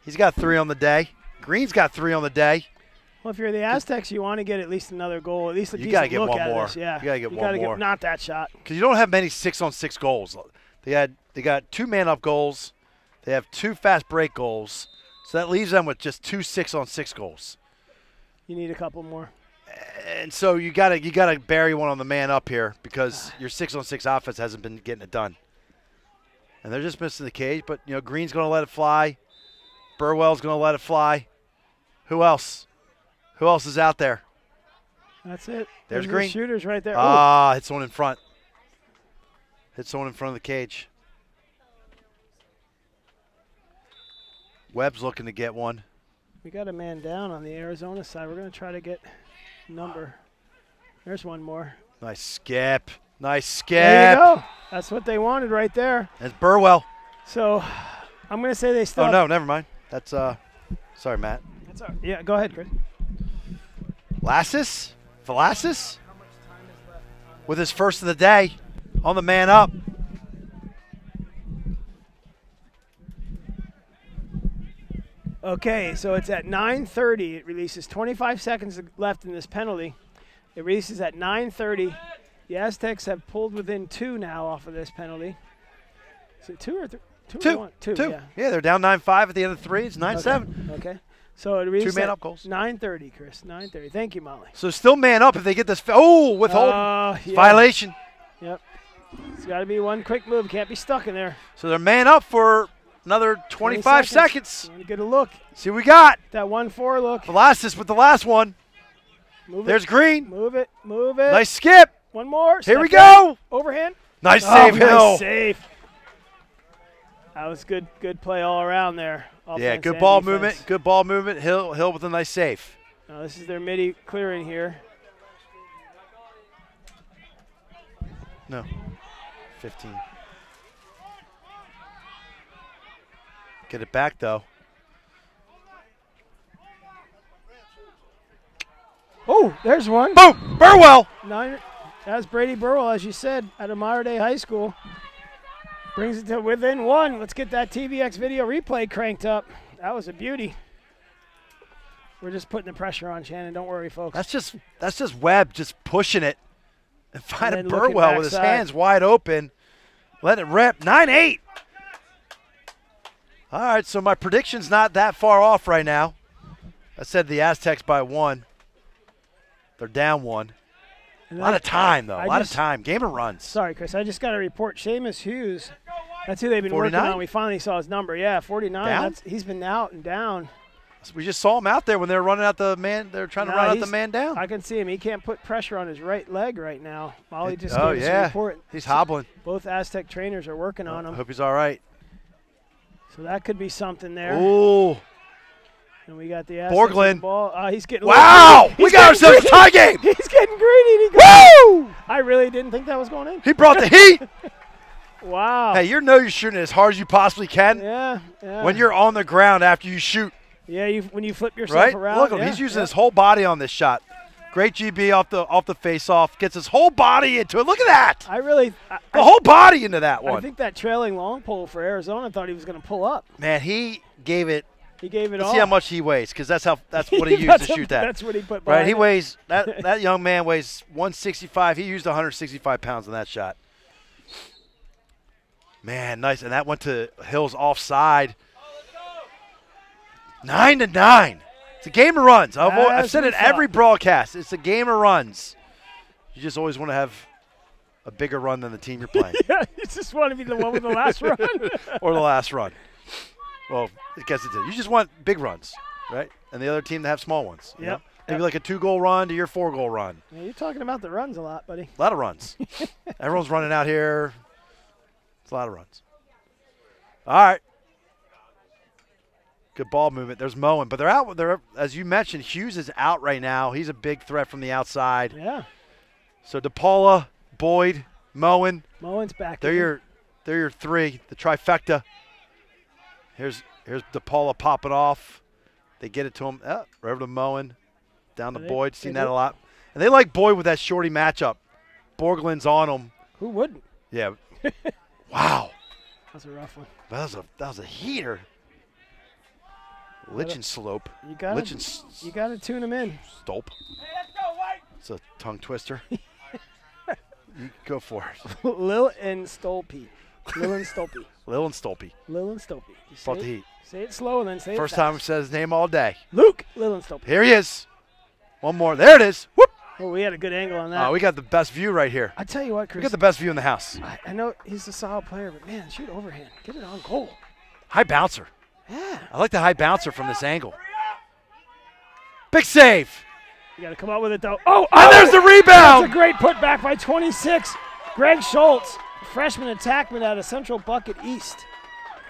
He's got 3 on the day. Green's got 3 on the day. Well, if you're the Aztecs, you want to get at least another goal, at least a decent look at at more. this. Yeah. You got to get one more. Not that shot. Because you don't have many 6-on-6 goals. They got 2 man-up goals. They have 2 fast break goals. So that leaves them with just 2 6-on-6 goals. You need a couple more. And so you gotta bury one on the man up here because your 6-on-6 offense hasn't been getting it done. And they're just missing the cage, but Green's gonna let it fly. Burwell's gonna let it fly. Who else? Who else is out there? That's it. There's Green. The shooters right there. Hit someone in front. Hit someone in front of the cage. Webb's looking to get one. We got a man down on the Arizona side. We're going to try to get number. There's one more. Nice skip. Nice skip. There you go. That's what they wanted right there. That's Burwell. So I'm going to say they still. Oh, no, never mind. That's, sorry, Matt. That's all right. Yeah, go ahead, Chris. Velasquez with his first of the day on the man up. Okay, so it's at 9:30. It releases 25 seconds left in this penalty. It releases at 9:30. The Aztecs have pulled within 2 now off of this penalty. Is it 2 or 3? 2 or 1? 2. Yeah, they're down 9-5 at the end of 3. It's 9-7. Okay. So it releases 2 man up goals. 9:30, Chris. 9:30. Thank you, Molly. So still man up if they get this. Withhold. Yeah. Violation. Yep. It's got to be one quick move. Can't be stuck in there. So they're man up for another 25 seconds. Want to get a look. See what we got. That 1-4 look. Velasquez with the last one. There's Green. Move it. Move it. Nice skip. One more. Here we Step go. in. Overhand. Nice save, Hill. Nice save. That was good play all around there. Yeah, Offense good and ball defense. movement. Good ball movement. Hill with a nice save. Now this is their midi clearing here. No. 15. Get it back, though. Oh, there's one. Boom! Burwell! That's Brady Burwell, as you said, out of Mater Dei High School. Brings it to within one. Let's get that TVX video replay cranked up. That was a beauty. We're just putting the pressure on, Shannon. Don't worry, folks. That's just Webb just pushing it and finding looking Burwell with his backside. hands wide open. Let it rip. 9-8. All right, so my prediction's not that far off right now. I said the Aztecs by 1. They're down 1. A lot of time, though. A lot of time. Game of runs. Sorry, Chris. I just got a report. Seamus Hughes. That's who they've been 49? working on. We finally saw his number. Yeah, 49. Down? He's been out and down. We just saw him out there when they were running out the man. They were trying to run out the man down. I can see him. He can't put pressure on his right leg right now. Molly just Oh, gave us a yeah. report. He's hobbling. Both Aztec trainers are working on I him. hope he's all right. So that could be something there. Ooh. And we got the Aztecs Borglin. with the ball. He's getting Wow! We got ourselves a tie game! He's getting greedy. Woo! I really didn't think that was going in. He brought the heat! Wow. Hey, you're shooting as hard as you possibly can. Yeah. When you're on the ground after you shoot. Yeah, when you flip yourself around. Look at him. He's using his whole body on this shot. Great GB off the face-off. Gets his whole body into it. Look at that. The whole body into that one. I think that trailing long pole for Arizona thought he was going to pull up. Man, he gave it. He gave it Let's all. see how much he weighs, because that's what he used to shoot that. That's what he put behind Right, he it. weighs that young man weighs 165. He used 165 pounds on that shot. Man, nice, and that went to Hill's offside. 9-9. It's a game of runs. I've said it every broadcast. It's a game of runs. You just always want to have a bigger run than the team you're playing. Yeah, you just want to be the one with the last run. Or the last run. Well, I guess it's it. You just want big runs, right? And the other team to have small ones. You know? Maybe like a 2-goal run to your 4-goal run. Yeah, you're talking about the runs a lot, buddy. A lot of runs. Everyone's running out here. It's a lot of runs. All right. Good ball movement. There's Moen, but they're out. As you mentioned, Hughes is out right now. He's a big threat from the outside. Yeah. So DePaula, Boyd, Moen. Moen's back. They're your three, the trifecta. Here's DePaula popping off. They get it to him. Right over to Moen. Down to Boyd. Seen that a lot. And they like Boyd with that shorty matchup. Borglin's on him. Who wouldn't? Yeah. Wow. That's a rough one. That was a heater. Lichen slope. You gotta tune him in. Stolp. It's a tongue twister. You go for it. Lil and Stolpe. Lil and Stolpe. Lil and Stolpe. Lil and Stolpe. Brought the heat. Say it slow and then say First it fast. time I've said his name all day. Luke Lil and Stolpe. Here he is. One more. There it is. Whoop. Oh, we had a good angle on that. We got the best view right here. I tell you what, Chris. We got the best view in the house. I know he's a solid player, but man, shoot overhand. Get it on goal. High bouncer. Yeah. I like the high bouncer from this angle. Big save. You got to come out with it, though. Oh, there's the rebound. That's a great putback by 26. Greg Schultz, freshman attackman out of Central Bucket East.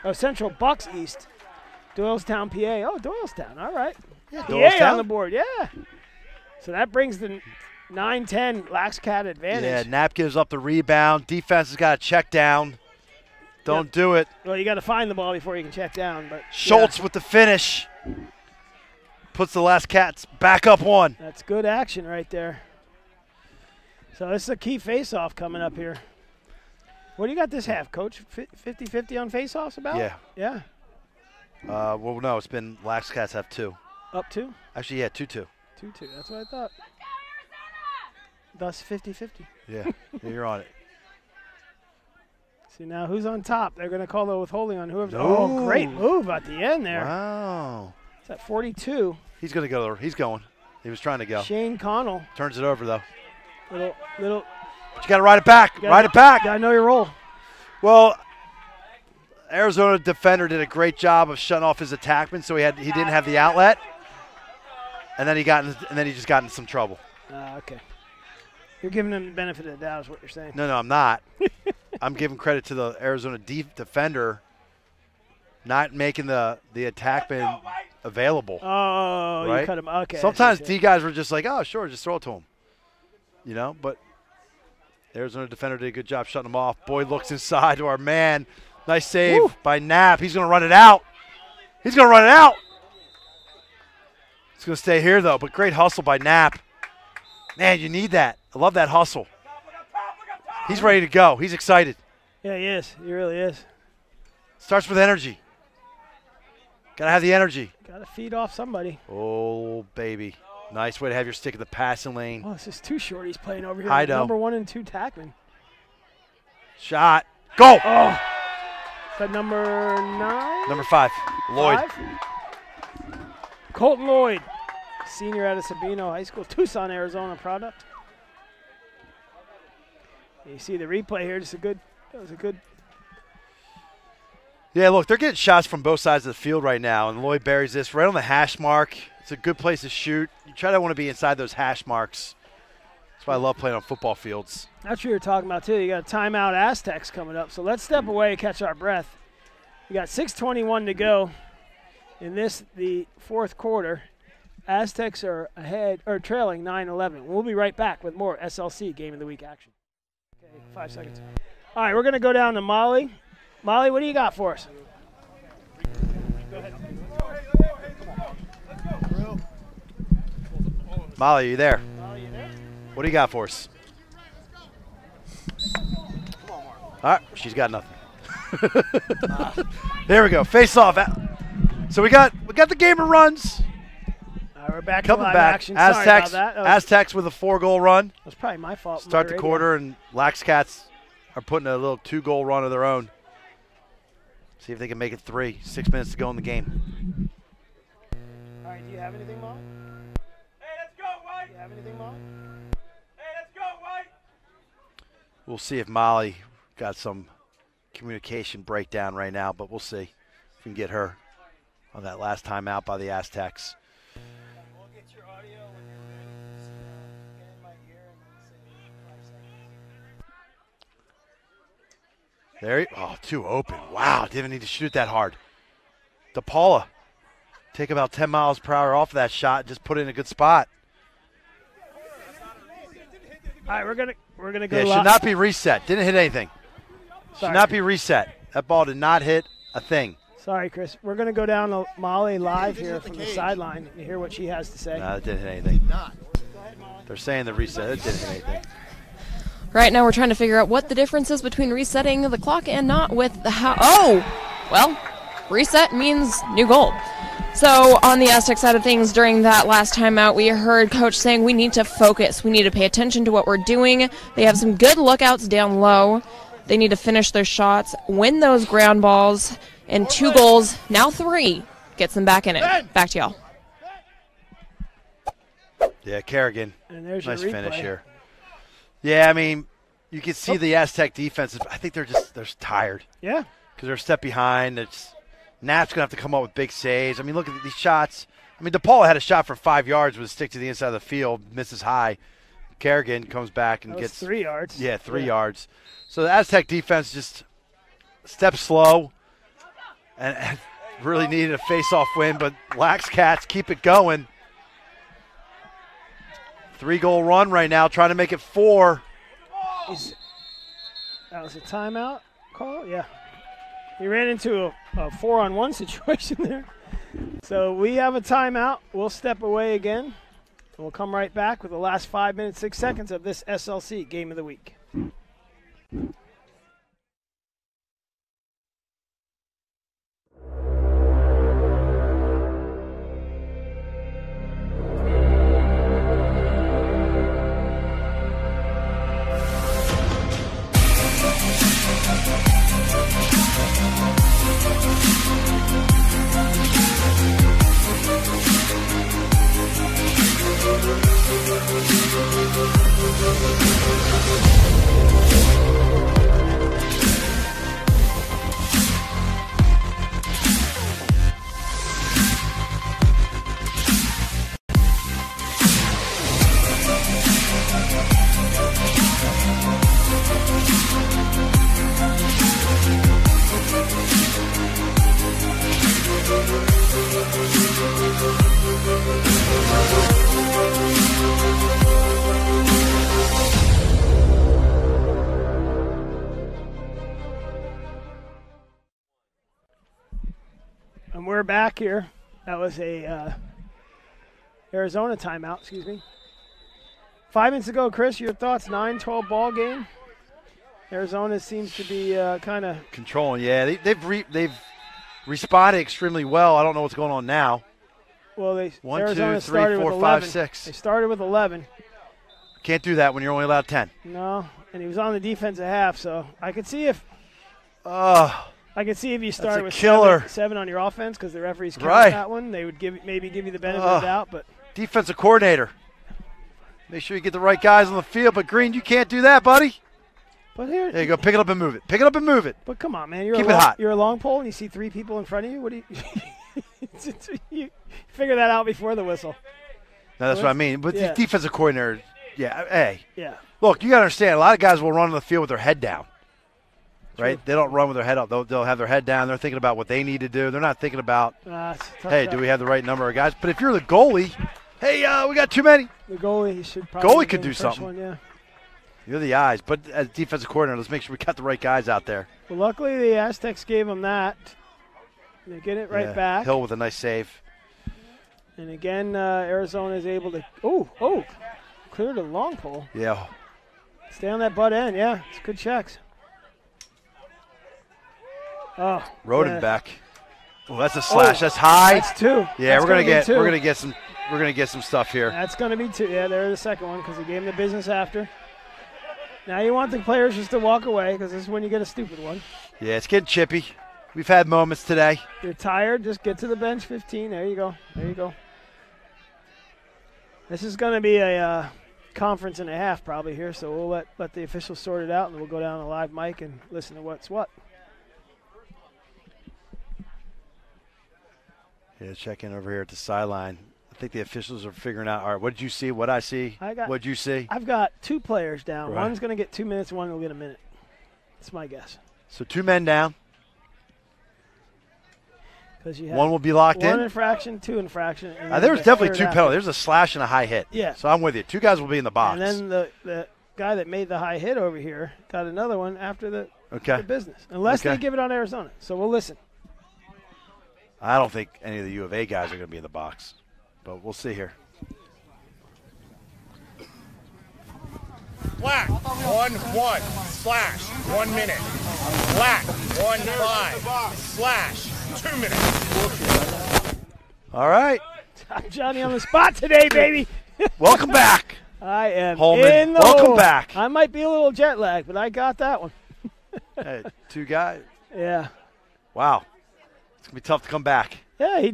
Oh, Central Bucks East. Doylestown, PA. Oh, Doylestown. All right. Yeah, PA on the board. Yeah. So that brings the 9-10 Lax Cat advantage. Yeah, Knapp gives up the rebound. Defense has got to check down. Don't do it. Well, you got to find the ball before you can check down. But Schultz with the finish. Puts the Lax Cats back up one. That's good action right there. So this is a key face-off coming up here. What do you got this half, Coach? 50-50 on face-offs about? Yeah. Yeah. Well, no, it's been Lax Cats have 2. Up 2? Actually, yeah, 2-2. 2-2. That's what I thought. Thus 50-50. Yeah, you're on it. See, now who's on top? They're going to call the withholding on whoever. Oh, great move at the end there. Wow. It's at 42. He's going to go. He's going. He was trying to go. Shane Connell. Turns it over, though. Little. But you got to ride it back. Ride it back. Got to know your role. Well, Arizona defender did a great job of shutting off his attackman, so he didn't have the outlet. and then he just got in some trouble. Okay. You're giving him the benefit of the doubt is what you're saying. No, I'm not. I'm giving credit to the Arizona defender not making the attackman available. Oh, right? You cut him. Okay. Sometimes D guys were just like, oh, sure, just throw it to him. You know, but Arizona defender did a good job shutting him off. Boyd looks inside to our man. Nice save by Knapp. He's going to run it out. He's going to run it out. It's going to stay here, though, but great hustle by Knapp. Man, you need that. I love that hustle. He's ready to go. He's excited. Yeah, he is. He really is. Starts with energy. Got to have the energy. Got to feed off somebody. Oh, baby. Nice way to have your stick in the passing lane. Oh, this is too short. He's playing over here. Hido. Number 1 and 2 tackman. Shot. Go. Oh. Is that number 9? Number 5. Lloyd. 5? Colton Lloyd, senior out of Sabino High School, Tucson, Arizona product. You see the replay here. That was a good. Yeah, look, they're getting shots from both sides of the field right now, and Lloyd buries this right on the hash mark. It's a good place to shoot. You try to want to be inside those hash marks. That's why I love playing on football fields. That's what you were talking about, too. You got a timeout Aztecs coming up, so let's step away and catch our breath. You got 6:21 to go in the fourth quarter. Aztecs are trailing 9-11. We'll be right back with more SLC Game of the Week action. Okay, 5 seconds. All right, we're going to go down to Molly. Molly, what do you got for us? Go ahead. Molly, are you there? Molly, you there? What do you got for us? All right, she's got nothing. There we go. Face off. So we got the game of runs. We're back Coming to live back. action. Sorry about that. Aztecs with a 4-goal run. That's probably my fault. Start the quarter, and Lax Cats are putting a little 2-goal run of their own. See if they can make it 3. 6 minutes to go in the game. All right, do you have anything, Mom? Hey, let's go, White! Do you have anything, Mom? Hey, let's go, White! We'll see if Molly got some communication breakdown right now, but we'll see if we can get her on that last time out by the Aztecs. We'll get your audio when you're ready. Just get in my ear and say 5 seconds. There, too open. Wow, didn't need to shoot that hard. DePaula, take about 10 miles per hour off of that shot and just put it in a good spot. All right, we're gonna go. Yeah, should not be reset. Didn't hit anything. Sorry. Should not be reset. That ball did not hit a thing. Sorry, Chris. We're gonna go down to Molly live here from the sideline and hear what she has to say. No, it didn't hit anything. They're saying the reset. It didn't hit anything. Right now we're trying to figure out what the difference is between resetting the clock and not with the well, reset means new goal. So on the Aztec side of things, during that last timeout, we heard Coach saying we need to focus. We need to pay attention to what we're doing. They have some good lookouts down low. They need to finish their shots, win those ground balls, and 2 goals, now 3, gets them back in it. Back to y'all. Yeah, Kerrigan. And there's nice your replay. finish here. Yeah, I mean, you can see the Aztec defense. I think they're tired. Yeah. Because they're a step behind. Knapp's going to have to come up with big saves. I mean, look at these shots. I mean, DePaula had a shot for 5 yards with a stick to the inside of the field, misses high. Kerrigan comes back and gets 3 yards. Yeah, 3 yards. So the Aztec defense just steps slow and really needed a face-off win, but Lax Cats keep it going. 3-goal run right now, trying to make it 4. That was a timeout call? Yeah. He ran into a 4-on-1 situation there. So we have a timeout. We'll step away again. We'll come right back with the last 5 minutes, 6 seconds of this SLC Game of the Week. we're back here. That was a Arizona timeout, excuse me. 5 minutes ago, Chris, your thoughts, 9-12 ball game. Arizona seems to be kind of controlling. Yeah, they've responded extremely well. I don't know what's going on now. Well, Arizona 1, 2, 3, started 4, 5, 6. They started with 11. Can't do that when you're only allowed 10. No, and he was on the defensive half, so I could see if you started with seven on your offense because the referees count that one. They would maybe give you the benefit of the doubt, but defensive coordinator. Make sure you get the right guys on the field. But Green, you can't do that, buddy. But here, there you go. Pick it up and move it. Pick it up and move it. But come on, man. Keep it hot. You're a long pole, and you see 3 people in front of you. What do you figure that out before the whistle? No, that's what I mean. But the defensive coordinator, hey. Yeah. Look, you got to understand, a lot of guys will run on the field with their head down. Right? They don't run with their head up. They'll have their head down. They're thinking about what they need to do. They're not thinking about, hey, do we have the right number of guys? But if you're the goalie, hey, we got too many. The goalie should probably could do something. One, yeah. You're the eyes. But as defensive coordinator, let's make sure we got the right guys out there. Well, luckily the Aztecs gave them that. They get it right back. Hill with a nice save. And again, Arizona is able to clear the long pole. Yeah. Stay on that butt end. Yeah, it's good checks. Oh, Rodenbeck. Oh, that's a slash. That's high. That's 2. Yeah, we're gonna get some stuff here. That's gonna be 2. Yeah, there's the second one because he gave him the business after. Now you want the players just to walk away because this is when you get a stupid one. Yeah, it's getting chippy. We've had moments today. You're tired, just get to the bench. 15. There you go. This is gonna be a conference and a half probably here, so we'll let the officials sort it out, and we'll go down a live mic and listen to what's what. Yeah, check in over here at the sideline. I think the officials are figuring out, all right, what did you see? What I see? What did you see? I've got 2 players down. Right. One's going to get 2 minutes, one will get a minute. That's my guess. So 2 men down. Because you have one will be locked in. 1 infraction, 2 infraction. There was definitely 2 penalties. There's a slash and a high hit. Yeah. So I'm with you. 2 guys will be in the box. And then the guy that made the high hit over here got another one after the business. Unless they give it on Arizona. So we'll listen. I don't think any of the U of A guys are going to be in the box, but we'll see here. Black, 1-1, slash, 1 minute. Black, 1-5, slash, 2 minutes. All right. I'm Johnny on the spot today, baby. Welcome back. I am Holman, in the welcome hole. back. I might be a little jet lagged, but I got that one. Hey, 2 guys. Yeah. Wow. It's going to be tough to come back. Yeah, he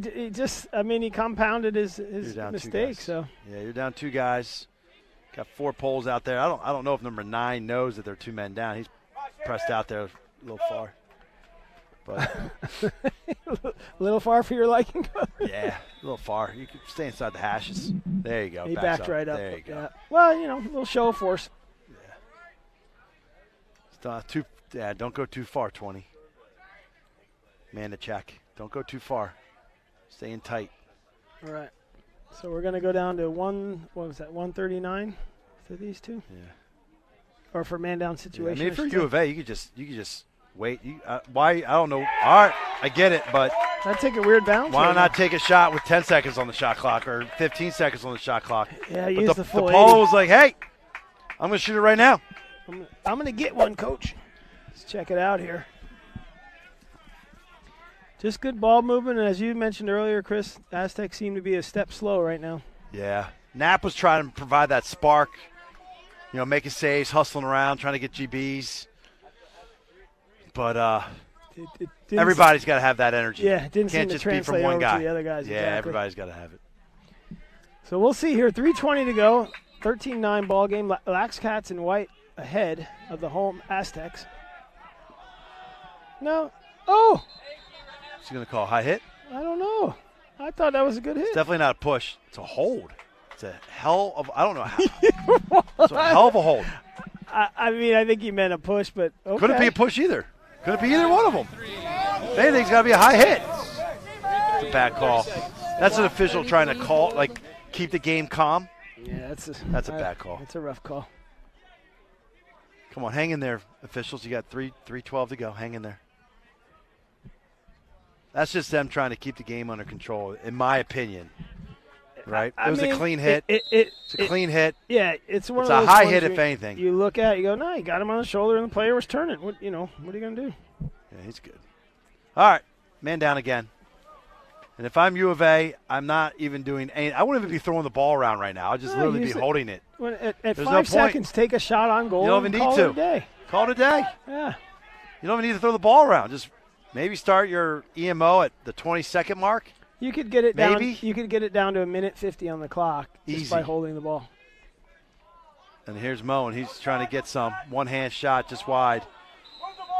compounded his mistake. So yeah, you're down 2 guys. Got 4 poles out there. I don't know if number 9 knows that there are 2 men down. He's pressed out there a little far. But a little far for your liking. Yeah, a little far. You can stay inside the hashes. There you go. He backed right up. There you go. Yeah. Well, a little show of force. Yeah. Don't go too far, 20. Man to check. Don't go too far. Stay in tight. All right. So we're going to go down to 139 for these 2? Yeah. Or for man down situation. Yeah, I mean, for U of A, you could just wait. Why? I don't know. All right, I get it, but I take a weird bounce. Why not take a shot with 10 seconds on the shot clock or 15 seconds on the shot clock? Yeah, use the full. The Paulo was like, "Hey, I'm going to shoot it right now." I'm going to get one, coach. Let's check it out here. Just good ball movement, and as you mentioned earlier, Chris, Aztecs seem to be a step slow right now. Yeah. Knapp was trying to provide that spark, making saves, hustling around, trying to get GBs. But everybody's got to have that energy. Yeah, it didn't Can't seem to just be from translate one over guy. to the other guys. Yeah, exactly. everybody's got to have it. So we'll see here. 3:20 to go. 13-9 ball game. Lax Cats in white ahead of the home Aztecs. No. Oh! Is he going to call a high hit? I don't know. I thought that was a good hit. It's definitely not a push. It's a hold. It's a hell of – I don't know how. It's a hell of a hold. I mean, I think he meant a push, but okay. Couldn't be a push either. Couldn't be either one of them. If anything's got to be a high hit. It's a bad call. That's an official trying to call, keep the game calm. Yeah, that's a bad call. It's a rough call. Come on, hang in there, officials. You got 3:12 to go. Hang in there. That's just them trying to keep the game under control, in my opinion. Right? I It was mean, a clean hit. It's a clean hit. Yeah, it's one It's of a those high ones hit, if anything. You look at it, you go, no, you got him on the shoulder, and the player was turning. What are you going to do? Yeah, he's good. All right, man down again. And if I'm U of A, I'm not even doing any. I wouldn't even be throwing the ball around right now. I'd just literally be holding it. At There's 5 no point. seconds, take a shot on goal. You don't even and need call to. it a day. Call it a day. Yeah. You don't even need to throw the ball around. Just maybe start your EMO at the 20-second mark. You could get it down. Maybe. You could get it down to 1:50 on the clock just by holding the ball. And here's Mo, and he's trying to get some one-hand shot just wide.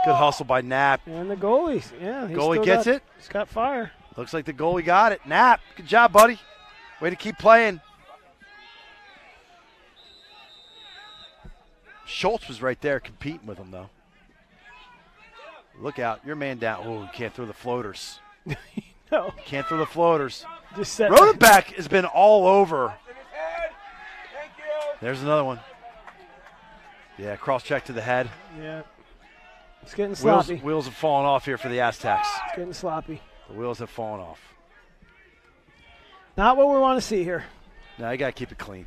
Good hustle by Knapp. And the goalies, yeah. Goalie gets it. He's got fire. Looks like the goalie got it. Knapp, good job, buddy. Way to keep playing. Schultz was right there competing with him, though. Look out. Your man down. Oh, you can't throw the floaters. No. Can't throw the floaters. Just set Rodenbeck has been all over. There's another one. Yeah, cross check to the head. Yeah. It's getting sloppy. Wheels have fallen off here for the Aztecs. It's getting sloppy. The wheels have fallen off. Not what we want to see here. Now you got to keep it clean.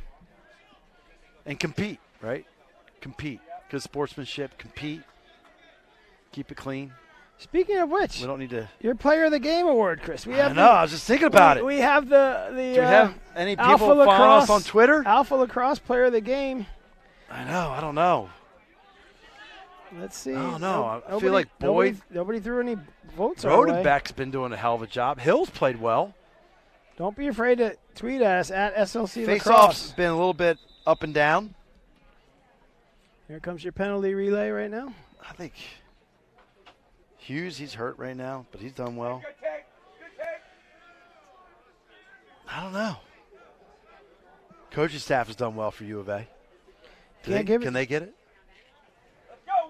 And compete, right? Compete. Good sportsmanship. Compete. Keep it clean. Speaking of which, we don't need to. Your Player of the Game award, Chris. I know. I was just thinking about it. We have the. Do we have any people Alpha follow us on Twitter? Alpha Lacrosse Player of the Game. I know. I don't know. Let's see. I don't know. I Nobody, feel like Boyd. Nobody threw any votes our way. Rodenbeck's been doing a hell of a job. Hill's played well. Don't be afraid to tweet at us at SLC Face-off's Lacrosse. been a little bit up and down. Here comes your penalty relay right now. I think Hughes, he's hurt right now, but he's done well. I don't know. Coaching staff has done well for U of A. Can they get it?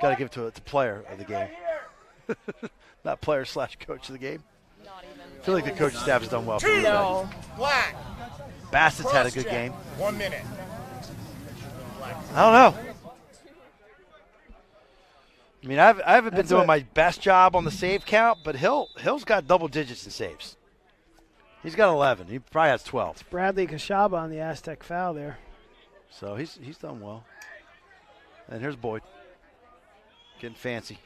Got to give it to the player of the game. Not player / coach of the game. Not even. I feel like the coaching staff has done well for U of A. No. Black. Bassett's had a good game. 1 minute. I don't know. I mean, I haven't been doing my best job on the save count, but Hill's got double digits in saves. He's got 11. He probably has 12. It's Bradley Kashaba on the Aztec foul there. So he's done well. And here's Boyd. Getting fancy.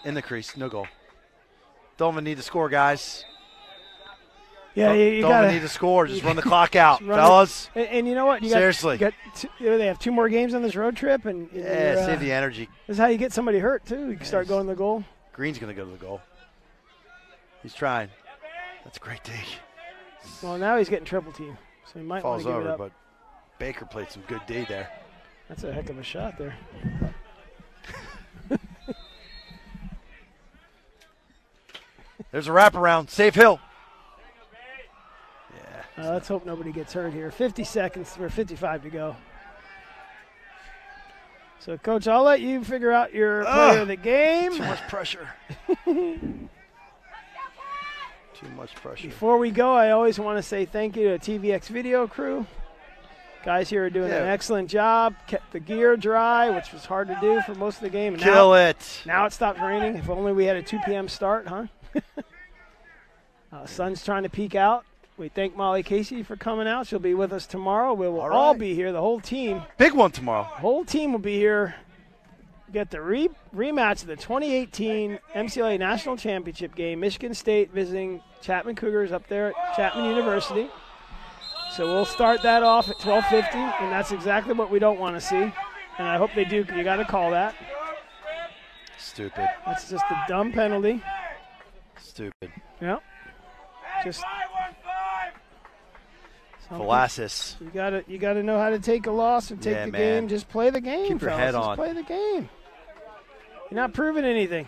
In the crease. No goal. Don't even need to score, guys. Yeah, you don't even need to score. Just run the clock out, fellas. And you know what? Seriously. They have 2 more games on this road trip. And save the energy. This is how you get somebody hurt, too. You can start going to the goal. Green's going to go to the goal. He's trying. That's a great D. Well, now he's getting triple team, so he might want Falls to give over, it up. but Baker played some good D there. That's a heck of a shot there. There's a wraparound. Save Hill. Yeah. Let's hope nobody gets hurt here. 50 seconds or 55 to go. So, Coach, I'll let you figure out your player of the game. Too much pressure. Too much pressure. Before we go, I always want to say thank you to TVX Video Crew. Guys here are doing an excellent job. Kept the gear dry, which was hard to do for most of the game. And Kill it. Now it stopped raining. If only we had a 2 p.m. start, huh? Sun's trying to peek out. We thank Molly Casey for coming out. She'll be with us tomorrow. We will all be here, the whole team. Big one tomorrow. The whole team will be here. Get the rematch of the 2018 MCLA National Championship game. Michigan State visiting Chapman Cougars up there at Chapman University. So we'll start that off at 12:50, and that's exactly what we don't want to see. And I hope they do. You got to call that. Stupid. That's just a dumb penalty. Stupid. Yeah. Just Velasquez. You gotta know how to take a loss and take the game. Just play the game. Keep your fellas. head Just on. play the game. You're not proving anything.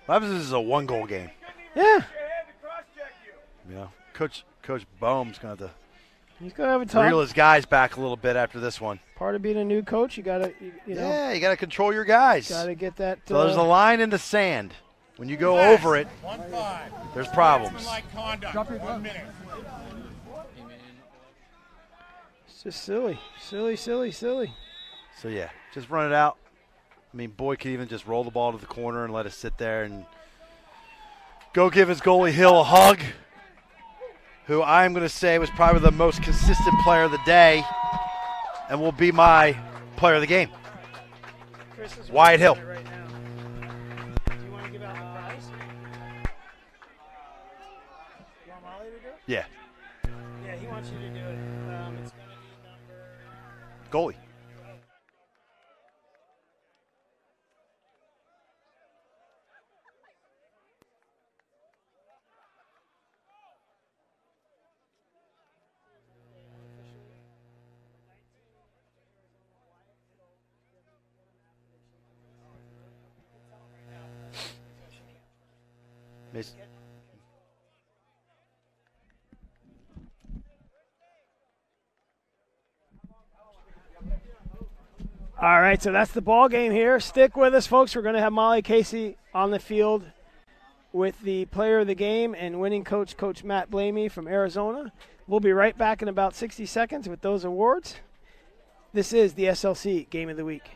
What happens if this is a 1-goal game? Yeah. Yeah. Coach Boehm's going to He's gonna have a tough. reel his guys back a little bit after this one. Part of being a new coach, you gotta, you know. Yeah, you got to control your guys. Got to get that. So there's a line in the sand. When you go over it, there's problems. Drop your glove. 1 minute. It's just silly. So, yeah, just run it out. I mean, Boyd could even just roll the ball to the corner and let it sit there. And go give his goalie Hill a hug, who I'm going to say was probably the most consistent player of the day and will be my player of the game. Wyatt Hill. Right now. Do you want to give out the prize? You want Molly to do it? Yeah. Yeah, he wants you to do it. It's going to be number... Goalie. Mason. All right, so that's the ball game here. Stick with us, folks. We're going to have Molly Casey on the field with the player of the game and winning coach, Coach Matt Blamey from Arizona. We'll be right back in about 60 seconds with those awards. This is the SLC Game of the Week.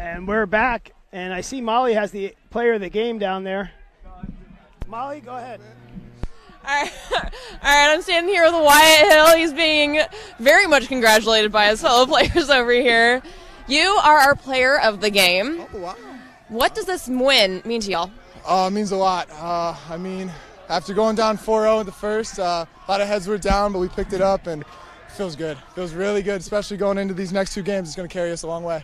And we're back, and I see Molly has the player of the game down there. Molly, go ahead. All right, I'm standing here with Wyatt Hill. He's being very much congratulated by his fellow players over here. You are our player of the game. Oh, wow. What does this win mean to y'all? It means a lot. I mean, after going down 4-0 in the first, a lot of heads were down, but we picked it up, and it feels good. It feels really good, especially going into these next two games. It's going to carry us a long way.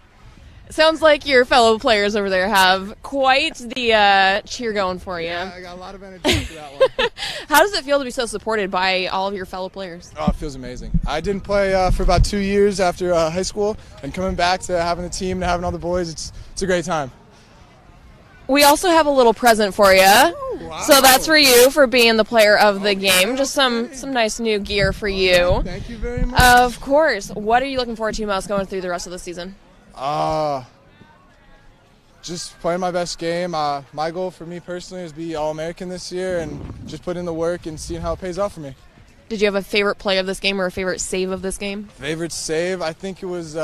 Sounds like your fellow players over there have quite the cheer going for you. Yeah, I got a lot of energy for that one. How does it feel to be so supported by all of your fellow players? Oh, it feels amazing. I didn't play for about 2 years after high school, and coming back to having a team and having all the boys, it's a great time. We also have a little present for you. Oh, wow. So that's for you for being the player of the game. Just some nice new gear for you. Thank you very much. Of course. What are you looking forward to most going through the rest of the season? Just playing my best game. My goal for me personally is to be All-American this year and just put in the work and seeing how it pays off for me. Did you have a favorite play of this game or a favorite save of this game? Favorite save? I think it was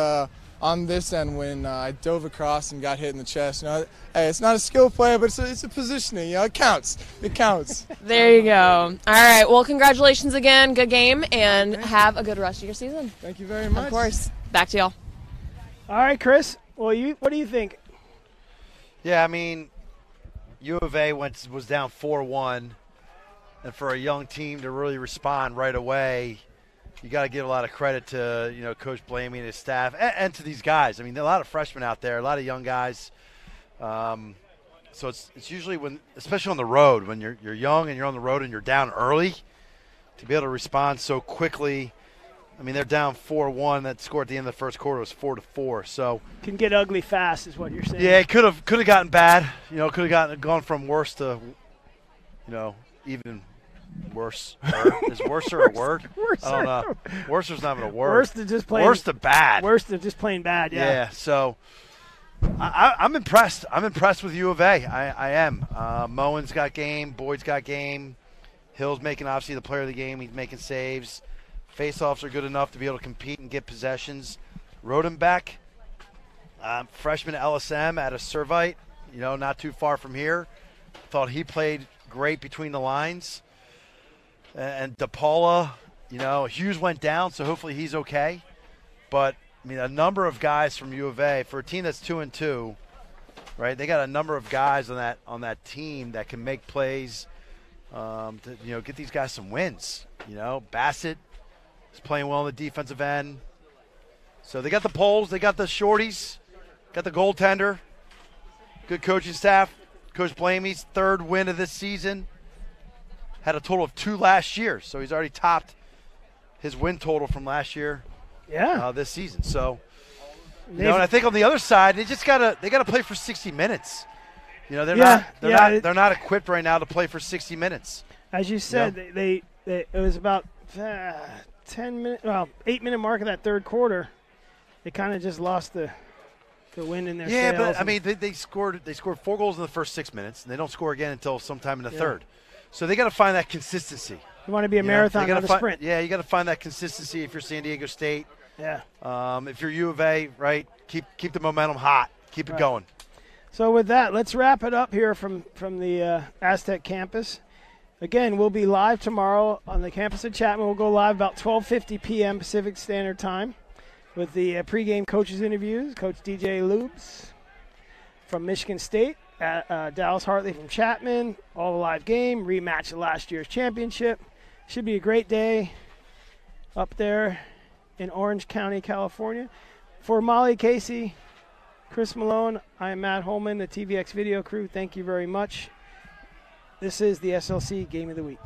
on this end when I dove across and got hit in the chest. You know, hey, it's not a skill play, but it's a positioning. You know, it counts. It counts. There you go. All right. Well, congratulations again. Good game, and have a good rest of your season. Thank you very much. Of course. Back to y'all. All right, Chris. Well, what do you think? Yeah, I mean, U of A was down 4-1, and for a young team to really respond right away, you got to give a lot of credit to Coach Blamey and his staff, and to these guys. I mean, there are a lot of freshmen out there, a lot of young guys. So it's usually especially on the road, when you're young and you're on the road and you're down early, to be able to respond so quickly. I mean, they're down 4-1. That score at the end of the first quarter was 4-4. So can get ugly fast, is what you're saying. Yeah, it could have gotten bad. Could have gone from worse to, even worse. Is worser a word? Worse. I don't know. Worser's not even a word. Worse to just plain. Worse to bad. Worse to just plain bad. Yeah. Yeah. So I'm impressed. I'm impressed with U of A. I am. Moen's got game. Boyd's got game. Hill's making obviously the player of the game. He's making saves. Face-offs are good enough to be able to compete and get possessions. Rodenbeck, freshman LSM at a Servite, not too far from here. Thought he played great between the lines. And DePaula, Hughes went down, so hopefully he's okay. But, I mean, a number of guys from U of A, for a team that's 2-2, right, they got a number of guys on that team that can make plays to get these guys some wins. Bassett is playing well on the defensive end. So they got the poles, they got the shorties, got the goaltender, good coaching staff. Coach Blamey's third win of this season. Had a total of 2 last year, so he's already topped his win total from last year. Yeah. This season. So, and I think on the other side, they gotta play for 60 minutes. They're not equipped right now to play for 60 minutes. As you said, it was about 8-minute mark of that third quarter. They kind of just lost the wind in their sails. Yeah, but I mean, they scored 4 goals in the first 6 minutes, and they don't score again until sometime in the third. So they got to find that consistency. You want to be a marathon, not a sprint. Yeah, you got to find that consistency if you're San Diego State. Yeah. If you're U of A, right, keep the momentum hot. Keep it going. So with that, let's wrap it up here from the Aztec campus. Again, we'll be live tomorrow on the campus of Chapman. We'll go live about 12:50 p.m. Pacific Standard Time with the pregame coaches interviews. Coach DJ Lubes from Michigan State, Dallas Hartley from Chapman, all the live game, rematch of last year's championship. Should be a great day up there in Orange County, California. For Molly Casey, Chris Malone, I am Matt Holman, the TVX video crew. Thank you very much. This is the SLC Game of the Week.